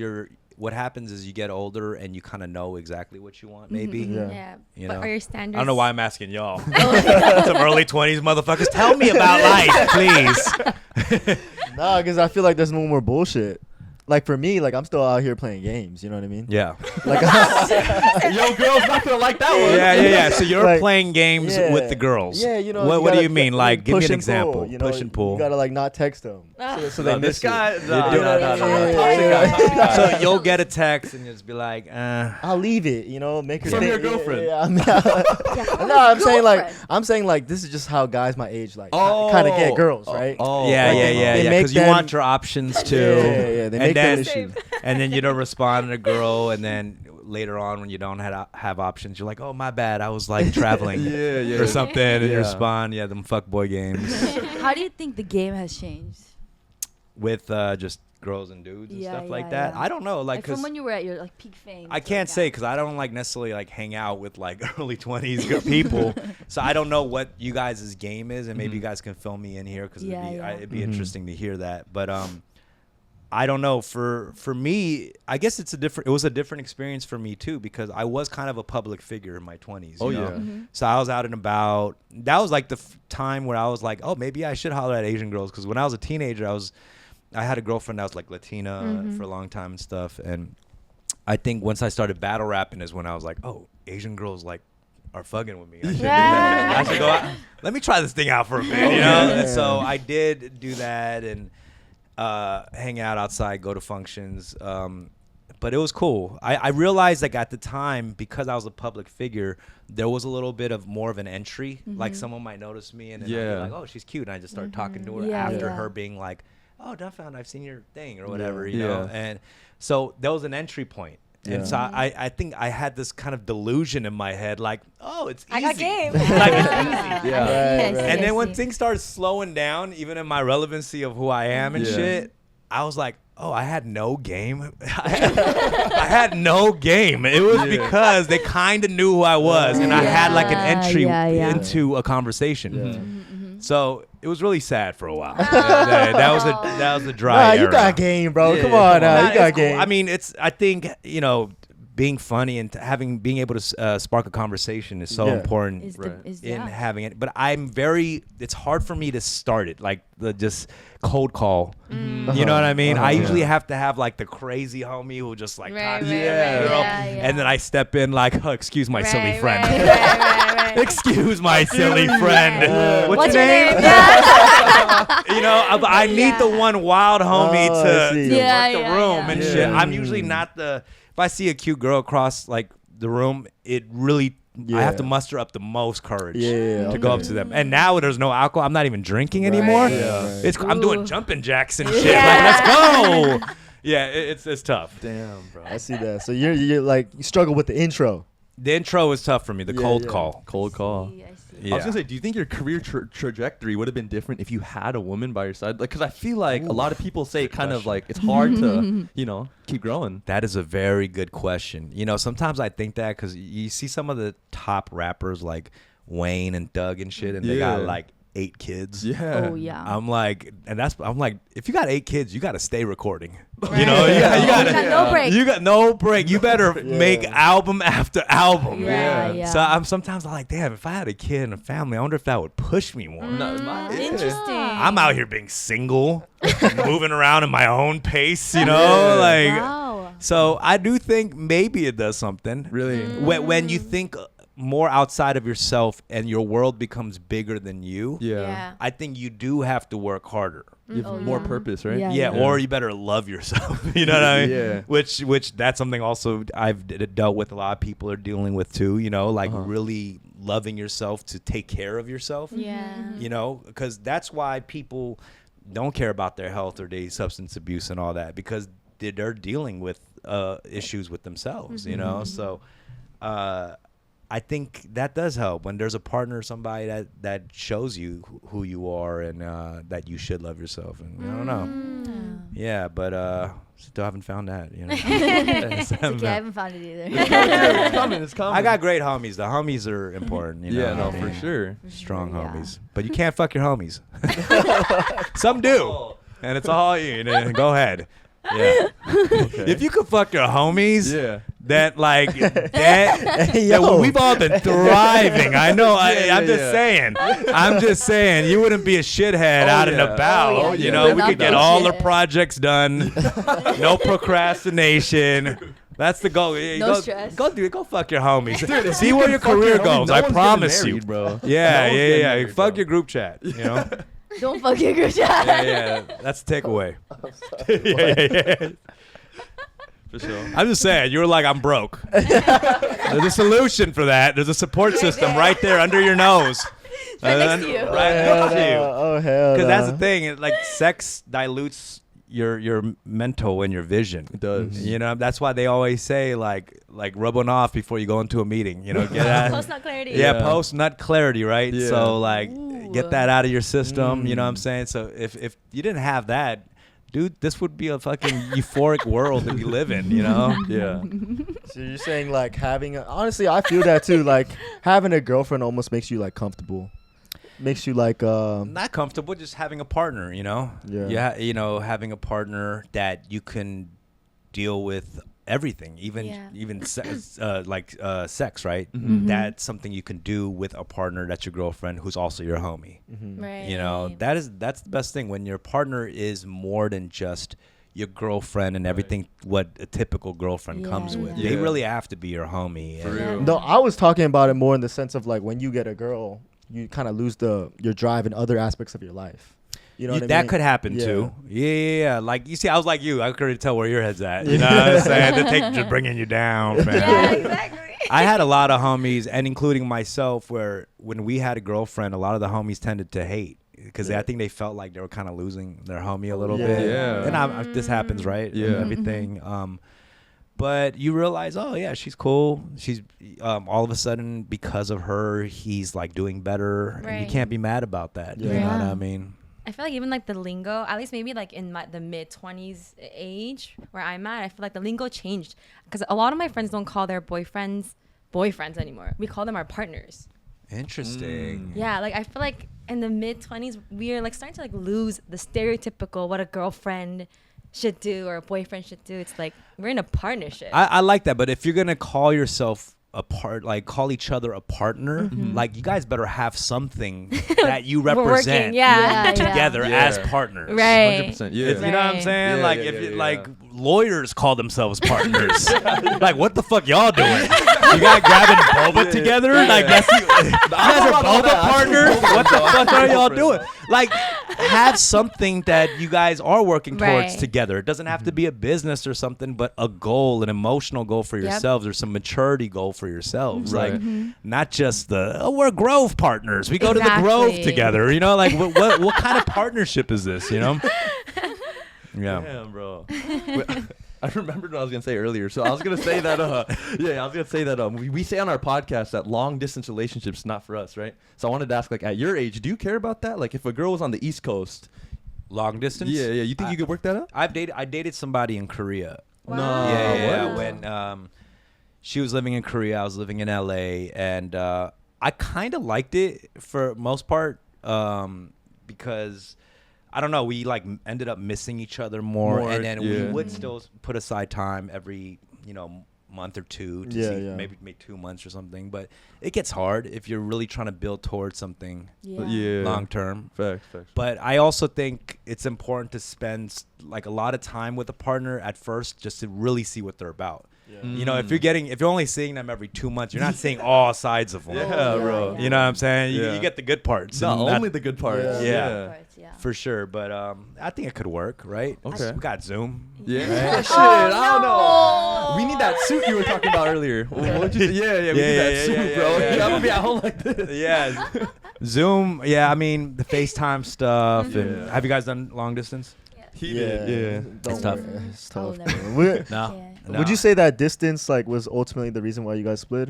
Speaker 3: what happens is you get older and you kind of know exactly what you want. Maybe.
Speaker 4: Yeah.
Speaker 5: Yeah.
Speaker 3: You
Speaker 5: But
Speaker 3: know?
Speaker 5: are your standards?
Speaker 3: I don't know why I'm asking y'all. Some early 20s motherfuckers. Tell me about life, please.
Speaker 4: Nah, because I feel like there's no more bullshit. like for me, like I'm still out here playing games. You know what I mean?
Speaker 3: Yeah.
Speaker 4: Like,
Speaker 1: Yo, girls not gonna like that one.
Speaker 3: Yeah. So you're
Speaker 4: Like,
Speaker 3: playing games
Speaker 4: yeah.
Speaker 3: with the girls.
Speaker 4: Yeah, you know.
Speaker 3: What do you mean? Like, give me
Speaker 4: push
Speaker 3: an
Speaker 4: and pull,
Speaker 3: example.
Speaker 4: you know,
Speaker 3: Push and pull.
Speaker 4: You gotta like not text them, so they
Speaker 1: No,
Speaker 4: miss
Speaker 1: this guy.
Speaker 4: you.
Speaker 1: No,
Speaker 3: doing-
Speaker 1: no, no, no.
Speaker 4: Yeah.
Speaker 3: So you'll get a text and just be like,
Speaker 4: I'll leave it, you know, make her
Speaker 1: From
Speaker 4: think-
Speaker 1: your girlfriend.
Speaker 4: Yeah, I mean,
Speaker 2: Yeah,
Speaker 4: no, I'm saying like
Speaker 2: girlfriend.
Speaker 4: I'm saying like this is just how guys my age like
Speaker 1: Oh.
Speaker 4: kind of get girls, right?
Speaker 1: Oh,
Speaker 3: yeah,
Speaker 4: like
Speaker 3: yeah,
Speaker 4: they-
Speaker 3: yeah,
Speaker 4: they
Speaker 3: yeah.
Speaker 4: make
Speaker 3: Because you
Speaker 4: them-
Speaker 3: want your options too.
Speaker 4: Yeah. They make
Speaker 3: then,
Speaker 4: that issue.
Speaker 3: and then you don't respond to a girl, and then later on when you don't have options, you're like, oh my bad, I was like traveling
Speaker 1: Yeah.
Speaker 3: or something, and you
Speaker 1: Yeah.
Speaker 3: respond, yeah, them fuckboy games
Speaker 2: How do you think the game has changed?
Speaker 3: with just girls and dudes and stuff like
Speaker 2: Yeah.
Speaker 3: that. I don't know, like,
Speaker 2: Like from
Speaker 3: 'cause
Speaker 2: when you were at your like peak fame.
Speaker 3: I
Speaker 2: to
Speaker 3: can't
Speaker 2: now.
Speaker 3: say because I don't like necessarily like hang out with like early 20s people, so I don't know what you guys' game is, and maybe you guys can fill me in here because it'd be interesting to hear that. But I don't know. For me, I guess it was a different experience for me too, because I was kind of a public figure in my 20s.
Speaker 1: Oh,
Speaker 3: you know?
Speaker 1: yeah.
Speaker 3: So I was out and about. That was like the time where I was like, oh, maybe I should holler at Asian girls, because when I was a teenager, I had a girlfriend that was like Latina for a long time and stuff. And I think once I started battle rapping is when I was like, oh, Asian girls like are fucking with me. I should, I should go out. Let me try this thing out for a bit, you know? And so I did do that and hang out outside, go to functions. But it was cool. I realized like at the time, because I was a public figure, there was a little bit of more of an entry. Like someone might notice me and then I'd be like, oh, she's cute. And I just start talking to her after her being like, oh, Dumbfoundead, I've seen your thing or whatever, you know? And so there was an entry point. And so I think I had this kind of delusion in my head, like, oh, it's easy.
Speaker 5: I got game.
Speaker 3: Like, it's easy.
Speaker 1: Yeah.
Speaker 3: And then when things started slowing down, even in my relevancy of who I am and shit, I was like, oh, I had no game. I had no game. It was because they kind of knew who I was, and I had like an entry into a conversation. So it was really sad for a while. that was a dry era.
Speaker 4: You got game, bro.
Speaker 1: Yeah,
Speaker 4: come on,
Speaker 3: Nah,
Speaker 4: you
Speaker 3: it's
Speaker 4: got
Speaker 3: cool.
Speaker 4: game.
Speaker 3: I mean, I think, you know, being funny and being able to spark a conversation is so important in having it. But it's hard for me to start it, like the just cold call. You know what I mean? I usually have to have like the crazy homie who just like talks to the girl, and then I step in like, oh, excuse my silly friend. Excuse my silly friend. What's your name? You know, I need the one wild homie to work the room and shit. I'm usually not if I see a cute girl across like the room, it really I have to muster up the most courage to go up to them. And now there's no alcohol. I'm not even drinking anymore. I'm doing jumping jacks and shit. Like, let's go. Yeah, it's tough.
Speaker 1: Damn, bro.
Speaker 4: I see that. So you're like you struggle with the intro.
Speaker 3: The intro was tough for me. The cold call.
Speaker 1: Cold call.
Speaker 2: I see.
Speaker 3: Yeah.
Speaker 1: I was gonna say, do you think your career trajectory would have been different if you had a woman by your side? Like, because I feel like a lot of people say kind of like it's hard to, you know, keep growing.
Speaker 3: That is a very good question. You know, sometimes I think that because you see some of the top rappers like Wayne and Doug and shit, and they got like 8 kids.
Speaker 1: Yeah.
Speaker 2: Oh yeah.
Speaker 3: I'm like, if you got 8 kids, you got to stay recording.
Speaker 5: Right.
Speaker 3: You know, you got
Speaker 2: no break.
Speaker 3: You got no break. You better make album after album.
Speaker 2: Yeah.
Speaker 3: So I'm like, damn, if I had a kid and a family, I wonder if that would push me more.
Speaker 5: Interesting.
Speaker 3: I'm out here being single, moving around in my own pace, you know, like.
Speaker 2: Wow.
Speaker 3: So I do think maybe it does something.
Speaker 1: Really?
Speaker 3: When you think more outside of yourself and your world becomes bigger than you, I think you do have to work harder.
Speaker 1: You have more purpose, right?
Speaker 2: Yeah.
Speaker 3: Or you better love yourself. You know what I mean?
Speaker 1: Yeah.
Speaker 3: Which that's something also I've dealt with. A lot of people are dealing with too. You know, like really loving yourself to take care of yourself.
Speaker 5: Yeah.
Speaker 3: You know, because that's why people don't care about their health or their substance abuse and all that, because they're dealing with issues with themselves. You know, so. I think that does help when there's a partner or somebody that shows you who you are and that you should love yourself. And I don't know. Yeah, but still haven't found that. You know,
Speaker 2: It's okay, I haven't found it either.
Speaker 1: It's coming.
Speaker 3: I got great homies. The homies are important. You know
Speaker 1: Yeah, no,
Speaker 3: what I
Speaker 1: for
Speaker 3: mean?
Speaker 1: sure.
Speaker 3: Strong
Speaker 2: Yeah.
Speaker 3: homies, but you can't fuck your homies. Some do, and it's all you. Go ahead. Yeah. If you could fuck your homies, that like that,
Speaker 4: Hey,
Speaker 3: that
Speaker 4: yo.
Speaker 3: we've all been thriving. I know. I'm just saying. I'm just saying. You wouldn't be a shithead out and about.
Speaker 2: Oh, yeah.
Speaker 3: You
Speaker 2: You
Speaker 3: know,
Speaker 2: would
Speaker 3: we
Speaker 2: not
Speaker 3: could
Speaker 2: be
Speaker 3: get
Speaker 2: a
Speaker 3: all our
Speaker 2: shithead.
Speaker 3: projects done. No procrastination. That's the goal. Yeah,
Speaker 2: No
Speaker 3: go,
Speaker 2: stress.
Speaker 3: Go do it. Go fuck your homies. See where your career goes.
Speaker 1: No
Speaker 3: I
Speaker 1: one's
Speaker 3: promise
Speaker 1: getting
Speaker 3: you,
Speaker 1: married, bro.
Speaker 3: Yeah,
Speaker 1: No
Speaker 3: yeah,
Speaker 1: one's
Speaker 3: yeah.
Speaker 1: getting married,
Speaker 3: Fuck
Speaker 1: bro.
Speaker 3: your group chat. You know.
Speaker 2: Don't fuck your group chat.
Speaker 3: Yeah. That's the takeaway. yeah.
Speaker 1: For sure.
Speaker 3: I'm just saying, you were like, I'm broke. There's a solution for that. There's a support system right there under your nose.
Speaker 2: Right next to you.
Speaker 3: Right
Speaker 4: Hell
Speaker 3: next to you.
Speaker 4: no. Oh hell.
Speaker 3: Because that's
Speaker 4: no.
Speaker 3: the thing. Like, sex dilutes your mental and your vision.
Speaker 1: It does.
Speaker 3: You know, that's why they always say, like rub one off before you go into a meeting. You know, get that.
Speaker 5: Post nut clarity.
Speaker 3: Yeah,
Speaker 1: Yeah.
Speaker 3: post nut clarity, right?
Speaker 1: Yeah.
Speaker 3: So, like,
Speaker 2: Ooh.
Speaker 3: get that out of your system. You know what I'm saying? So, if you didn't have that, dude, this would be a fucking euphoric world that we live in, you know?
Speaker 1: Yeah.
Speaker 4: So you're saying like honestly, I feel that too. Like having a girlfriend almost makes you like comfortable. Makes you like
Speaker 3: Not comfortable, just having a partner, you know?
Speaker 4: Yeah.
Speaker 3: You know, having a partner that you can deal with everything, even sex, sex, right? That's something you can do with a partner that's your girlfriend who's also your homie.
Speaker 5: Right.
Speaker 3: You know, that's the best thing when your partner is more than just your girlfriend and everything what a typical girlfriend comes with.
Speaker 1: yeah.
Speaker 3: They really have to be your homie.
Speaker 1: For
Speaker 3: and-
Speaker 1: real.
Speaker 4: No, I was talking about it more in the sense of like when you get a girl, you kind of lose your drive in other aspects of your life. You know what I mean?
Speaker 3: That could happen
Speaker 4: Yeah.
Speaker 3: too. Yeah. Like you see, I was like you. I could already tell where your head's at. You know what I'm saying? They're bringing you down, man.
Speaker 5: Yeah, exactly.
Speaker 3: I had a lot of homies, and including myself, where when we had a girlfriend, a lot of the homies tended to hate because I think they felt like they were kind of losing their homie a little
Speaker 4: Yeah.
Speaker 3: bit.
Speaker 1: Yeah.
Speaker 3: And this happens, right?
Speaker 1: Yeah.
Speaker 3: And everything. But you realize, oh yeah, she's cool. She's all of a sudden because of her, he's like doing better, and you
Speaker 5: Right.
Speaker 3: can't be mad about that. You know
Speaker 2: Yeah.
Speaker 3: what I mean?
Speaker 5: I feel like even like the lingo, at least maybe like in the mid-20s age where I'm at, I feel like the lingo changed because a lot of my friends don't call their boyfriends anymore. We call them our partners.
Speaker 3: Interesting.
Speaker 5: Yeah, like I feel like in the mid-20s we're like starting to like lose the stereotypical what a girlfriend should do or a boyfriend should do. It's like we're in a partnership.
Speaker 3: I like that, but if you're gonna call yourself call each other a partner, like you guys better have something that you
Speaker 5: We're
Speaker 3: represent
Speaker 5: working, yeah.
Speaker 3: together
Speaker 1: Yeah.
Speaker 3: as partners.
Speaker 5: Right.
Speaker 1: 100%. Yeah.
Speaker 3: You know what I'm
Speaker 5: Right.
Speaker 3: saying?
Speaker 1: Yeah,
Speaker 3: like
Speaker 1: yeah,
Speaker 3: if
Speaker 1: yeah,
Speaker 3: you
Speaker 1: yeah.
Speaker 3: like lawyers call themselves partners. Like what the fuck y'all doing? You guys grabbing boba together? Like that's you guys are boba partners? What the fuck are y'all doing? Like have something that you guys are working towards
Speaker 5: Right.
Speaker 3: together. It doesn't have to be a business or something, but a goal, an emotional goal for
Speaker 5: Yep.
Speaker 3: yourselves or some maturity goal for yourselves.
Speaker 1: Right.
Speaker 3: Like not just we're Grove partners. We go to the Grove
Speaker 5: Exactly.
Speaker 3: together. You know, like what kind of partnership is this, you know? Yeah.
Speaker 1: Damn, bro. I remembered what I was gonna say earlier. So I was gonna say that. We say on our podcast that long distance relationships not for us, right? So I wanted to ask, like, at your age, do you care about that? Like, if a girl was on the East Coast,
Speaker 3: Long distance?
Speaker 1: yeah, you think you could work that out?
Speaker 3: I dated somebody in Korea.
Speaker 5: Wow.
Speaker 1: No.
Speaker 3: Yeah,
Speaker 1: what?
Speaker 3: when she was living in Korea, I was living in LA, and I kind of liked it for most part because I don't know, we like ended up missing each other more and then we
Speaker 1: yeah.
Speaker 3: would still put aside time every month or two to
Speaker 4: Yeah,
Speaker 3: see
Speaker 4: yeah.
Speaker 3: maybe 2 months or something, but it gets hard if you're really trying to build towards something
Speaker 1: Yeah.
Speaker 3: long term.
Speaker 1: Facts.
Speaker 3: But I also think it's important to spend like a lot of time with a partner at first just to really see what they're about. You know, if you're only seeing them every 2 months, you're not seeing all sides of them.
Speaker 1: Yeah, bro.
Speaker 3: You know what I'm saying?
Speaker 1: Yeah.
Speaker 3: You get the good parts.
Speaker 1: Not
Speaker 3: and
Speaker 1: only the good parts.
Speaker 3: Yeah.
Speaker 1: Yeah.
Speaker 3: for sure. But I think it could work, right?
Speaker 1: Okay.
Speaker 3: We got Zoom.
Speaker 1: Yeah. Shit, I don't know. We need that suit you were talking about earlier. What'd you say? Yeah, we need that suit, bro.
Speaker 3: yeah.
Speaker 1: I'm gonna be at home like this.
Speaker 3: Yeah. Zoom. Yeah, I mean the FaceTime stuff. And have you guys done long distance?
Speaker 1: He did. Yeah.
Speaker 4: Don't
Speaker 3: It's tough.
Speaker 4: worry. It's
Speaker 2: I will
Speaker 4: tough.
Speaker 2: never.
Speaker 4: man. Would-
Speaker 3: No.
Speaker 2: Yeah.
Speaker 3: No.
Speaker 4: Would you say that distance like was ultimately the reason why you guys split?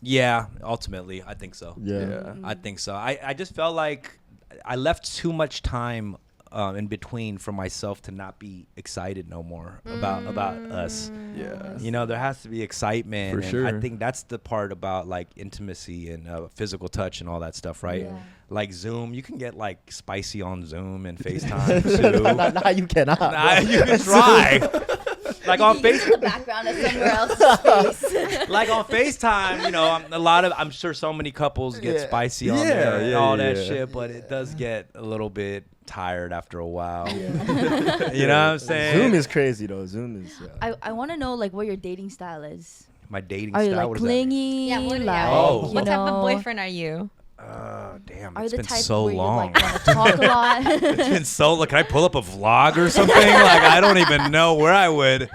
Speaker 3: Yeah. Ultimately, I think so.
Speaker 4: Yeah.
Speaker 3: I think so. I just felt like I left too much time in between for myself to not be excited no more about us.
Speaker 1: Yeah.
Speaker 3: You know, there has to be excitement.
Speaker 1: For
Speaker 3: and
Speaker 1: sure.
Speaker 3: I think that's the part about like intimacy and physical touch and all that stuff, right?
Speaker 2: Yeah.
Speaker 3: Like Zoom, you can get like spicy on Zoom and FaceTime too.
Speaker 4: Nah, you cannot.
Speaker 3: Nah,
Speaker 4: bro.
Speaker 3: you can try. Like on
Speaker 2: in
Speaker 3: Facebook,
Speaker 2: the background of somewhere else's face.
Speaker 3: like on FaceTime, you know, I'm sure so many couples get spicy on
Speaker 1: Yeah,
Speaker 3: there and
Speaker 1: yeah,
Speaker 3: all
Speaker 1: yeah,
Speaker 3: that
Speaker 1: yeah.
Speaker 3: shit, but it does get a little bit tired after a while. You know what I'm saying?
Speaker 4: Zoom is crazy though. Zoom is.
Speaker 2: I want to know like what your dating style is.
Speaker 3: My dating
Speaker 2: Are you
Speaker 3: style.
Speaker 2: like
Speaker 3: what does that mean?
Speaker 2: clingy?
Speaker 5: Yeah,
Speaker 2: like,
Speaker 3: Oh.
Speaker 2: you
Speaker 5: What type of
Speaker 2: know,
Speaker 5: boyfriend are you?
Speaker 3: Damn,
Speaker 2: Are
Speaker 3: it's
Speaker 2: you the
Speaker 3: been
Speaker 2: type
Speaker 3: so
Speaker 2: where
Speaker 3: long.
Speaker 2: you like want to talk a lot?
Speaker 3: It's been so long. Can I pull up a vlog or something? Like I don't even know where I would.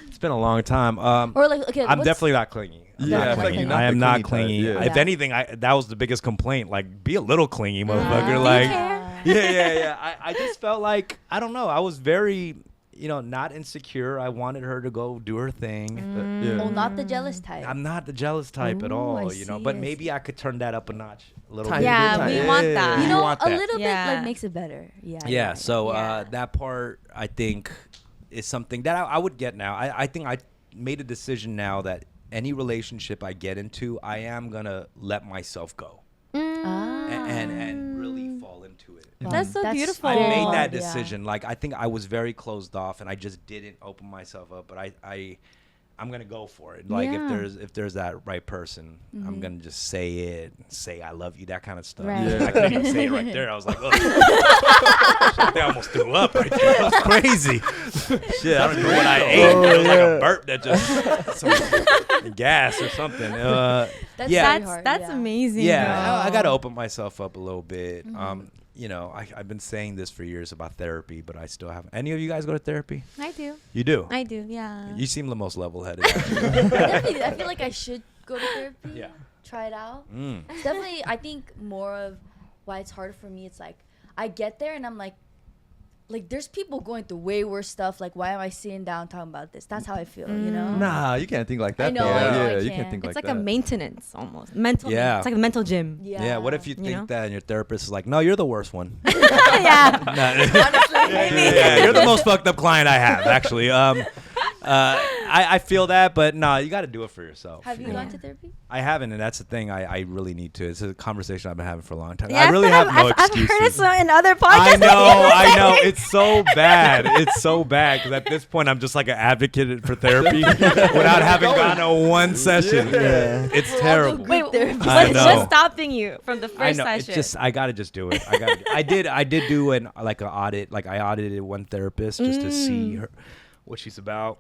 Speaker 3: It's been a long time.
Speaker 2: Or like, okay,
Speaker 3: I'm
Speaker 2: what's-
Speaker 3: definitely not clingy. I'm
Speaker 1: Yeah,
Speaker 3: not
Speaker 1: I feel like
Speaker 3: clingy.
Speaker 1: you're not
Speaker 3: I am
Speaker 1: the
Speaker 3: not
Speaker 1: clingy
Speaker 3: clingy.
Speaker 1: type, yeah.
Speaker 3: If
Speaker 2: Yeah.
Speaker 3: anything, that was the biggest complaint. Like, be a little clingy, motherfucker.
Speaker 5: Do you
Speaker 3: Like,
Speaker 5: care?
Speaker 3: yeah. I just felt like I don't know. I was very, not insecure. I wanted her to go do her thing.
Speaker 1: Yeah.
Speaker 2: Oh, not the jealous type.
Speaker 3: I'm not the jealous type at
Speaker 2: Ooh,
Speaker 3: all,
Speaker 2: I
Speaker 3: But
Speaker 2: see, I
Speaker 3: maybe
Speaker 2: see.
Speaker 3: I could turn that up a notch a little
Speaker 1: Tiny
Speaker 3: bit.
Speaker 5: Yeah,
Speaker 1: bit,
Speaker 5: we
Speaker 1: tiny-
Speaker 5: want
Speaker 1: yeah,
Speaker 5: that.
Speaker 2: you know,
Speaker 3: want
Speaker 2: a
Speaker 3: that.
Speaker 2: little bit
Speaker 5: Yeah.
Speaker 2: like makes it better.
Speaker 3: Yeah, so
Speaker 5: Yeah.
Speaker 3: that part I think is something that I would get now. I think I made a decision now that any relationship I get into, I am gonna let myself go and really fall into it.
Speaker 2: Wow.
Speaker 5: That's so beautiful.
Speaker 3: I made that
Speaker 2: Yeah.
Speaker 3: decision. Like I think I was very closed off and I just didn't open myself up. But I'm gonna go for it. Like
Speaker 5: Yeah.
Speaker 3: if there's that right person, I'm gonna just say it, say I love you, that kind of stuff.
Speaker 2: Right.
Speaker 1: Yeah.
Speaker 3: I couldn't even say it right there. I was like, oh. I almost threw up right there. That was crazy. Shit, I don't even know what I ate. It was like a burp that just some gas or something.
Speaker 2: That's
Speaker 3: yeah.
Speaker 2: very hard,
Speaker 5: That's
Speaker 2: yeah.
Speaker 5: amazing.
Speaker 3: Yeah, I
Speaker 5: girl.
Speaker 3: got to open myself up a little bit. I've been saying this for years about therapy, but I still haven't. Any of you guys go to therapy?
Speaker 5: I do.
Speaker 3: You do?
Speaker 5: I do. Yeah.
Speaker 3: You seem the most level-headed.
Speaker 2: Definitely, I feel like I should go to therapy.
Speaker 3: Yeah.
Speaker 2: Try it out.
Speaker 3: Mm.
Speaker 2: It's definitely, I think more of why it's harder for me. It's like I get there and I'm like there's people going through way worse stuff. Like, why am I sitting down talking about this? That's how I feel, you know?
Speaker 1: Nah, you can't think like that.
Speaker 2: I know,
Speaker 1: though.
Speaker 2: I know, I
Speaker 1: Yeah, you
Speaker 2: can't.
Speaker 1: can't think
Speaker 5: It's
Speaker 1: like
Speaker 5: like
Speaker 1: that.
Speaker 5: a maintenance almost. Mental.
Speaker 3: Yeah.
Speaker 5: It's like a mental gym.
Speaker 3: Yeah. What if you think
Speaker 5: know?
Speaker 3: that and your therapist is like, no, you're the worst one.
Speaker 5: yeah.
Speaker 3: Yeah, you're the most fucked up client I have, actually. I feel that, but no, you got to do it for yourself.
Speaker 2: Have you
Speaker 3: know?
Speaker 2: gone to therapy?
Speaker 3: I haven't, and that's the thing. I really need to. It's a conversation I've been having for a long time.
Speaker 5: Yeah,
Speaker 3: I really
Speaker 5: feel
Speaker 3: have
Speaker 5: like
Speaker 3: no
Speaker 5: I've
Speaker 3: excuses.
Speaker 5: heard it so in other podcasts.
Speaker 3: I know. It's so bad. It's so bad because at this point, I'm just like an advocate for therapy without having gone to one session.
Speaker 4: Yeah.
Speaker 3: It's terrible.
Speaker 5: Wait,
Speaker 3: I know.
Speaker 5: what's stopping you from the
Speaker 3: I
Speaker 5: first
Speaker 3: know. It's
Speaker 5: session?
Speaker 3: just I gotta just do it. I did do an audit. Like I audited one therapist just to see her, what she's about,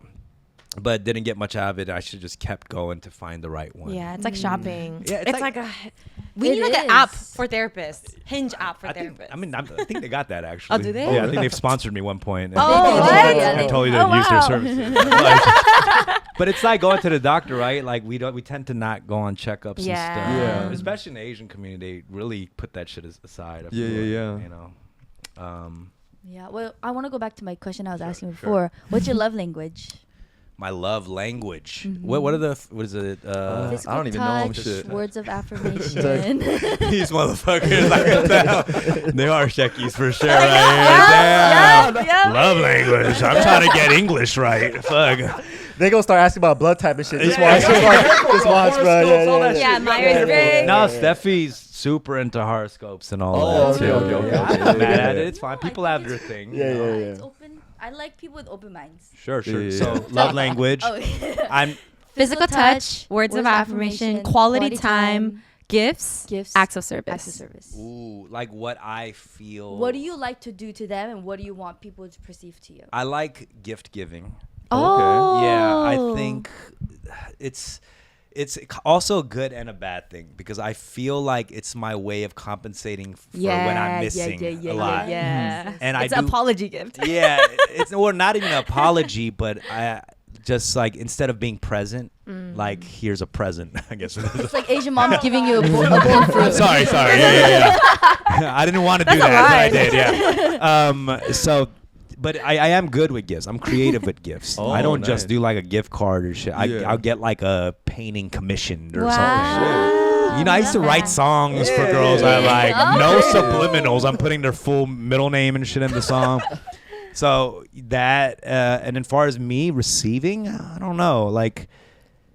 Speaker 3: but didn't get much out of it. I should just kept going to find the right one.
Speaker 5: Yeah, it's like shopping.
Speaker 3: Yeah,
Speaker 5: it's
Speaker 3: like-
Speaker 5: like we
Speaker 2: It
Speaker 5: need like an app
Speaker 2: is.
Speaker 5: for therapists. Hinge app for
Speaker 3: I think,
Speaker 5: therapists.
Speaker 3: I think they got that actually.
Speaker 5: Oh, do they?
Speaker 3: Yeah, I think they've sponsored me one point.
Speaker 5: Oh,
Speaker 2: They
Speaker 5: what?
Speaker 2: did, yeah,
Speaker 3: I
Speaker 2: they
Speaker 3: totally
Speaker 2: did.
Speaker 3: didn't
Speaker 5: Oh,
Speaker 3: use their
Speaker 5: wow.
Speaker 3: services. Like, but it's like going to the doctor, right? Like we tend to not go on checkups and
Speaker 5: Yeah.
Speaker 3: stuff.
Speaker 1: Yeah.
Speaker 3: Especially in the Asian community, they really put that shit aside. I
Speaker 1: Yeah,
Speaker 3: feel
Speaker 1: yeah,
Speaker 3: like,
Speaker 1: yeah.
Speaker 3: You know.
Speaker 2: Yeah. Well, I want to go back to my question I was asking
Speaker 3: sure.
Speaker 2: before. What's your love language?
Speaker 3: My love language.
Speaker 2: Mhm.
Speaker 3: What are the what is it?
Speaker 2: Physical
Speaker 1: I don't even know
Speaker 2: touch,
Speaker 1: shit.
Speaker 2: words of affirmation.
Speaker 3: These motherfuckers, I can tell. They are shekkis for sure. Right
Speaker 5: yeah,
Speaker 3: here.
Speaker 5: yeah.
Speaker 3: Love language. I'm trying to get English right. Fuck.
Speaker 4: They gonna start asking about blood type and shit. Just
Speaker 3: Yeah,
Speaker 4: watch, just watch, bro. Yeah.
Speaker 5: Yeah, Myers-Briggs.
Speaker 3: No, Steffi's super into horoscopes and all
Speaker 1: Oh,
Speaker 3: that.
Speaker 1: okay,
Speaker 3: too.
Speaker 1: okay, okay,
Speaker 3: I'm
Speaker 1: okay,
Speaker 3: not mad
Speaker 1: okay.
Speaker 3: at it. It's fine.
Speaker 2: No, I
Speaker 3: People
Speaker 2: think
Speaker 3: have
Speaker 2: it's-
Speaker 3: their thing.
Speaker 4: Yeah,
Speaker 3: you know?
Speaker 4: yeah.
Speaker 2: It's open. I like people with open minds.
Speaker 3: Sure.
Speaker 1: Yeah,
Speaker 3: So
Speaker 1: yeah.
Speaker 3: love language.
Speaker 2: Oh, yeah.
Speaker 3: I'm
Speaker 5: Physical touch, words of affirmation, quality time, gifts, acts of service.
Speaker 2: Acts of service.
Speaker 3: ooh like what I feel.
Speaker 2: What do you like to do to them, and what do you want people to perceive to you?
Speaker 3: I like gift giving.
Speaker 5: Oh.
Speaker 3: Yeah, I think it's also a good and a bad thing because I feel like it's my way of compensating for when I'm missing a lot.
Speaker 5: Yeah.
Speaker 3: And
Speaker 5: It's
Speaker 3: I
Speaker 5: an
Speaker 3: do,
Speaker 5: apology gift.
Speaker 3: yeah, it's not even an apology, but I just like instead of being present, like here's a present. I guess.
Speaker 2: It's like Asian moms giving you a bowl of fruit.
Speaker 3: sorry. Yeah. I didn't want to do that, but I did. Yeah. So. But I am good with gifts. I'm creative with gifts.
Speaker 1: Oh,
Speaker 3: I don't
Speaker 1: nice.
Speaker 3: just do like a gift card or shit.
Speaker 1: Yeah.
Speaker 3: I'll get like a painting commissioned or
Speaker 5: Wow.
Speaker 3: something. You know, I used to write songs for girls I like. No subliminals. I'm putting their full middle name and shit in the song. So that, and as far as me receiving, I don't know. Like,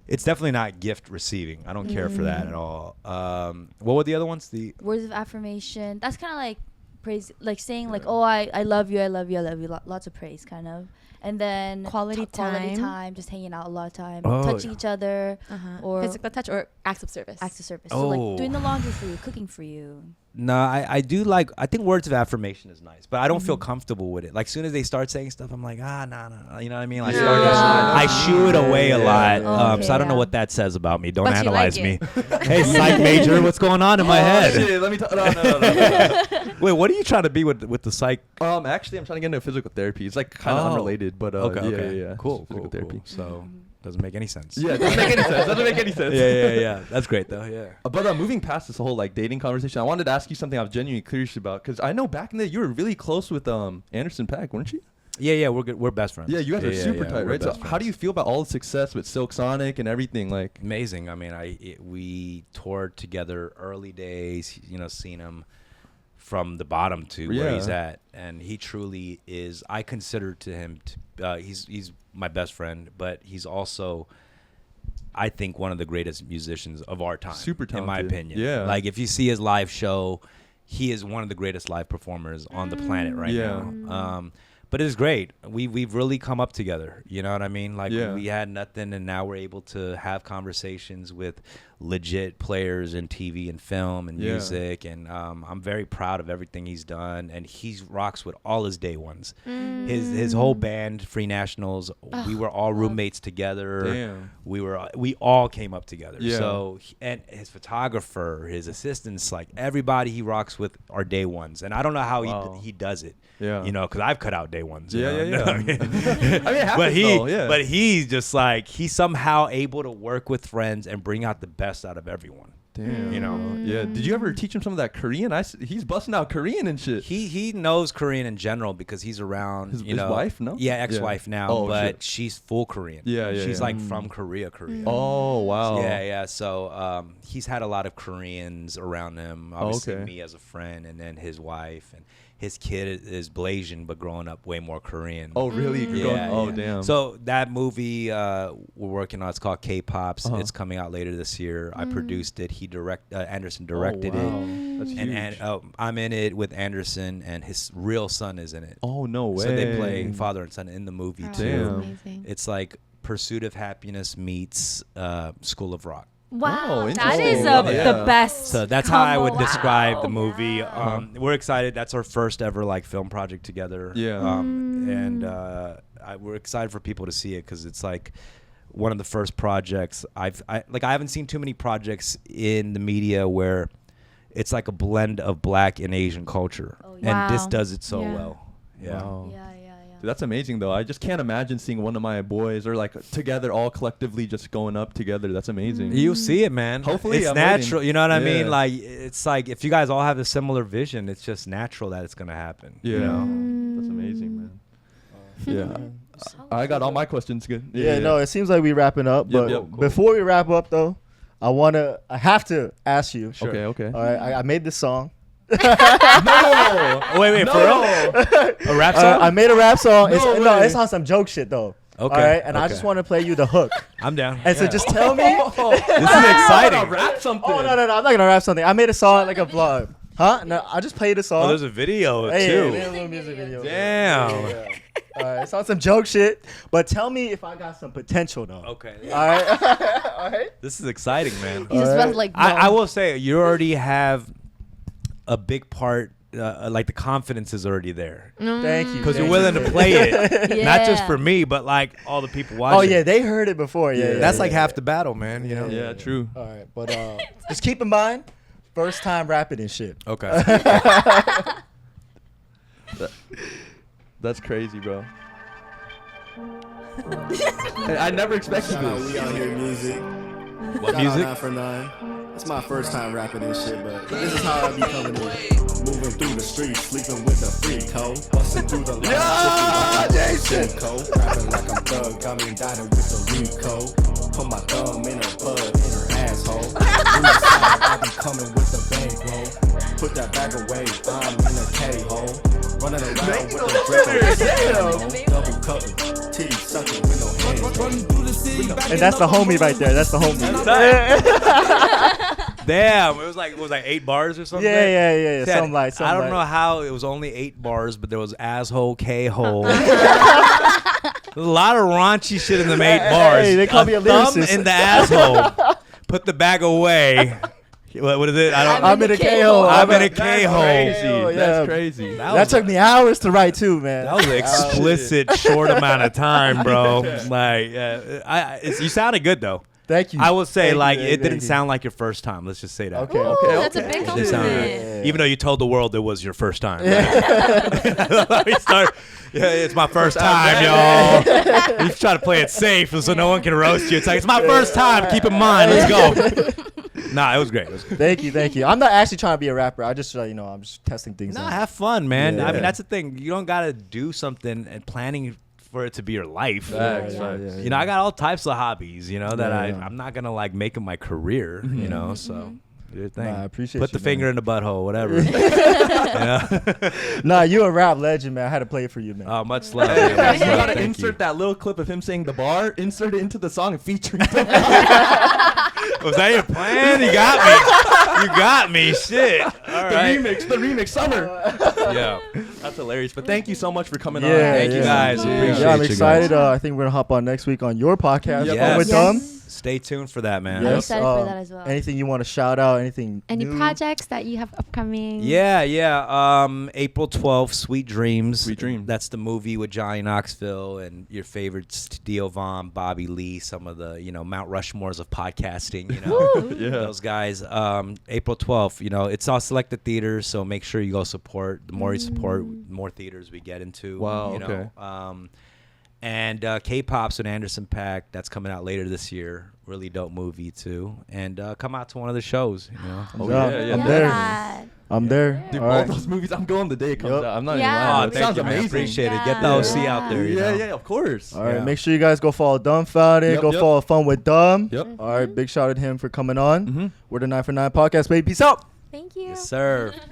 Speaker 3: it's definitely not gift receiving. I don't care for that at all. What were the other ones? The
Speaker 2: Words of affirmation. That's kind of like praise, like saying like, oh, I love you, I love you, I love you, lots of praise, kind of. And then
Speaker 5: Quality time,
Speaker 2: just hanging out a lot of time,
Speaker 3: Oh,
Speaker 2: touching each other, or
Speaker 5: physical touch or acts of service.
Speaker 2: acts of service. So like
Speaker 3: Oh.
Speaker 2: doing the laundry for you, cooking for you.
Speaker 3: No, I do like. I think words of affirmation is nice, but I don't feel comfortable with it. Like, soon as they start saying stuff, I'm like, nah. You know what I mean? Like, I shoo it away a lot.
Speaker 2: Okay,
Speaker 3: So I don't know
Speaker 2: yeah.
Speaker 3: what that says about me. Don't
Speaker 5: But you
Speaker 3: analyze
Speaker 5: like
Speaker 3: me. Hey, psych major, what's going on in my head?
Speaker 1: Shit, let me no.
Speaker 3: Wait, what are you trying to be with the psych?
Speaker 1: Actually, I'm trying to get into physical therapy. It's like kind of
Speaker 3: Oh.
Speaker 1: unrelated, but
Speaker 3: Okay.
Speaker 1: yeah.
Speaker 3: Cool.
Speaker 1: Physical therapy.
Speaker 3: So doesn't make any sense.
Speaker 1: Yeah, doesn't make any sense. Doesn't make any sense.
Speaker 3: yeah. That's great though. Yeah.
Speaker 1: But moving past this whole like dating conversation, I wanted to ask you something I was genuinely curious about, because I know back in the day you were really close with Anderson Paak, weren't you?
Speaker 3: Yeah. We're good. We're best friends.
Speaker 1: Yeah, you guys are super tight,
Speaker 3: we're
Speaker 1: right? So
Speaker 3: best
Speaker 1: how do you
Speaker 3: friends.
Speaker 1: feel about all the success with Silk Sonic and everything? Like,
Speaker 3: Amazing. I mean, we toured together early days. Seen him from the bottom to where he's at, and he truly is. I consider to him, he's my best friend, but he's also, I think, one of the greatest musicians of our time.
Speaker 1: Super
Speaker 3: in my
Speaker 1: talented.
Speaker 3: opinion.
Speaker 1: Yeah.
Speaker 3: Like, if you see his live show, he is one of the greatest live performers on the planet right
Speaker 1: Yeah.
Speaker 3: now. But it's great. We've really come up together. You know what I mean? Like,
Speaker 1: Yeah.
Speaker 3: we had nothing, and now we're able to have conversations with legit players in TV and film and
Speaker 1: Yeah.
Speaker 3: music. And I'm very proud of everything he's done. And he rocks with all his day ones. His whole band, Free Nationals, we were all roommates together.
Speaker 1: Damn.
Speaker 3: We all came up together.
Speaker 1: Yeah.
Speaker 3: So and his photographer, his assistants, like everybody he rocks with are day ones. And I don't know how
Speaker 1: Wow.
Speaker 3: he does it.
Speaker 1: Yeah.
Speaker 3: Because I've cut out day ones. you
Speaker 1: Yeah,
Speaker 3: know?
Speaker 1: yeah.
Speaker 3: I mean,
Speaker 1: I mean, it happens,
Speaker 3: but
Speaker 1: though,
Speaker 3: he's just like, he's somehow able to work with friends and bring out the best out of everyone.
Speaker 1: Damn.
Speaker 3: You know?
Speaker 1: Yeah. Did you ever teach him some of that Korean? He's busting out Korean and shit.
Speaker 3: He knows Korean in general because he's around
Speaker 1: His wife, no?
Speaker 3: Yeah, ex-wife now,
Speaker 1: Oh,
Speaker 3: but
Speaker 1: shit.
Speaker 3: she's full Korean.
Speaker 1: Yeah,
Speaker 3: She's
Speaker 1: yeah.
Speaker 3: like from Korea.
Speaker 1: Oh, wow.
Speaker 3: Yeah. So he's had a lot of Koreans around him. Obviously,
Speaker 1: okay.
Speaker 3: me as a friend, and then his wife, and his kid is Blasian, but growing up way more Korean.
Speaker 1: Oh, really?
Speaker 3: Yeah.
Speaker 1: Damn.
Speaker 3: So that movie we're working on, it's called K-Pops.
Speaker 1: Uh-huh.
Speaker 3: It's coming out later this year. I produced it. Anderson directed
Speaker 1: wow.
Speaker 3: it.
Speaker 1: That's huge.
Speaker 3: And I'm in it with Anderson, and his real son is in it.
Speaker 1: Oh, no way.
Speaker 3: So they play father and son in the movie
Speaker 5: Oh,
Speaker 3: too.
Speaker 1: Damn.
Speaker 5: amazing.
Speaker 3: It's like Pursuit of Happiness meets School of Rock.
Speaker 2: Wow,
Speaker 1: Oh,
Speaker 2: that is
Speaker 1: interesting.
Speaker 2: the
Speaker 1: Yeah.
Speaker 2: best.
Speaker 3: So that's how I would
Speaker 2: combo.
Speaker 3: describe the
Speaker 2: Wow.
Speaker 3: movie. We're excited. That's our first ever like film project together.
Speaker 1: Yeah.
Speaker 3: And we're excited for people to see it because it's like one of the first projects I haven't seen too many projects in the media where it's like a blend of Black and Asian culture,
Speaker 2: Oh,
Speaker 3: and
Speaker 5: yeah.
Speaker 3: this does it so
Speaker 5: Yeah.
Speaker 3: well. Yeah.
Speaker 1: Wow.
Speaker 2: Yeah.
Speaker 1: Dude, that's amazing, though. I just can't imagine seeing one of my boys or like together, all collectively just going up together. That's amazing.
Speaker 3: You'll see it, man.
Speaker 1: Hopefully,
Speaker 3: it's
Speaker 1: I'm
Speaker 3: natural.
Speaker 1: waiting.
Speaker 3: You know what I
Speaker 1: Yeah.
Speaker 3: mean? Like, it's like if you guys all have a similar vision, it's just natural that it's gonna happen.
Speaker 1: Yeah.
Speaker 3: You know?
Speaker 1: That's amazing, man. Yeah. I got all my questions good.
Speaker 4: Yeah, no, it seems like we wrapping up.
Speaker 1: Yep,
Speaker 4: But
Speaker 1: yep, cool.
Speaker 4: before we wrap up, though, I have to ask you.
Speaker 1: Okay, okay.
Speaker 4: All right, I made this song.
Speaker 1: No!
Speaker 3: Wait,
Speaker 1: No!
Speaker 3: for real? A rap song?
Speaker 4: I made a rap song.
Speaker 1: No
Speaker 4: No,
Speaker 1: way.
Speaker 4: it's on some joke shit though.
Speaker 3: Okay,
Speaker 4: All right, and I
Speaker 3: okay.
Speaker 4: just want to play you the hook.
Speaker 3: I'm down.
Speaker 4: And so
Speaker 3: Yeah.
Speaker 4: just tell me.
Speaker 3: This is exciting.
Speaker 1: Rap something.
Speaker 4: Oh no, I'm not gonna rap something. I made a song like a vlog. Huh? No, I just played a song.
Speaker 3: Oh, there's a video
Speaker 4: Hey,
Speaker 3: too.
Speaker 4: made a little music video.
Speaker 3: Damn.
Speaker 4: Yeah. All right, it's on some joke shit. But tell me if I got some potential though.
Speaker 3: Okay.
Speaker 4: All right. All right.
Speaker 3: This is exciting, man.
Speaker 2: He's just
Speaker 4: Alright.
Speaker 2: like,
Speaker 3: I will say you already have a big part. Like the confidence is already there
Speaker 4: Thank you.
Speaker 3: because you're
Speaker 4: thank
Speaker 3: willing
Speaker 4: you.
Speaker 3: to play it, not just
Speaker 2: Yeah.
Speaker 3: for me, but like all the people watching.
Speaker 4: Oh yeah, they heard it before. Yeah,
Speaker 3: That's
Speaker 4: yeah,
Speaker 3: like
Speaker 4: yeah.
Speaker 3: half the battle, man. You know.
Speaker 1: Yeah, true.
Speaker 4: All right, but just keep in mind, first time rapping and shit.
Speaker 3: Okay.
Speaker 1: That's crazy, bro. I never expected
Speaker 6: Shout out,
Speaker 1: this.
Speaker 6: we out here music.
Speaker 3: What
Speaker 6: Shout
Speaker 3: music?
Speaker 6: out 9 for 9. It's my first time rapping this shit, but this is how I be coming in. Moving through the streets, sleeping with a freak hoe. Busting through the lines, rapping like I'm thug, got me indicted with the Rico. Put my thumb in her butt, in her asshole. I be coming with the bankroll. Put that bag away, I'm in a K-hole. Running around with the Draco. Double cover, titty sucking with no hands.
Speaker 4: And that's the homie right there. That's the homie.
Speaker 3: Damn, it was like 8 bars or something.
Speaker 4: Yeah.
Speaker 3: Said,
Speaker 4: Something like.
Speaker 3: I don't know how it was only 8 bars, but there was asshole, K-hole. There's a lot of raunchy shit in them 8 bars.
Speaker 4: Hey, they call me a
Speaker 3: thumb
Speaker 4: lyricist.
Speaker 3: in the asshole. Put the bag away. What is it?
Speaker 4: I'm in a K-hole.
Speaker 3: I'm in a
Speaker 1: That's
Speaker 3: K-hole.
Speaker 1: crazy.
Speaker 4: Yeah.
Speaker 1: That's crazy.
Speaker 4: That took me hours to write too, man.
Speaker 3: That was an explicit short amount of time, bro. Like, you sounded good though.
Speaker 4: Thank you.
Speaker 3: I will say,
Speaker 4: Thank you,
Speaker 3: it
Speaker 4: thank
Speaker 3: didn't
Speaker 4: you.
Speaker 3: sound like your first time. Let's just say that.
Speaker 4: Okay.
Speaker 5: That's a big
Speaker 3: It
Speaker 5: compliment.
Speaker 3: sounded- Even though you told the world it was your first time. Let me start. Yeah, it's my first time, y'all. You try to play it safe so no one can roast you. It's like, it's my first time. Keep in mind. Let's go. Nah, it was great.
Speaker 4: Thank you. I'm not actually trying to be a rapper. I just, I'm just testing things
Speaker 3: Nah,
Speaker 4: out.
Speaker 3: have fun, man.
Speaker 4: Yeah.
Speaker 3: I mean, that's the thing. You don't got to do something and planning for it to be your life.
Speaker 1: Facts,
Speaker 4: Yeah,
Speaker 1: facts.
Speaker 4: yeah, yeah.
Speaker 3: You know, I got all types of hobbies, that
Speaker 4: Yeah.
Speaker 3: I'm not going to like make it my career, so do your thing.
Speaker 4: Nah, I appreciate
Speaker 3: Put
Speaker 4: you,
Speaker 3: the finger
Speaker 4: man.
Speaker 3: in the butthole, whatever. You know?
Speaker 4: Nah, you a rap legend, man. I had to play it for you, man.
Speaker 3: Oh, much love.
Speaker 1: Hey,
Speaker 3: man.
Speaker 1: you
Speaker 3: Much love.
Speaker 1: gotta
Speaker 3: Thank
Speaker 1: insert
Speaker 3: you.
Speaker 1: that little clip of him saying the bar, insert it into the song and feature him.
Speaker 3: Was that your plan? You got me. You got me. Shit. All right.
Speaker 1: the remix, summer.
Speaker 3: Yeah.
Speaker 1: That's hilarious. But thank you so much for coming on.
Speaker 4: Yeah,
Speaker 3: Thank you guys.
Speaker 4: Yeah,
Speaker 3: Appreciate
Speaker 4: I'm
Speaker 3: you
Speaker 4: excited.
Speaker 3: guys.
Speaker 4: I think we're gonna hop on next week on your podcast.
Speaker 1: Yep.
Speaker 3: Yes.
Speaker 4: With
Speaker 5: Yes.
Speaker 4: them.
Speaker 3: Stay tuned for that, man.
Speaker 2: I'm
Speaker 4: Yes,
Speaker 2: excited for that as well.
Speaker 4: Anything you want to shout out? Anything?
Speaker 5: Any
Speaker 4: new?
Speaker 5: projects that you have upcoming?
Speaker 3: Yeah. April 12th, Sweet Dreams.
Speaker 1: Sweet Dreams.
Speaker 3: That's the movie with Johnny Knoxville and your favorites, Theo Von, Bobby Lee, some of the, Mount Rushmores of podcasting,
Speaker 1: Yeah.
Speaker 3: those guys. April 12th, it's all selected theaters, so make sure you go support. The more you support, the more theaters we get into.
Speaker 1: Wow,
Speaker 3: you know.
Speaker 1: okay.
Speaker 3: And K-Pop's with Anderson Paak. That's coming out later this year. Really dope movie, too. And come out to one of the shows,
Speaker 1: Oh,
Speaker 4: Yeah,
Speaker 1: yeah, yeah.
Speaker 4: I'm
Speaker 5: Yeah.
Speaker 4: there. I'm there.
Speaker 1: Dude,
Speaker 4: All
Speaker 1: all
Speaker 4: right.
Speaker 1: those movies, I'm going the day it comes
Speaker 4: Yep.
Speaker 1: out. I'm not
Speaker 5: Yeah.
Speaker 1: even lying.
Speaker 3: Oh,
Speaker 1: It
Speaker 3: thank
Speaker 1: sounds
Speaker 3: you, man.
Speaker 1: amazing.
Speaker 3: Appreciate it.
Speaker 5: Yeah.
Speaker 3: Get the OC out there,
Speaker 1: Yeah, yeah, of course.
Speaker 4: All right,
Speaker 3: Yeah.
Speaker 4: make sure you guys go follow Dumbfoundead.
Speaker 1: Yep,
Speaker 4: Go
Speaker 1: yep.
Speaker 4: follow Fun with Dumb.
Speaker 1: Yep.
Speaker 4: All right, big shout out to him for coming on.
Speaker 1: Mhm.
Speaker 4: We're the 9 for 9 podcast, baby. Peace out.
Speaker 5: Thank you.
Speaker 3: Yes, sir.